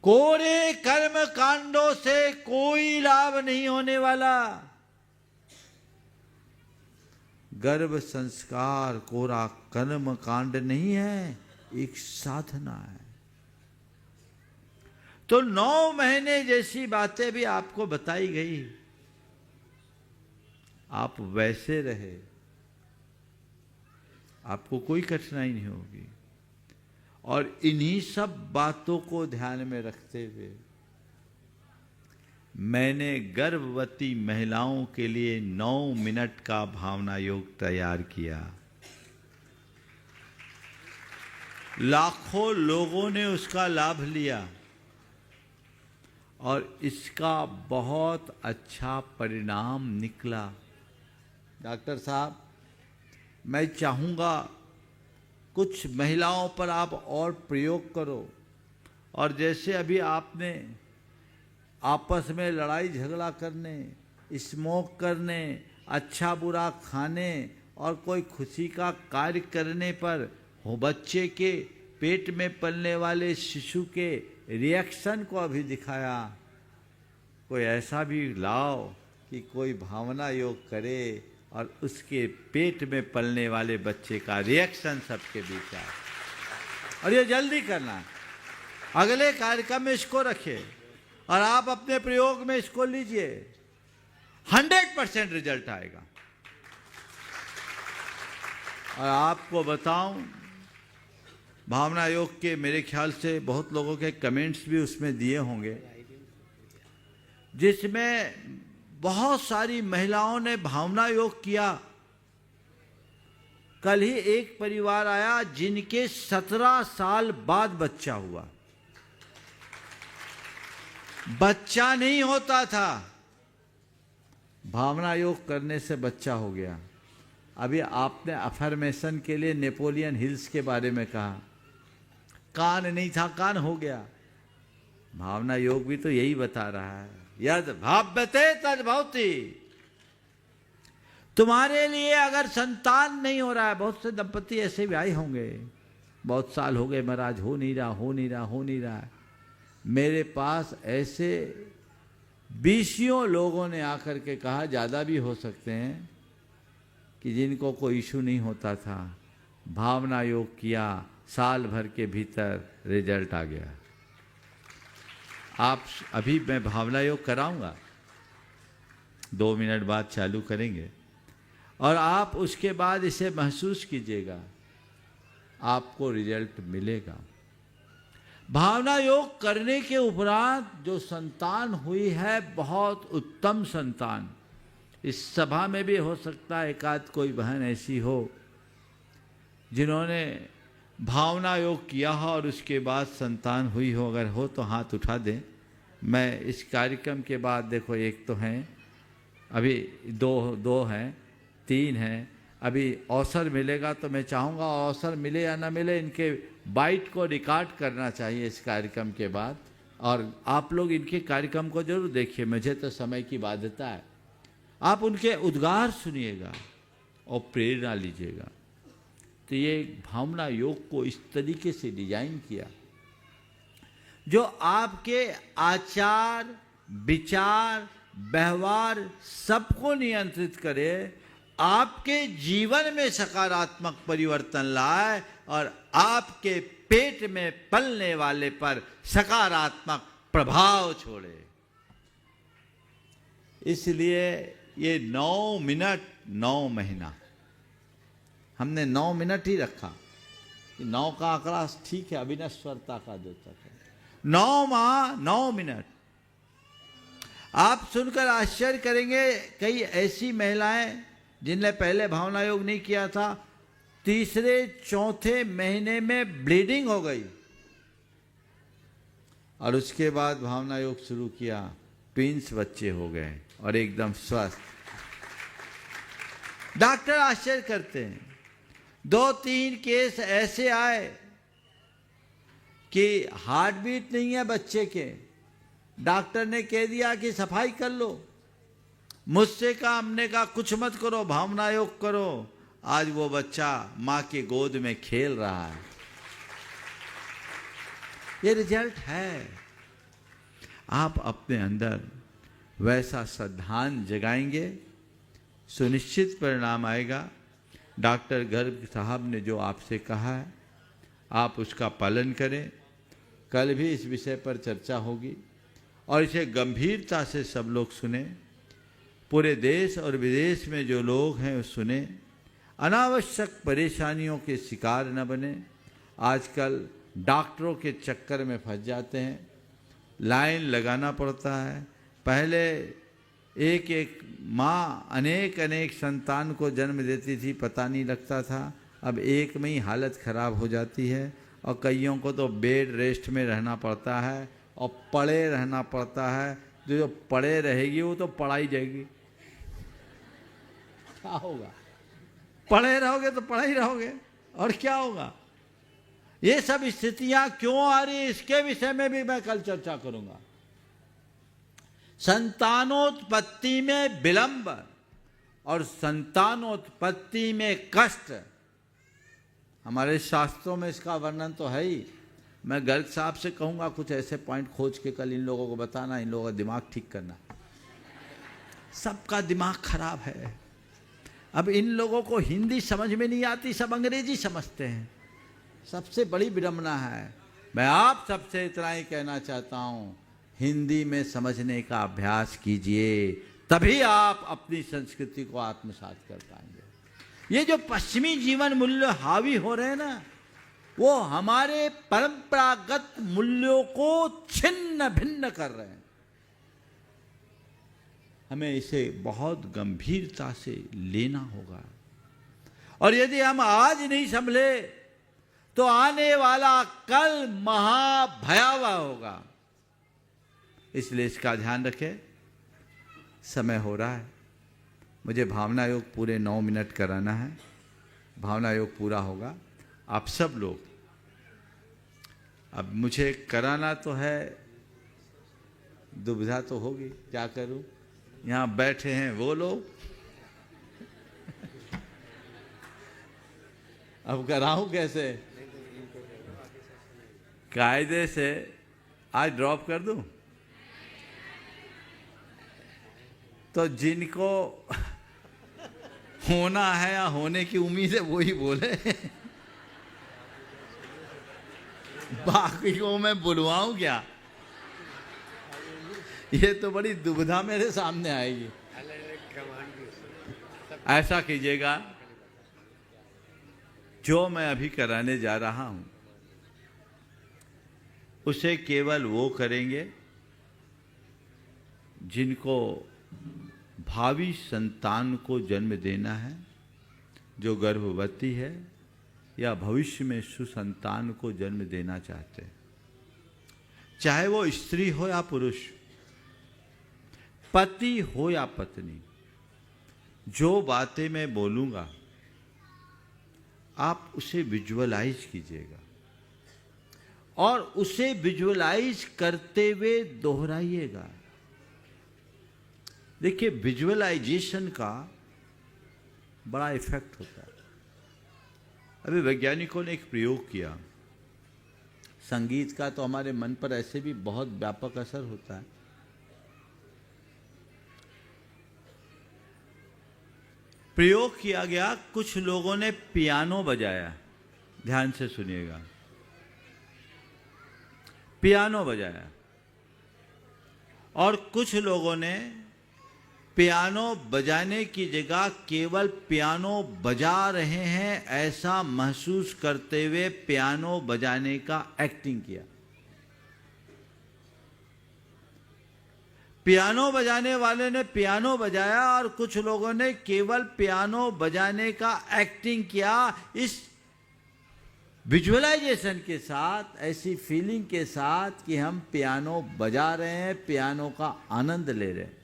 कोरे कर्म कांडों से कोई लाभ नहीं होने वाला। गर्भ संस्कार कोरा कर्म कांड नहीं है, एक साधना है। तो 9 महीने जैसी बातें भी आपको बताई गई, आप वैसे रहे, आपको कोई कठिनाई नहीं होगी। और इन्हीं सब बातों को ध्यान में रखते हुए मैंने गर्भवती महिलाओं के लिए 9 मिनट का भावना योग तैयार किया। लाखों लोगों ने उसका लाभ लिया और इसका बहुत अच्छा परिणाम निकला। डॉक्टर साहब, मैं चाहूँगा कुछ महिलाओं पर आप और प्रयोग करो, और जैसे अभी आपने आपस में लड़ाई झगड़ा करने, स्मोक करने, अच्छा बुरा खाने और कोई खुशी का कार्य करने पर हो बच्चे के पेट में पलने वाले शिशु के रिएक्शन को अभी दिखाया, कोई ऐसा भी लाओ कि कोई भावना योग करे और उसके पेट में पलने वाले बच्चे का रिएक्शन सबके बीच आए। और ये जल्दी करना है, अगले कार्यक्रम में इसको रखिए और आप अपने प्रयोग में इसको लीजिए, 100% रिजल्ट आएगा। और आपको बताऊं, भावना योग के मेरे ख्याल से बहुत लोगों के कमेंट्स भी उसमें दिए होंगे, जिसमें बहुत सारी महिलाओं ने भावना योग किया। कल ही एक परिवार आया जिनके 17 साल बाद बच्चा हुआ। बच्चा नहीं होता था, भावना योग करने से बच्चा हो गया। अभी आपने अफर्मेशन के लिए नेपोलियन हिल्स के बारे में कहा, कान नहीं था, कान हो गया। भावना योग भी तो यही बता रहा है, यद भाव्यते तद भवति। तुम्हारे लिए अगर संतान नहीं हो रहा है, बहुत से दंपति ऐसे भी आए होंगे, बहुत साल हो गए महाराज, हो नहीं रहा। मेरे पास ऐसे 20 लोगों ने आकर के कहा, ज़्यादा भी हो सकते हैं, कि जिनको कोई इशू नहीं होता था, भावना योग किया, साल भर के भीतर रिजल्ट आ गया। आप अभी मैं भावना योग कराऊंगा, 2 मिनट बाद चालू करेंगे और आप उसके बाद इसे महसूस कीजिएगा, आपको रिजल्ट मिलेगा। भावना योग करने के उपरांत जो संतान हुई है, बहुत उत्तम संतान, इस सभा में भी हो सकता है एक आध कोई बहन ऐसी हो जिन्होंने भावना योग किया हो और उसके बाद संतान हुई हो। अगर हो तो हाथ उठा दें। मैं इस कार्यक्रम के बाद, देखो एक तो हैं अभी दो हैं, 3 हैं। अभी अवसर मिलेगा तो मैं चाहूँगा, अवसर मिले या ना मिले, इनके बाइट को रिकॉर्ड करना चाहिए इस कार्यक्रम के बाद, और आप लोग इनके कार्यक्रम को जरूर देखिए। मुझे तो समय की बाध्यता है, आप उनके उद्गार सुनिएगा और प्रेरणा लीजिएगा। तो ये भावना योग को इस तरीके से डिजाइन किया जो आपके आचार, विचार, व्यवहार सबको नियंत्रित करे, आपके जीवन में सकारात्मक परिवर्तन लाए और आपके पेट में पलने वाले पर सकारात्मक प्रभाव छोड़े। इसलिए ये 9 मिनट 9 महीना, हमने 9 मिनट ही रखा। 9 का आंकड़ा ठीक है, अविनश्वरता का द्योतक है। 9 माह 9 मिनट। आप सुनकर आश्चर्य करेंगे, कई ऐसी महिलाएं जिनने पहले भावना योग नहीं किया था, 3-4 महीने में ब्लीडिंग हो गई, और उसके बाद भावना योग शुरू किया, ट्विंस बच्चे हो गए और एकदम स्वस्थ। डॉक्टर आश्चर्य करते हैं। 2-3 केस ऐसे आए कि हार्ट बीट नहीं है बच्चे के, डॉक्टर ने कह दिया कि सफाई कर लो। मुझसे कहा, हमने कहा कुछ मत करो, भावना योग करो। आज वो बच्चा मां के गोद में खेल रहा है। ये रिजल्ट है। आप अपने अंदर वैसा श्रद्धान जगाएंगे, सुनिश्चित परिणाम आएगा। डॉक्टर गर्ग साहब ने जो आपसे कहा है, आप उसका पालन करें। कल भी इस विषय पर चर्चा होगी और इसे गंभीरता से सब लोग सुने। पूरे देश और विदेश में जो लोग हैं वो सुने, अनावश्यक परेशानियों के शिकार न बने। आजकल डॉक्टरों के चक्कर में फंस जाते हैं, लाइन लगाना पड़ता है। पहले एक माँ अनेक संतान को जन्म देती थी, पता नहीं लगता था। अब एक में ही हालत खराब हो जाती है, और कईयों को तो बेड रेस्ट में रहना पड़ता है और पड़े रहना पड़ता है। जो पड़े रहेगी वो तो पढ़ाई जाएगी। क्या होगा? पढ़े रहोगे तो पढ़ा ही रहोगे, और क्या होगा? ये सब स्थितियां क्यों आ रही, इसके विषय में भी मैं कल चर्चा करूंगा। संतानोत्पत्ति में विलंब और संतानोत्पत्ति में कष्ट, हमारे शास्त्रों में इसका वर्णन तो है ही। मैं गर्ग साहब से कहूंगा कुछ ऐसे पॉइंट खोज के कल इन लोगों को बताना, इन लोगों का दिमाग ठीक करना। सबका दिमाग खराब है। अब इन लोगों को हिंदी समझ में नहीं आती, सब अंग्रेजी समझते हैं। सबसे बड़ी विडंबना है। मैं आप सबसे इतना ही कहना चाहता हूं, हिंदी में समझने का अभ्यास कीजिए, तभी आप अपनी संस्कृति को आत्मसात कर पाएंगे। ये जो पश्चिमी जीवन मूल्य हावी हो रहे हैं ना, वो हमारे परंपरागत मूल्यों को छिन्न भिन्न कर रहे हैं। हमें इसे बहुत गंभीरता से लेना होगा, और यदि हम आज नहीं संभले तो आने वाला कल महाभयावह होगा। इसलिए इसका ध्यान रखें। समय हो रहा है, मुझे भावना योग पूरे 9 मिनट कराना है। भावना योग पूरा होगा। आप सब लोग, अब मुझे कराना तो है, दुविधा तो होगी, क्या करूं? यहाँ बैठे हैं वो लोग, अब कराऊं कैसे? कायदे से आज ड्रॉप कर दूं? तो जिनको होना है या होने की उम्मीद है वो ही बोले, बाकी को मैं बुलवाऊं क्या? ये तो बड़ी दुविधा मेरे सामने आएगी। ऐसा कीजिएगा, जो मैं अभी कराने जा रहा हूं उसे केवल वो करेंगे जिनको भावी संतान को जन्म देना है, जो गर्भवती है या भविष्य में सुसंतान को जन्म देना चाहते हैं। चाहे वो स्त्री हो या पुरुष, पति हो या पत्नी, जो बातें मैं बोलूंगा आप उसे विजुअलाइज कीजिएगा और उसे विजुअलाइज करते हुए दोहराइएगा। देखिए, विजुअलाइजेशन का बड़ा इफेक्ट होता है। अभी वैज्ञानिकों ने एक प्रयोग किया। संगीत का तो हमारे मन पर ऐसे भी बहुत व्यापक असर होता है। प्रयोग किया गया, कुछ लोगों ने पियानो बजाया। ध्यान से सुनिएगा, पियानो बजाया, और कुछ लोगों ने पियानो बजाने की जगह केवल पियानो बजा रहे हैं ऐसा महसूस करते हुए पियानो बजाने का एक्टिंग किया। पियानो बजाने वाले ने पियानो बजाया और कुछ लोगों ने केवल पियानो बजाने का एक्टिंग किया। इस विजुअलाइजेशन के साथ, ऐसी फीलिंग के साथ कि हम पियानो बजा रहे हैं, पियानो का आनंद ले रहे हैं।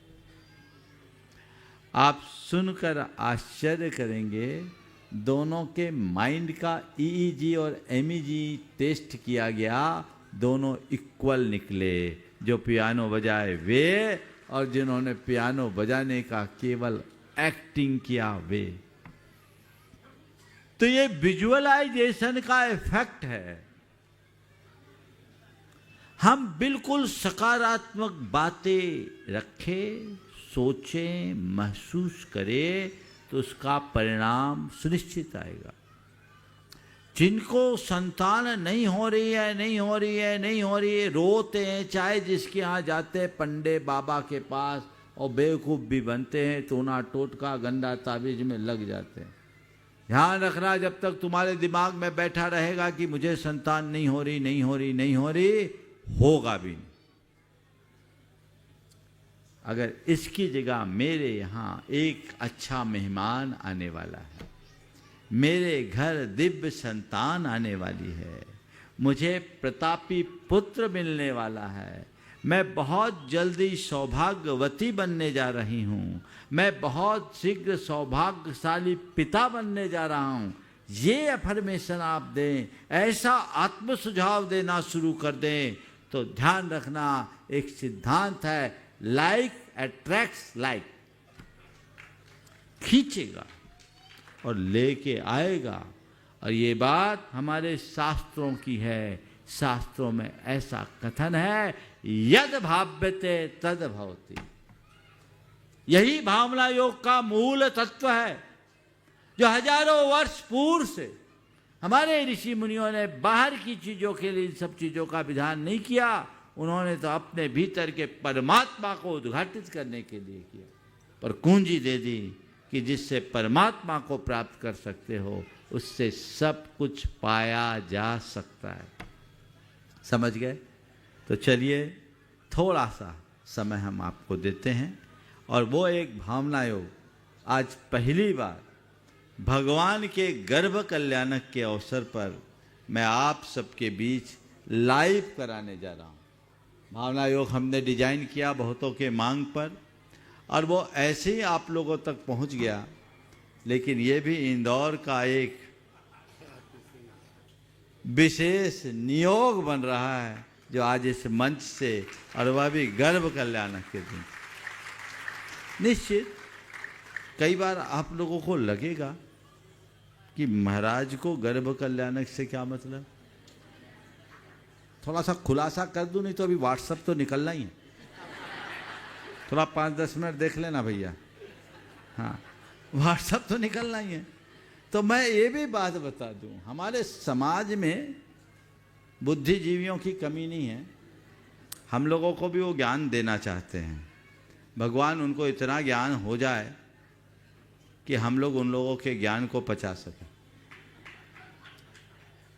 आप सुनकर आश्चर्य करेंगे, दोनों के माइंड का ईईजी और एमईजी टेस्ट किया गया, दोनों इक्वल निकले। जो पियानो बजाए वे और जिन्होंने पियानो बजाने का केवल एक्टिंग किया वे। तो ये विजुअलाइजेशन का इफेक्ट है। हम बिल्कुल सकारात्मक बातें रखें, सोचें, महसूस करें तो उसका परिणाम सुनिश्चित आएगा। जिनको संतान नहीं हो रही है, रोते हैं, चाहे जिसके यहाँ जाते हैं पंडे बाबा के पास और बेवकूफ़ भी बनते हैं, टोना टोटका गंदा ताबीज में लग जाते हैं। ध्यान रखना, जब तक तुम्हारे दिमाग में बैठा रहेगा कि मुझे संतान नहीं हो रही, होगा भी नहीं। अगर इसकी जगह मेरे यहाँ एक अच्छा मेहमान आने वाला है, मेरे घर दिव्य संतान आने वाली है, मुझे प्रतापी पुत्र मिलने वाला है, मैं बहुत जल्दी सौभाग्यवती बनने जा रही हूँ, मैं बहुत शीघ्र सौभाग्यशाली पिता बनने जा रहा हूँ, ये अफर्मेशन आप दें, ऐसा आत्म सुझाव देना शुरू कर दें, तो ध्यान रखना, एक सिद्धांत है, लाइक अट्रैक्ट्स लाइक, खींचेगा और लेके आएगा। और ये बात हमारे शास्त्रों की है। शास्त्रों में ऐसा कथन है, यद भाव्यते तद भवति। यही भावना योग का मूल तत्व है, जो हजारों वर्ष पूर्व से हमारे ऋषि मुनियों ने बाहर की चीजों के लिए इन सब चीजों का विधान नहीं किया। उन्होंने तो अपने भीतर के परमात्मा को उद्घाटित करने के लिए किया, पर कुंजी दे दी कि जिससे परमात्मा को प्राप्त कर सकते हो, उससे सब कुछ पाया जा सकता है। समझ गए? तो चलिए थोड़ा सा समय हम आपको देते हैं, और वो एक भावना योग आज पहली बार भगवान के गर्भ कल्याणक के अवसर पर मैं आप सबके बीच लाइव कराने जा रहा हूँ। भावना योग हमने डिजाइन किया बहुतों के मांग पर, और वो ऐसे ही आप लोगों तक पहुंच गया। लेकिन ये भी इंदौर का एक विशेष नियोग बन रहा है, जो आज इस मंच से, और वह भी गर्भ कल्याणक के दिन। निश्चित कई बार आप लोगों को लगेगा कि महाराज को गर्भ कल्याणक से क्या मतलब। थोड़ा सा खुलासा कर दूं, नहीं तो अभी व्हाट्सएप तो निकलना ही है। थोड़ा 5-10 मिनट देख लेना भैया। हाँ, व्हाट्सएप तो निकलना ही है। तो मैं ये भी बात बता दूं, हमारे समाज में बुद्धिजीवियों की कमी नहीं है। हम लोगों को भी वो ज्ञान देना चाहते हैं। भगवान उनको इतना ज्ञान हो जाए कि हम लोग उन लोगों के ज्ञान को पचा सकें।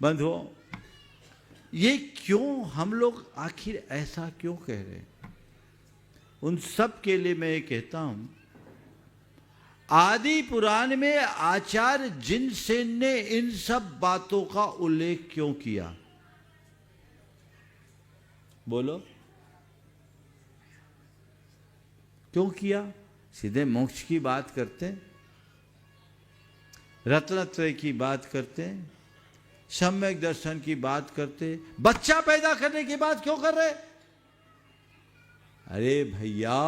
बंधुओं, ये क्यों हम लोग आखिर ऐसा क्यों कह रहे हैं? उन सब के लिए मैं ये कहता हूं, आदि पुराण में आचार्य जिनसेन ने इन सब बातों का उल्लेख क्यों किया? बोलो, क्यों किया? सीधे मोक्ष की बात करते हैं। रत्नत्रय की बात करते, सम्यक दर्शन की बात करते, बच्चा पैदा करने की बात क्यों कर रहे? अरे भैया,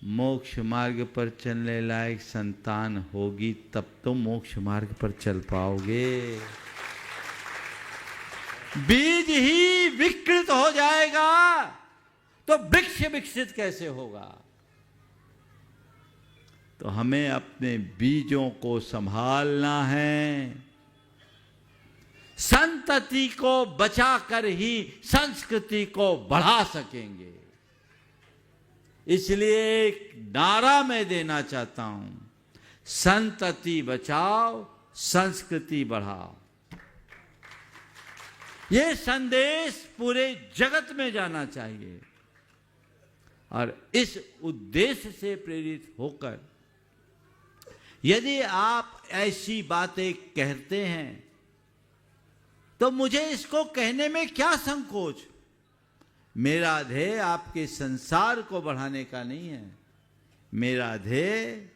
मोक्ष मार्ग पर चलने लायक संतान होगी तब तो मोक्ष मार्ग पर चल पाओगे। बीज ही विकृत हो जाएगा तो वृक्ष विकसित कैसे होगा? तो हमें अपने बीजों को संभालना है। संतति को बचाकर ही संस्कृति को बढ़ा सकेंगे। इसलिए एक नारा मैं देना चाहता हूं, संतति बचाओ, संस्कृति बढ़ाओ। ये संदेश पूरे जगत में जाना चाहिए। और इस उद्देश्य से प्रेरित होकर यदि आप ऐसी बातें कहते हैं तो मुझे इसको कहने में क्या संकोच? मेरा ध्येय आपके संसार को बढ़ाने का नहीं है, मेरा ध्येय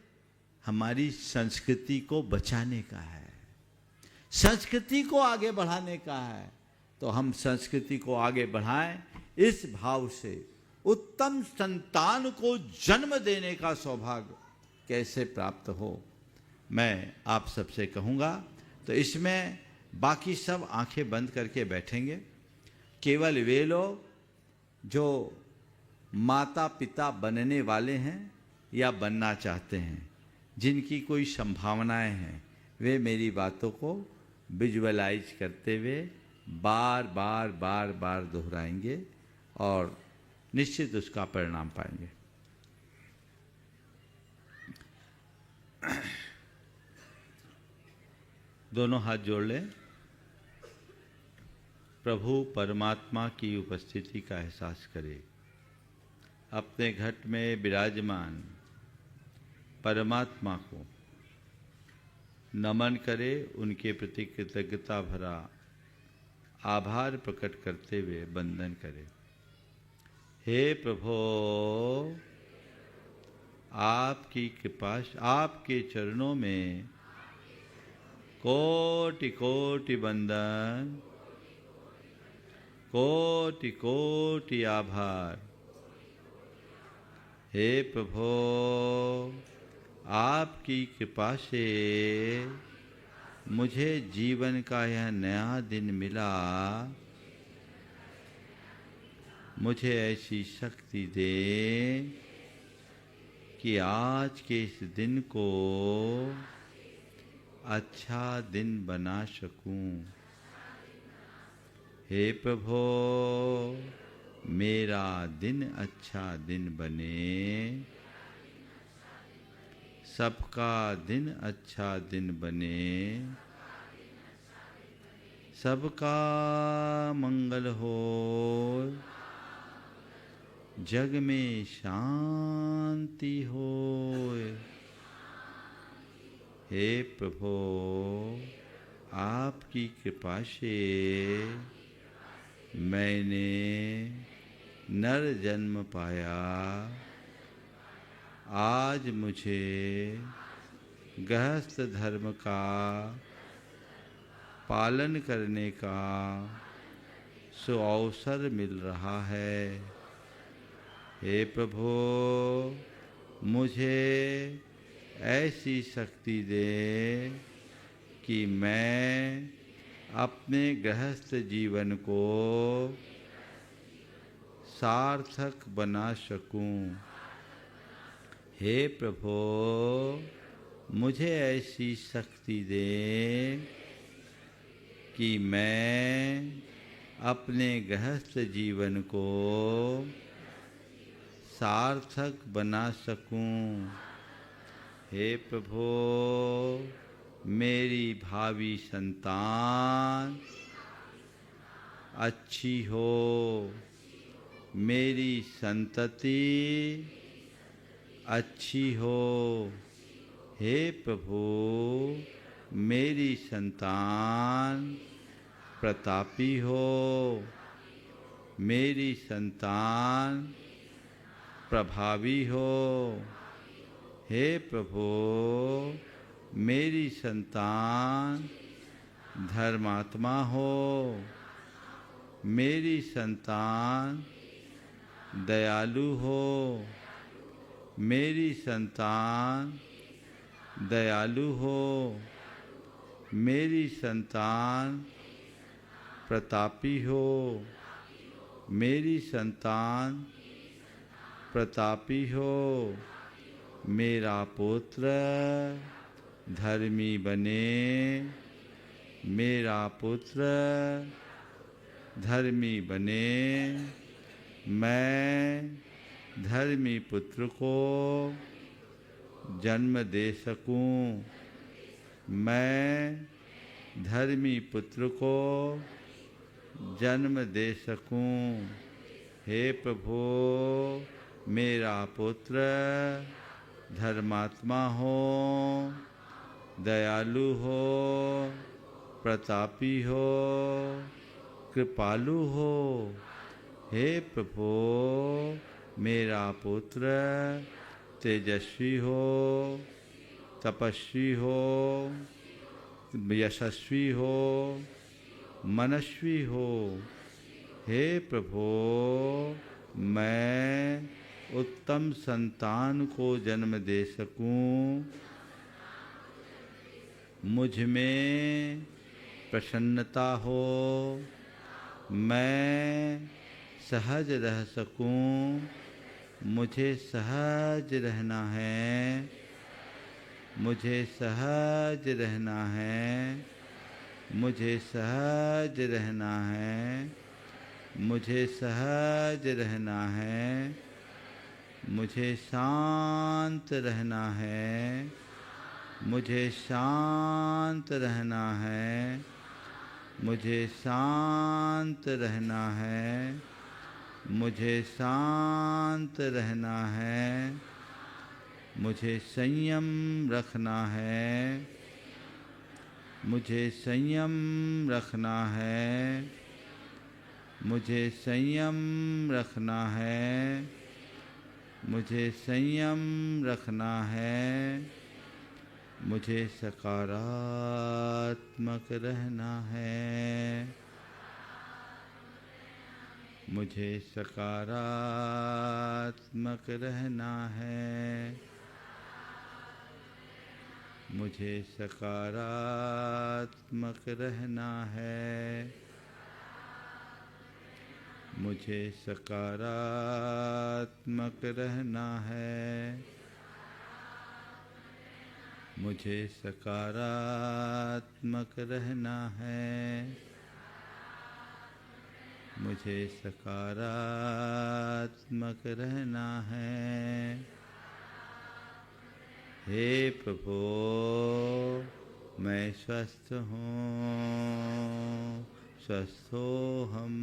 हमारी संस्कृति को बचाने का है, संस्कृति को आगे बढ़ाने का है। तो हम संस्कृति को आगे बढ़ाएं इस भाव से उत्तम संतान को जन्म देने का सौभाग्य कैसे प्राप्त हो, मैं आप सबसे कहूँगा। तो इसमें बाकी सब आंखें बंद करके बैठेंगे। केवल वे लोग जो माता पिता बनने वाले हैं या बनना चाहते हैं, जिनकी कोई संभावनाएं हैं, वे मेरी बातों को विजुअलाइज करते हुए बार बार बार बार दोहराएंगे और निश्चित उसका परिणाम पाएंगे। दोनों हाथ जोड़ लें। प्रभु परमात्मा की उपस्थिति का एहसास करें। अपने घट में विराजमान परमात्मा को नमन करें, उनके प्रति कृतज्ञता भरा आभार प्रकट करते हुए वंदन करें। हे प्रभु, आपकी कृपा, आपके चरणों में कोटि कोटि वंदन, कोटि कोटि आभार। हे प्रभु, आपकी कृपा से मुझे जीवन का यह नया दिन मिला। मुझे ऐसी शक्ति दे कि आज के इस दिन को अच्छा दिन बना सकूं। हे प्रभु, मेरा दिन अच्छा दिन बने, सबका दिन अच्छा दिन बने, सबका मंगल हो, जग में शांति हो। हे प्रभु, आपकी कृपा से मैंने नर जन्म पाया। आज मुझे गृहस्थ धर्म का पालन करने का सुअवसर मिल रहा है। हे प्रभु, मुझे ऐसी शक्ति दे कि मैं अपने गृहस्थ जीवन को सार्थक बना सकूं। हे प्रभु, मुझे ऐसी शक्ति दे कि मैं अपने गृहस्थ जीवन को सार्थक बना सकूं। हे प्रभु, मेरी भावी संतान अच्छी हो, मेरी संतति अच्छी हो। हे प्रभु, मेरी संतान प्रतापी हो, मेरी संतान प्रभावी हो। हे प्रभु मेरी संतान धर्मात्मा हो, मेरी संतान दयालु हो, मेरी संतान दयालु हो, मेरी संतान प्रतापी हो, मेरी संतान प्रतापी हो, मेरा पुत्र धर्मी बने, मेरा पुत्र धर्मी बने, मैं धर्मी पुत्र को जन्म दे सकूं, मैं धर्मी पुत्र को जन्म दे सकूं। हे प्रभु मेरा पुत्र धर्मात्मा हो, दयालु हो, प्रतापी हो, कृपालु हो। हे प्रभु मेरा पुत्र तेजस्वी हो, तपस्वी हो, यशस्वी हो, मनस्वी हो। हे प्रभु मैं उत्तम संतान को जन्म दे सकूं, मुझ में प्रसन्नता हो, मैं सहज रह सकूं, मुझे सहज रहना है, मुझे सहज रहना है, मुझे सहज रहना है, मुझे सहज रहना है, मुझे शांत रहना है, मुझे शांत रहना है, मुझे शांत रहना है, मुझे शांत रहना है, मुझे संयम रखना है, मुझे संयम रखना है, मुझे संयम रखना है, मुझे संयम रखना है, मुझे सकारात्मक रहना है, मुझे सकारात्मक रहना है, मुझे सकारात्मक रहना है, मुझे सकारात्मक रहना है, मुझे सकारात्मक रहना है, मुझे सकारात्मक रहना है। हे प्रभु मैं स्वस्थ हूँ, स्वस्थो हम,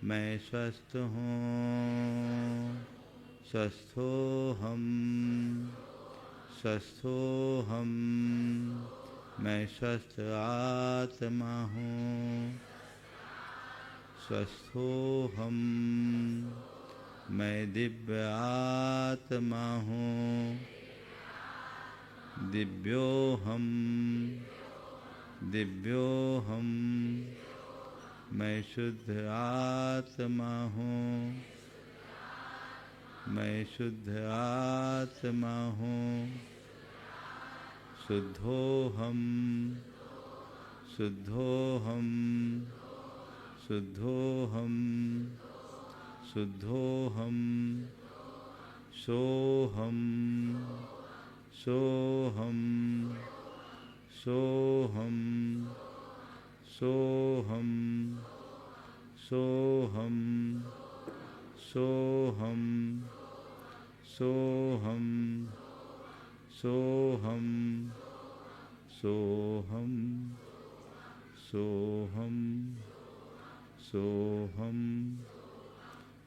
मैं स्वस्थ हूँ, स्वस्थो हम, स्वस्थो हम, मैं स्वस्थ आत्मा हूँ, स्वस्थो हम, मैं दिव्य आत्मा हूँ, दिव्यो हम, दिव्यो हम, मैं शुद्ध आत्मा हूँ, मैं शुद्ध आत्मा हूँ, शुद्धो हम, शुद्धो हम, शुद्धो हम, शुद्धो हम, सोहम, सोहम, सोहम, सोहम, सोहम, सोहम, सोहम, सोहम, सोहम, सोहम,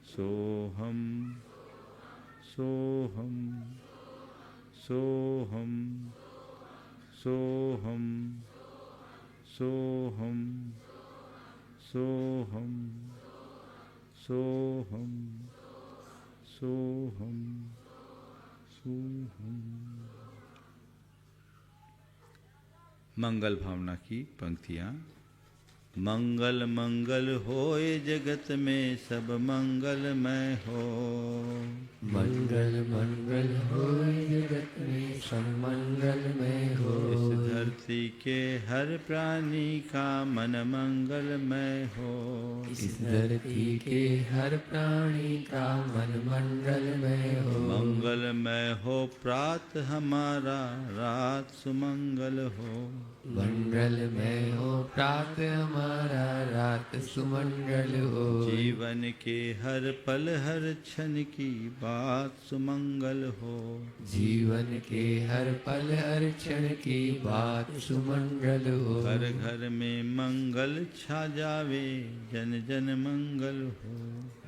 सोहम, सोहम, सोहम, सोहम, सोहम, सोहम, सोहम, सोहम, सोहम, मंगल भावना की पंक्तियां। मंगल मंगल होए जगत में सब मंगलमय हो। मंगल मंगल हो जगत में सब मंगलमय हो। इस धरती के हर प्राणी का मन मंगलमय हो। इस धरती के हर प्राणी का मन मंगलमय हो। मंगलमय हो प्रात हमारा, रात सुमंगल हो। मंगलमय हो प्रात हमारा, रात सुमंगल हो। जीवन के हर पल हर क्षण की बात सुमंगल हो। जीवन के हर पल हर क्षण की बात सुमंगल हो। घर घर में मंगल छा जावे, जन जन मंगल हो।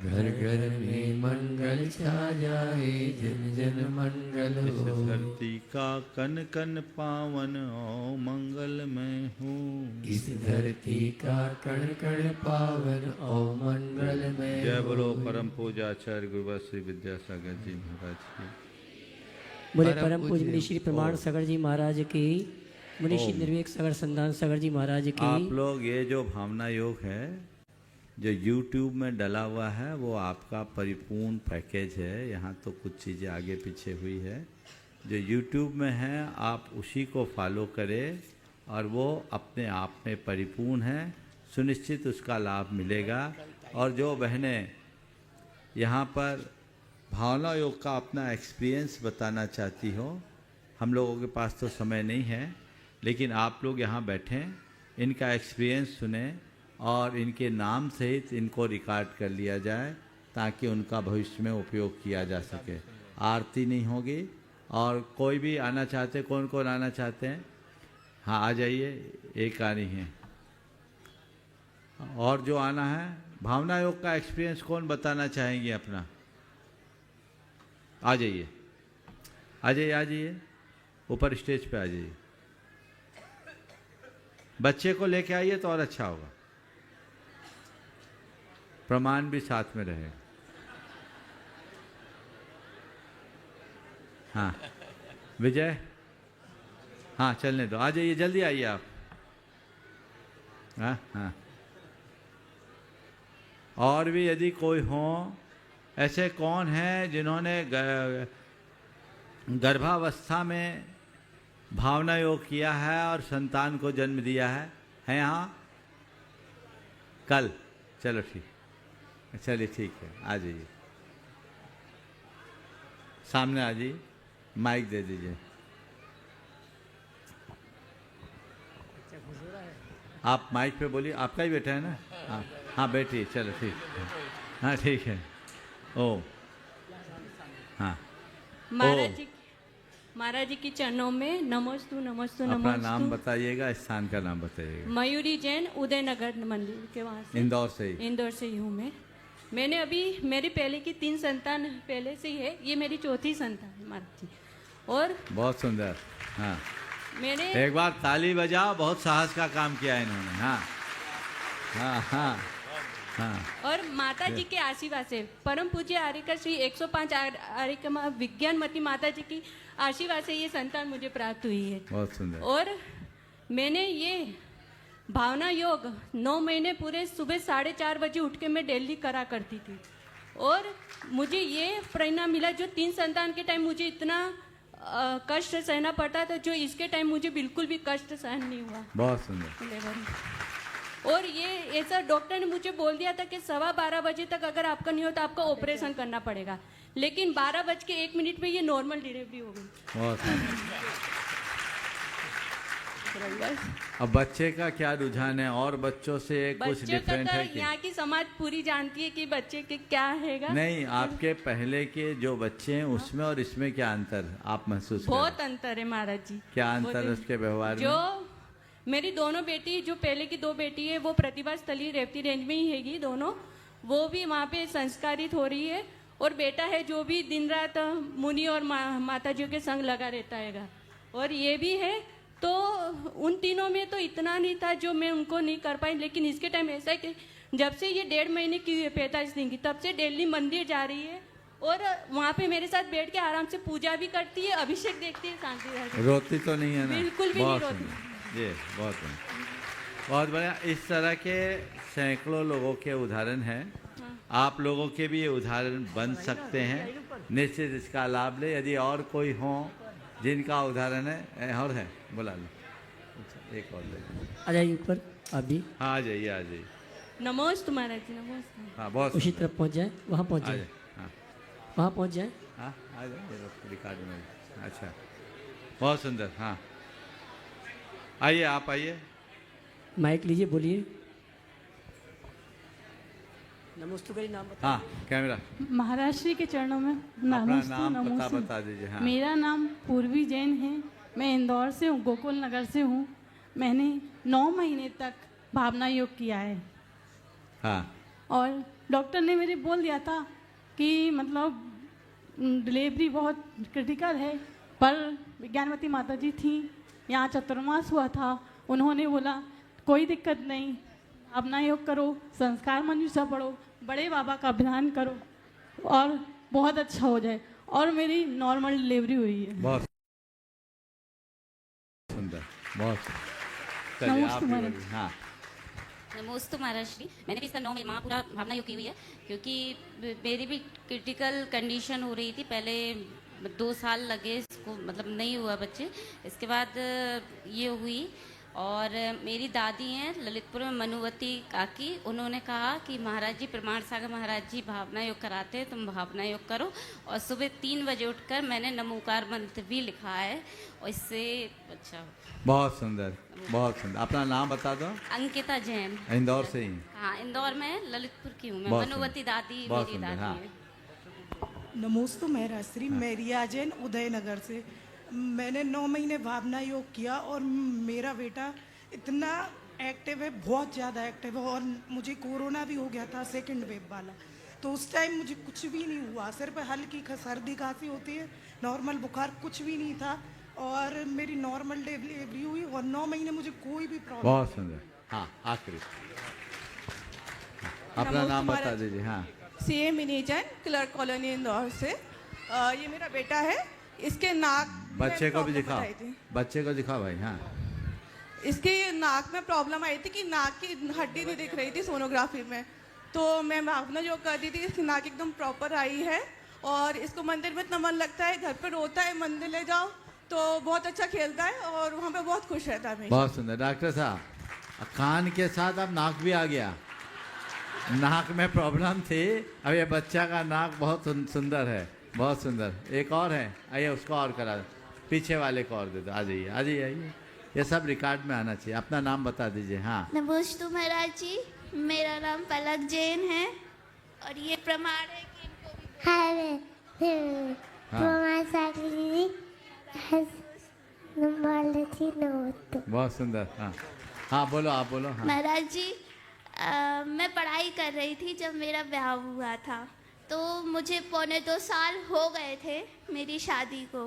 घर घर में मंगल छा जाए, जन जन मंगल इस हो। धरती का कन कन पावन ओ मंगलमय हो। इस धरती का कण कण पावन ओ मंगलमय जय हो। बोलो परम पूजा आचार्य गुरुवर श्री विद्यासागर जी महाराज की। बोले परम परम पूज्य पूज्य मुनि श्री प्रमाण सागर जी महाराज की। मुनि श्री निर्वेक सागर संदान सागर जी महाराज की। आप लोग ये जो भावना योग है जो YouTube में डला हुआ है वो आपका परिपूर्ण पैकेज है। यहाँ तो कुछ चीज़ें आगे पीछे हुई है। जो YouTube में है आप उसी को फॉलो करें और वो अपने आप में परिपूर्ण है, सुनिश्चित उसका लाभ मिलेगा। और जो बहनें यहाँ पर भावना योग का अपना एक्सपीरियंस बताना चाहती हो, हम लोगों के पास तो समय नहीं है, लेकिन आप लोग यहाँ बैठें, इनका एक्सपीरियंस सुने और इनके नाम सहित इनको रिकॉर्ड कर लिया जाए ताकि उनका भविष्य में उपयोग किया जा सके। आरती नहीं होगी। और कोई भी आना चाहते, कौन कौन आना चाहते हैं? हाँ आ जाइए, एक आ रही हैं। और जो आना है, भावना योग का एक्सपीरियंस कौन बताना चाहेंगे अपना? आ जाइए, आ जाइए, आ जाइए, ऊपर स्टेज पे आ जाइए। बच्चे को लेके आइए तो और अच्छा होगा, प्रमाण भी साथ में रहेगा। हाँ विजय, हाँ चलने दो, आ जाइए, जल्दी आइए आप। हाँ हाँ। और भी यदि कोई हो, ऐसे कौन है जिन्होंने गर्भावस्था में भावना योग किया है और संतान को जन्म दिया है? है यहाँ? कल? चलो ठीक, चलिए ठीक है, आ जाइए, सामने आ जाइए, माइक दे दीजिए। आप माइक पे बोलिए, आपका ही बेटा है ना? हाँ हाँ बैठिए, चलो ठीक है, हाँ ठीक है। ओ हाँ, महाराज जी के चरणों में नमस्तु नमस्तु अपना नमस्तु। नाम बताइएगा, स्थान का नाम बताइएगा। मयूरी जैन, उदयनगर मंदिर के वहाँ से, इंदौर से ही? इंदौर से ही हूँ मैं। मैंने अभी मेरी पहले की 3 संतान पहले से ही है, ये मेरी चौथी संतान है महाराज जी। और बहुत सुंदर। हाँ मैंने एक बार ताली बजाओ, बहुत साहस का काम किया इन्होंने। हाँ हाँ हाँ हाँ। और माता जी के आशीर्वाद से, परम पूज्य आर्यका श्री 105 आर्यका विज्ञानमती माता जी की आशीर्वाद से ये संतान मुझे प्राप्त हुई है। बहुत सुंदर। और मैंने ये भावना योग 9 महीने पूरे सुबह 4:30 बजे उठ के मैं डेली करा करती थी। और मुझे ये परिणाम मिला, जो 3 संतान के टाइम मुझे इतना कष्ट सहना पड़ता था, जो इसके टाइम मुझे बिल्कुल भी कष्ट सहन नहीं हुआ। बहुत सुंदर। और ये ऐसा डॉक्टर ने मुझे बोल दिया था कि 12:15 बजे तक अगर आपका नहीं हो तो आपका ऑपरेशन करना पड़ेगा, लेकिन 12:01 में ये नॉर्मल डिलीवरी हो गई। बहुत अब बच्चे का क्या रुझान है और बच्चों से कुछ बच्चे का डिफरेंट है तो कि? यहाँ की समाज पूरी जानती है कि बच्चे के क्या हैगा। नहीं, आपके पहले के जो बच्चे हैं उसमें और इसमें क्या अंतर आप महसूस कर रहे हैं? बहुत अंतर है महाराज जी। क्या अंतर है उसके व्यवहार में? जो मेरी दोनों बेटी, जो पहले की 2 बेटी है वो प्रतिभा स्थली रेवती रेंज में ही हैगी दोनों, वो भी वहाँ पे संस्कारित हो रही है। और बेटा है जो भी दिन रात मुनि और माता जी के संग लगा रहता हैगा। और ये भी है, तो उन तीनों में तो इतना नहीं था जो मैं उनको नहीं कर पाई। लेकिन इसके टाइम ऐसा है कि जब से ये 1.5 महीने की हुई है 45 दिन की, तब से डेली मंदिर जा रही है और वहाँ पे मेरे साथ बैठ के आराम से पूजा भी करती है, अभिषेक देखती है, शांति रहती है। रोती तो नहीं है ना? बिल्कुल भी नहीं बहुत रोती। सुंदर। जी बहुत बढ़िया, बहुत बढ़िया। इस तरह के सैकड़ों लोगों के उदाहरण हैं। आप लोगों के भी ये उदाहरण बन सकते हैं। निश्चित इसका लाभ ले। यदि और कोई हो जिनका उदाहरण है, और है बुला लो। अच्छा, एक और ले। आ जाइए ऊपर आप भी, हाँ आ जाइए, आ जाइए। नमोस्तु महाराज जी, नमोस्तु। हाँ बहुत उसी सुंदर। तरफ पहुंच जाए, वहाँ पहुंच आ जाए, जाए। हाँ वहाँ पहुंच जाए। हाँ आ जाए रिकॉर्ड में। अच्छा बहुत सुंदर। हाँ आइए, आप आइए। माइक लीजिए, बोलिए। नमस्ते करिए, नाम बताइए। हाँ कैमरा। महाराज श्री के चरणों में अपना नमस्ते, नाम पता नमोस्तु। बता दीजिए। हाँ मेरा नाम पूर्वी जैन है, मैं इंदौर से हूँ, गोकुल नगर से हूँ। मैंने 9 महीने तक भावना योग किया है हाँ और डॉक्टर ने मेरे बोल दिया था कि मतलब डिलीवरी बहुत क्रिटिकल है, पर विज्ञानवती माता जी थी, यहाँ चतुर्मास हुआ था, उन्होंने बोला कोई दिक्कत नहीं, भावना योग करो, संस्कार मंजूषा पढ़ो, बड़े बाबा का ध्यान करो और बहुत अच्छा हो जाए। और मेरी नॉर्मल डिलीवरी हुई है। बहुत सुंदर, बहुत सुंदर। चलिए आप भी बोलिए। हाँ नमोस्तु महाराज श्री। मैंने भी इसका 9 माह पूरा भावना योग की हुई है, क्योंकि मेरी भी क्रिटिकल कंडीशन हो रही थी। पहले 2 साल लगे इसको, मतलब नहीं हुआ बच्चे। इसके बाद ये हुई। और मेरी दादी हैं ललितपुर में, मनुवती काकी, उन्होंने कहा कि महाराज जी, प्रमाण सागर महाराज जी भावना योग कराते हैं, तुम भावना योग करो। और सुबह 3 बजे उठकर मैंने नमोकार मंत्र भी लिखा है और इससे अच्छा। बहुत सुंदर, बहुत सुंदर। अपना नाम बता दो। अंकिता जैन, इंदौर से ही? हाँ इंदौर में, ललितपुर की हूँ मैं। बहुत मनुवती दादी बहुत मेरी सुंदर, दादी हाँ। है। नमोस्तु महाराज श्री। मैं रिया जैन, उदयनगर से। मैंने 9 महीने भावना योग किया और मेरा बेटा इतना एक्टिव है, बहुत ज़्यादा एक्टिव है। और मुझे कोरोना भी हो गया था, सेकंड वेव वाला, तो उस टाइम मुझे कुछ भी नहीं हुआ, सिर्फ हल्की सर्दी खांसी होती है, नॉर्मल बुखार, कुछ भी नहीं था। और मेरी नॉर्मल डिलीवरी हुई और 9 महीने मुझे कोई भी प्रॉब्लम। बहुत सुंदर। हाँ आखिरी अपना नाम बता दीजिए। हाँ CA mini Jain, clerk colony Indore से। ये मेरा बेटा है, इसके नाक में बच्चे को भी प्रॉब्लम दिखाओ, आई थी। बच्चे को दिखाओ भाई। हाँ इसके नाक में प्रॉब्लम आई थी कि नाक की हड्डी नहीं दिख रही थी सोनोग्राफी में, तो मैं भावना योग कर दी थी, इसकी नाक एकदम प्रॉपर आई है। और इसको मंदिर में इतना मन लगता है, घर पे रोता है, मंदिर ले जाओ तो बहुत अच्छा खेलता है और वहाँ पे बहुत खुश रहता है हमेशा। बहुत सुंदर। डॉक्टर साहब, कान के साथ अब नाक भी आ गया। नाक में प्रॉब्लम थी, अब ये बच्चा का नाक बहुत सुंदर है, बहुत सुंदर। एक और है, आइए उसको और करा दो, पीछे वाले को और दे दो। आ जाइए, आ जाइए, आइए। ये सब रिकॉर्ड में आना चाहिए। अपना नाम बता दीजिए। हाँ नमोस्तु महाराज जी, मेरा नाम पलक जैन है और ये प्रमाण है कि इनको भी प्रमाण सागर बहुत सुंदर। हाँ हाँ बोलो, आप बोलो। हाँ महाराज जी, मैं पढ़ाई कर रही थी जब मेरा ब्याह हुआ था, तो मुझे 1.25 साल हो गए थे मेरी शादी को।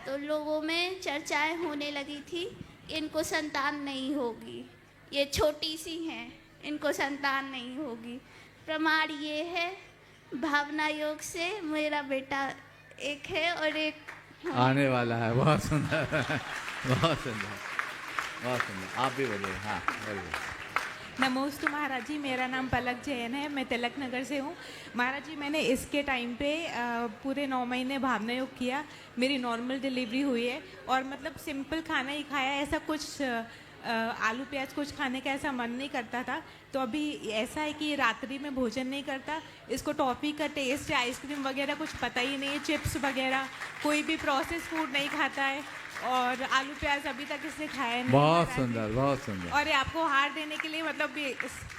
तो लोगों में चर्चाएं होने लगी थी, इनको संतान नहीं होगी, ये छोटी सी हैं, इनको संतान नहीं होगी। प्रमाण ये है, भावना योग से मेरा बेटा एक है और एक आने वाला है। बहुत सुंदर, बहुत सुंदर, बहुत सुंदर। आप भी बोलिए। हाँ बोलिए। नमोस्तु महाराज जी, मेरा नाम पलक जैन है, मैं तिलक नगर से हूँ। महाराज जी, मैंने इसके टाइम पे पूरे 9 महीने भावना योग किया, मेरी नॉर्मल डिलीवरी हुई है। और मतलब सिंपल खाना ही खाया, ऐसा कुछ आलू प्याज कुछ खाने का ऐसा मन नहीं करता था। तो अभी ऐसा है कि रात्रि में भोजन नहीं करता, इसको टॉफ़ी का टेस्ट या आइसक्रीम वगैरह कुछ पता ही नहीं है, चिप्स वगैरह कोई भी प्रोसेस फूड नहीं खाता है, और आलू प्याज अभी तक इसने खाया नहीं। बहुत सुंदर, बहुत सुंदर। और ये आपको हार देने के लिए मतलब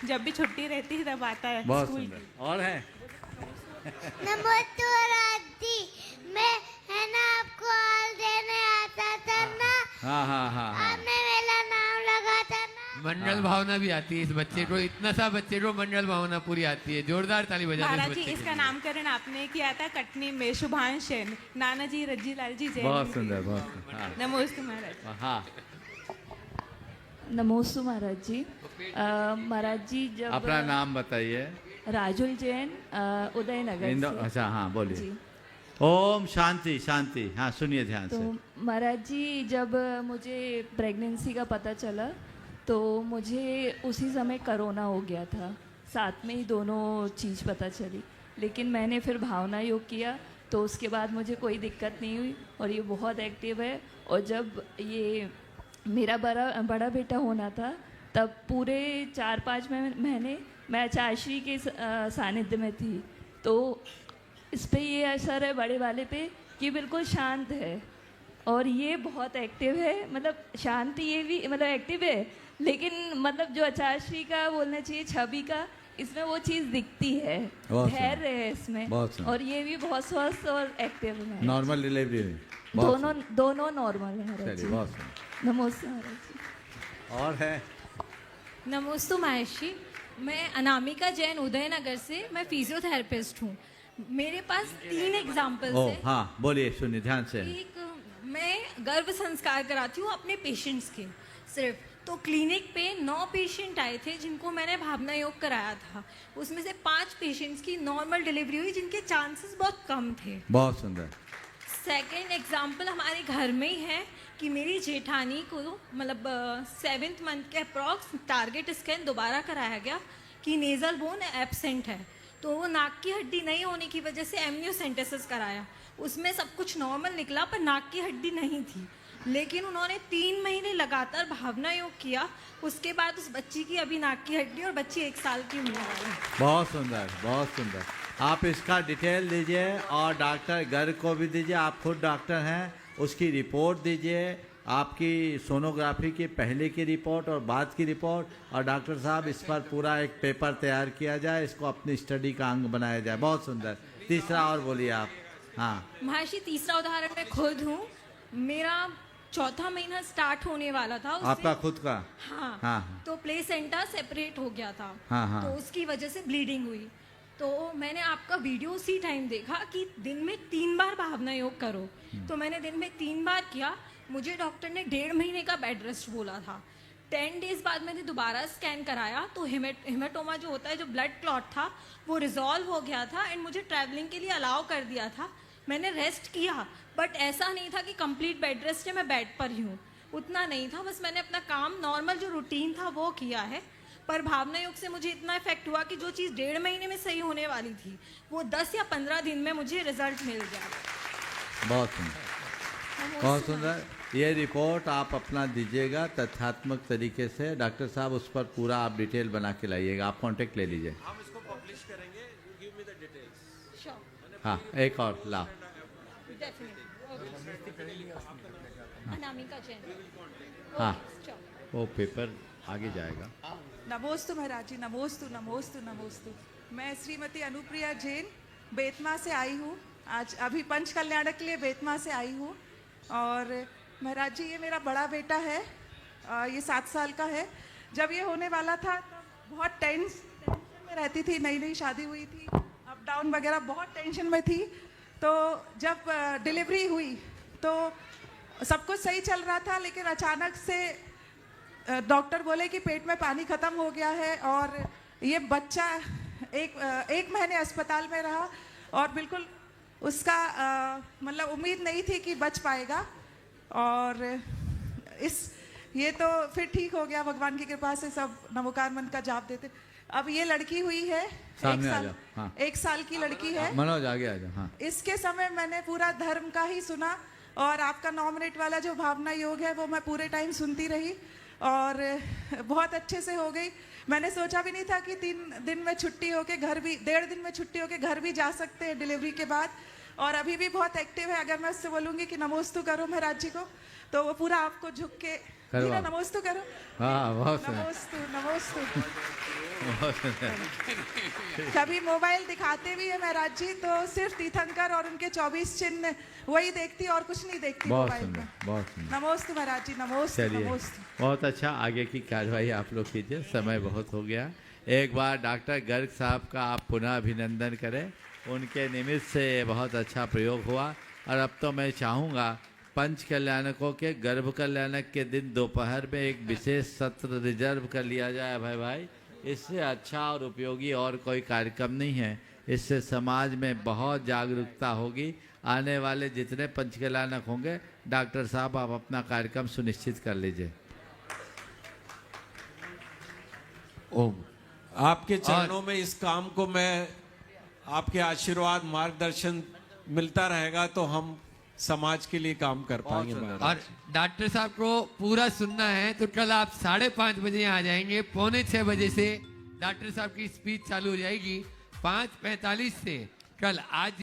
जब भी छुट्टी रहती है तब आता है। बहुत सुंदर। और है नमस्ते महाराज जी, मैं है ना आपको हाल देने आता था ना। हाँ हाँ हाँ हाँ। आपने मेरा नाम लगा था ना। मंडल भावना भी आती है इस बच्चे को, इतना सा बच्चे को मंडल भावना पूरी आती है। जोरदार ताली बजा दो इस महाराज जी, बच्चे के इसका लिए। नामकरण आपने किया था कटनी में, शुभांश जैन, नाना जी रज्जी लाल जी जैन। बहुत सुंदर, बहुत सुंदर। हाँ। नमोस्तु महाराज। हाँ नमोस्तु महाराज जी। महाराज जी, जब अपना नाम बताइए। राजुल जैन, उदयनगर से। अच्छा हाँ बोलिए। जी। ओम शांति शांति। हाँ सुनिए ध्यान तो से। महाराज जी, जब मुझे प्रेगनेंसी का पता चला तो मुझे उसी समय कोरोना हो गया था, साथ में ही दोनों चीज़ पता चली। लेकिन मैंने फिर भावना योग किया तो उसके बाद मुझे कोई दिक्कत नहीं हुई और ये बहुत एक्टिव है। और जब ये मेरा बड़ा बेटा होना था तब पूरे 4-5 महीने मैं चाश्री के सानिध्य में थी। तो इस पे ये असर है बड़े वाले पे कि बिल्कुल शांत है और ये बहुत एक्टिव है। मतलब शांति ये भी मतलब एक्टिव है, लेकिन मतलब जो अचाश्री का बोलना चाहिए छवि का, इसमें वो चीज़ दिखती है, धैर्य है इसमें। और ये भी बहुत स्वस्थ और एक्टिव है। नॉर्मल डिलीवरी हुई? दोनों नॉर्मल है महाराज जी। नमस्ते महाराज जी। और है? नमोस्तु महर्षि, मैं अनामिका जैन उदयनगर से, मैं फिजियोथेरेपिस्ट हूँ। मेरे पास 3 एग्जाम्पल्स हैं। हाँ बोलिए, सुनिए ध्यान से। एक, मैं गर्भ संस्कार कराती हूँ अपने पेशेंट्स के सिर्फ। तो क्लिनिक पे 9 पेशेंट आए थे जिनको मैंने भावना योग कराया था। उसमें से 5 पेशेंट्स की नॉर्मल डिलीवरी हुई जिनके चांसेस बहुत कम थे। बहुत सुंदर। सेकेंड एग्जाम्पल हमारे घर में ही है कि मेरी जेठानी को मतलब 7th मंथ के अप्रॉक्स टारगेट स्कैन दोबारा कराया गया कि नेजल बोन एब्सेंट है। तो वो नाक की हड्डी नहीं होने की वजह से एमनियोसेंटेसिस कराया, उसमें सब कुछ नॉर्मल निकला पर नाक की हड्डी नहीं थी। लेकिन उन्होंने 3 महीने लगातार भावना योग किया, उसके बाद उस बच्ची की अभी नाक की हड्डी और बच्ची 1 साल की होने वाली है। बहुत सुंदर, बहुत सुंदर। आप इसका डिटेल दीजिए और डॉक्टर गर्ग को भी दीजिए, आप खुद डॉक्टर हैं, उसकी रिपोर्ट दीजिए, आपकी सोनोग्राफी की पहले की रिपोर्ट और बाद की रिपोर्ट। और डॉक्टर साहब इस पर पूरा एक पेपर तैयार किया जाए, इसको अपनी स्टडी का अंग बनाया जाए। बहुत सुंदर। तीसरा और बोलिए आप। हाँ महर्षि, तीसरा उदाहरण मैं खुद हूँ। मेरा 4था महीना स्टार्ट होने वाला था। आपका खुद का? हाँ। तो प्लेसेंटा सेपरेट हो गया था। हाँ। तो उसकी वजह से ब्लीडिंग हुई। तो मैंने आपका वीडियो उसी टाइम देखा कि दिन में 3 बार भावना योग करो। तो मैंने दिन में 3 बार किया। मुझे डॉक्टर ने 1.5 महीने का बेड रेस्ट बोला था। 10 डेज बाद मैंने दोबारा स्कैन कराया तो हेमेटोमा जो होता है, जो ब्लड क्लॉट था, वो रिजॉल्व हो गया था एंड मुझे ट्रैवलिंग के लिए अलाउ कर दिया था। मैंने रेस्ट किया, बट ऐसा नहीं था कि कंप्लीट बेड रेस्ट है, मैं बेड पर ही हूँ, उतना नहीं था। बस मैंने अपना काम नॉर्मल जो रूटीन था वो किया है। पर भावना योग से मुझे इतना इफेक्ट हुआ कि जो चीज़ 1.5 महीने में सही होने वाली थी वो 10 या 15 दिन में मुझे रिजल्ट मिल गया। बहुत सुंदर, बहुत सुंदर। ये रिपोर्ट आप अपना दीजिएगा तथ्यात्मक तरीके से। डॉक्टर साहब उस पर पूरा आप डिटेल बना के लाइएगा। आप कांटेक्ट ले लीजिए। हम इसको पब्लिश करेंगे। You give me the details. Sure. हाँ एक और ला। अनामिका जैन। हाँ वो पेपर आगे जाएगा। नमोस्तु महाराज जी, नमोस्तु नमोस्तु नमोस्तु। मैं श्रीमती अनुप्रिया जैन बेतमा से आई हूँ। आज अभी पंच कल्याणक के लिए बेतमा से आई हूँ। और महाराज जी, ये मेरा बड़ा बेटा है, ये 7 साल का है। जब ये होने वाला था तो बहुत टेंशन में रहती थी, नई नई शादी हुई थी, अप डाउन वगैरह बहुत टेंशन में थी। तो जब डिलीवरी हुई तो सब कुछ सही चल रहा था, लेकिन अचानक से डॉक्टर बोले कि पेट में पानी ख़त्म हो गया है और ये बच्चा एक महीने अस्पताल में रहा और बिल्कुल उसका मतलब उम्मीद नहीं थी कि बच पाएगा। और ये तो फिर ठीक हो गया, भगवान की कृपा से सब नमोकार मंत्र का जाप देते। अब ये लड़की हुई है, सामने आ जाओ। हाँ। 1 साल की लड़की है। मनोज आगे आ जाओ। हाँ। इसके समय मैंने पूरा धर्म का ही सुना और आपका 9 मिनट वाला जो भावना योग है वो मैं पूरे टाइम सुनती रही और बहुत अच्छे से हो गई। मैंने सोचा भी नहीं था कि 3 दिन में छुट्टी होके घर भी, 1.5 दिन में छुट्टी होके घर भी जा सकते हैं डिलीवरी के बाद। और अभी भी बहुत एक्टिव है। अगर मैं उससे बोलूँगी कि नमोस्तु करो महाराज जी को तो वो पूरा आपको झुक के नमोस्तु करो। हाँ बहुत नमोस्तु नमोस्तु। कभी मोबाइल दिखाते भी है महाराज जी तो सिर्फ तीर्थंकर और उनके 24 चिन्ह वही देखती और कुछ नहीं देखती मोबाइल में। बहुत सुंदर। नमोस्तु महाराज जी, नमोस्तु नमोस्तु। बहुत अच्छा। आगे की कार्रवाई आप लोग कीजिए, समय बहुत हो गया। एक बार डॉक्टर गर्ग साहब का आप पुनः अभिनंदन करें, उनके निमित्त से बहुत अच्छा प्रयोग हुआ। और अब तो मैं चाहूँगा पंच कल्याणकों के गर्भ कल्याणक के दिन दोपहर में एक विशेष सत्र रिजर्व कर लिया जाए भाई। इससे अच्छा और उपयोगी और कोई कार्यक्रम नहीं है। इससे समाज में बहुत जागरूकता होगी। आने वाले जितने पंचकल्याणक होंगे, डॉक्टर साहब आप अपना कार्यक्रम सुनिश्चित कर लीजिए। ओम, आपके चरणों में इस काम को मैं, आपके आशीर्वाद मार्गदर्शन मिलता रहेगा तो हम समाज के लिए काम कर पाएंगे। और डॉक्टर साहब को पूरा सुनना है तो कल आप 5:30 बजे आ जाएंगे। 5:45 बजे से डॉक्टर साहब की स्पीच चालू हो जाएगी। 5:45 से कल आज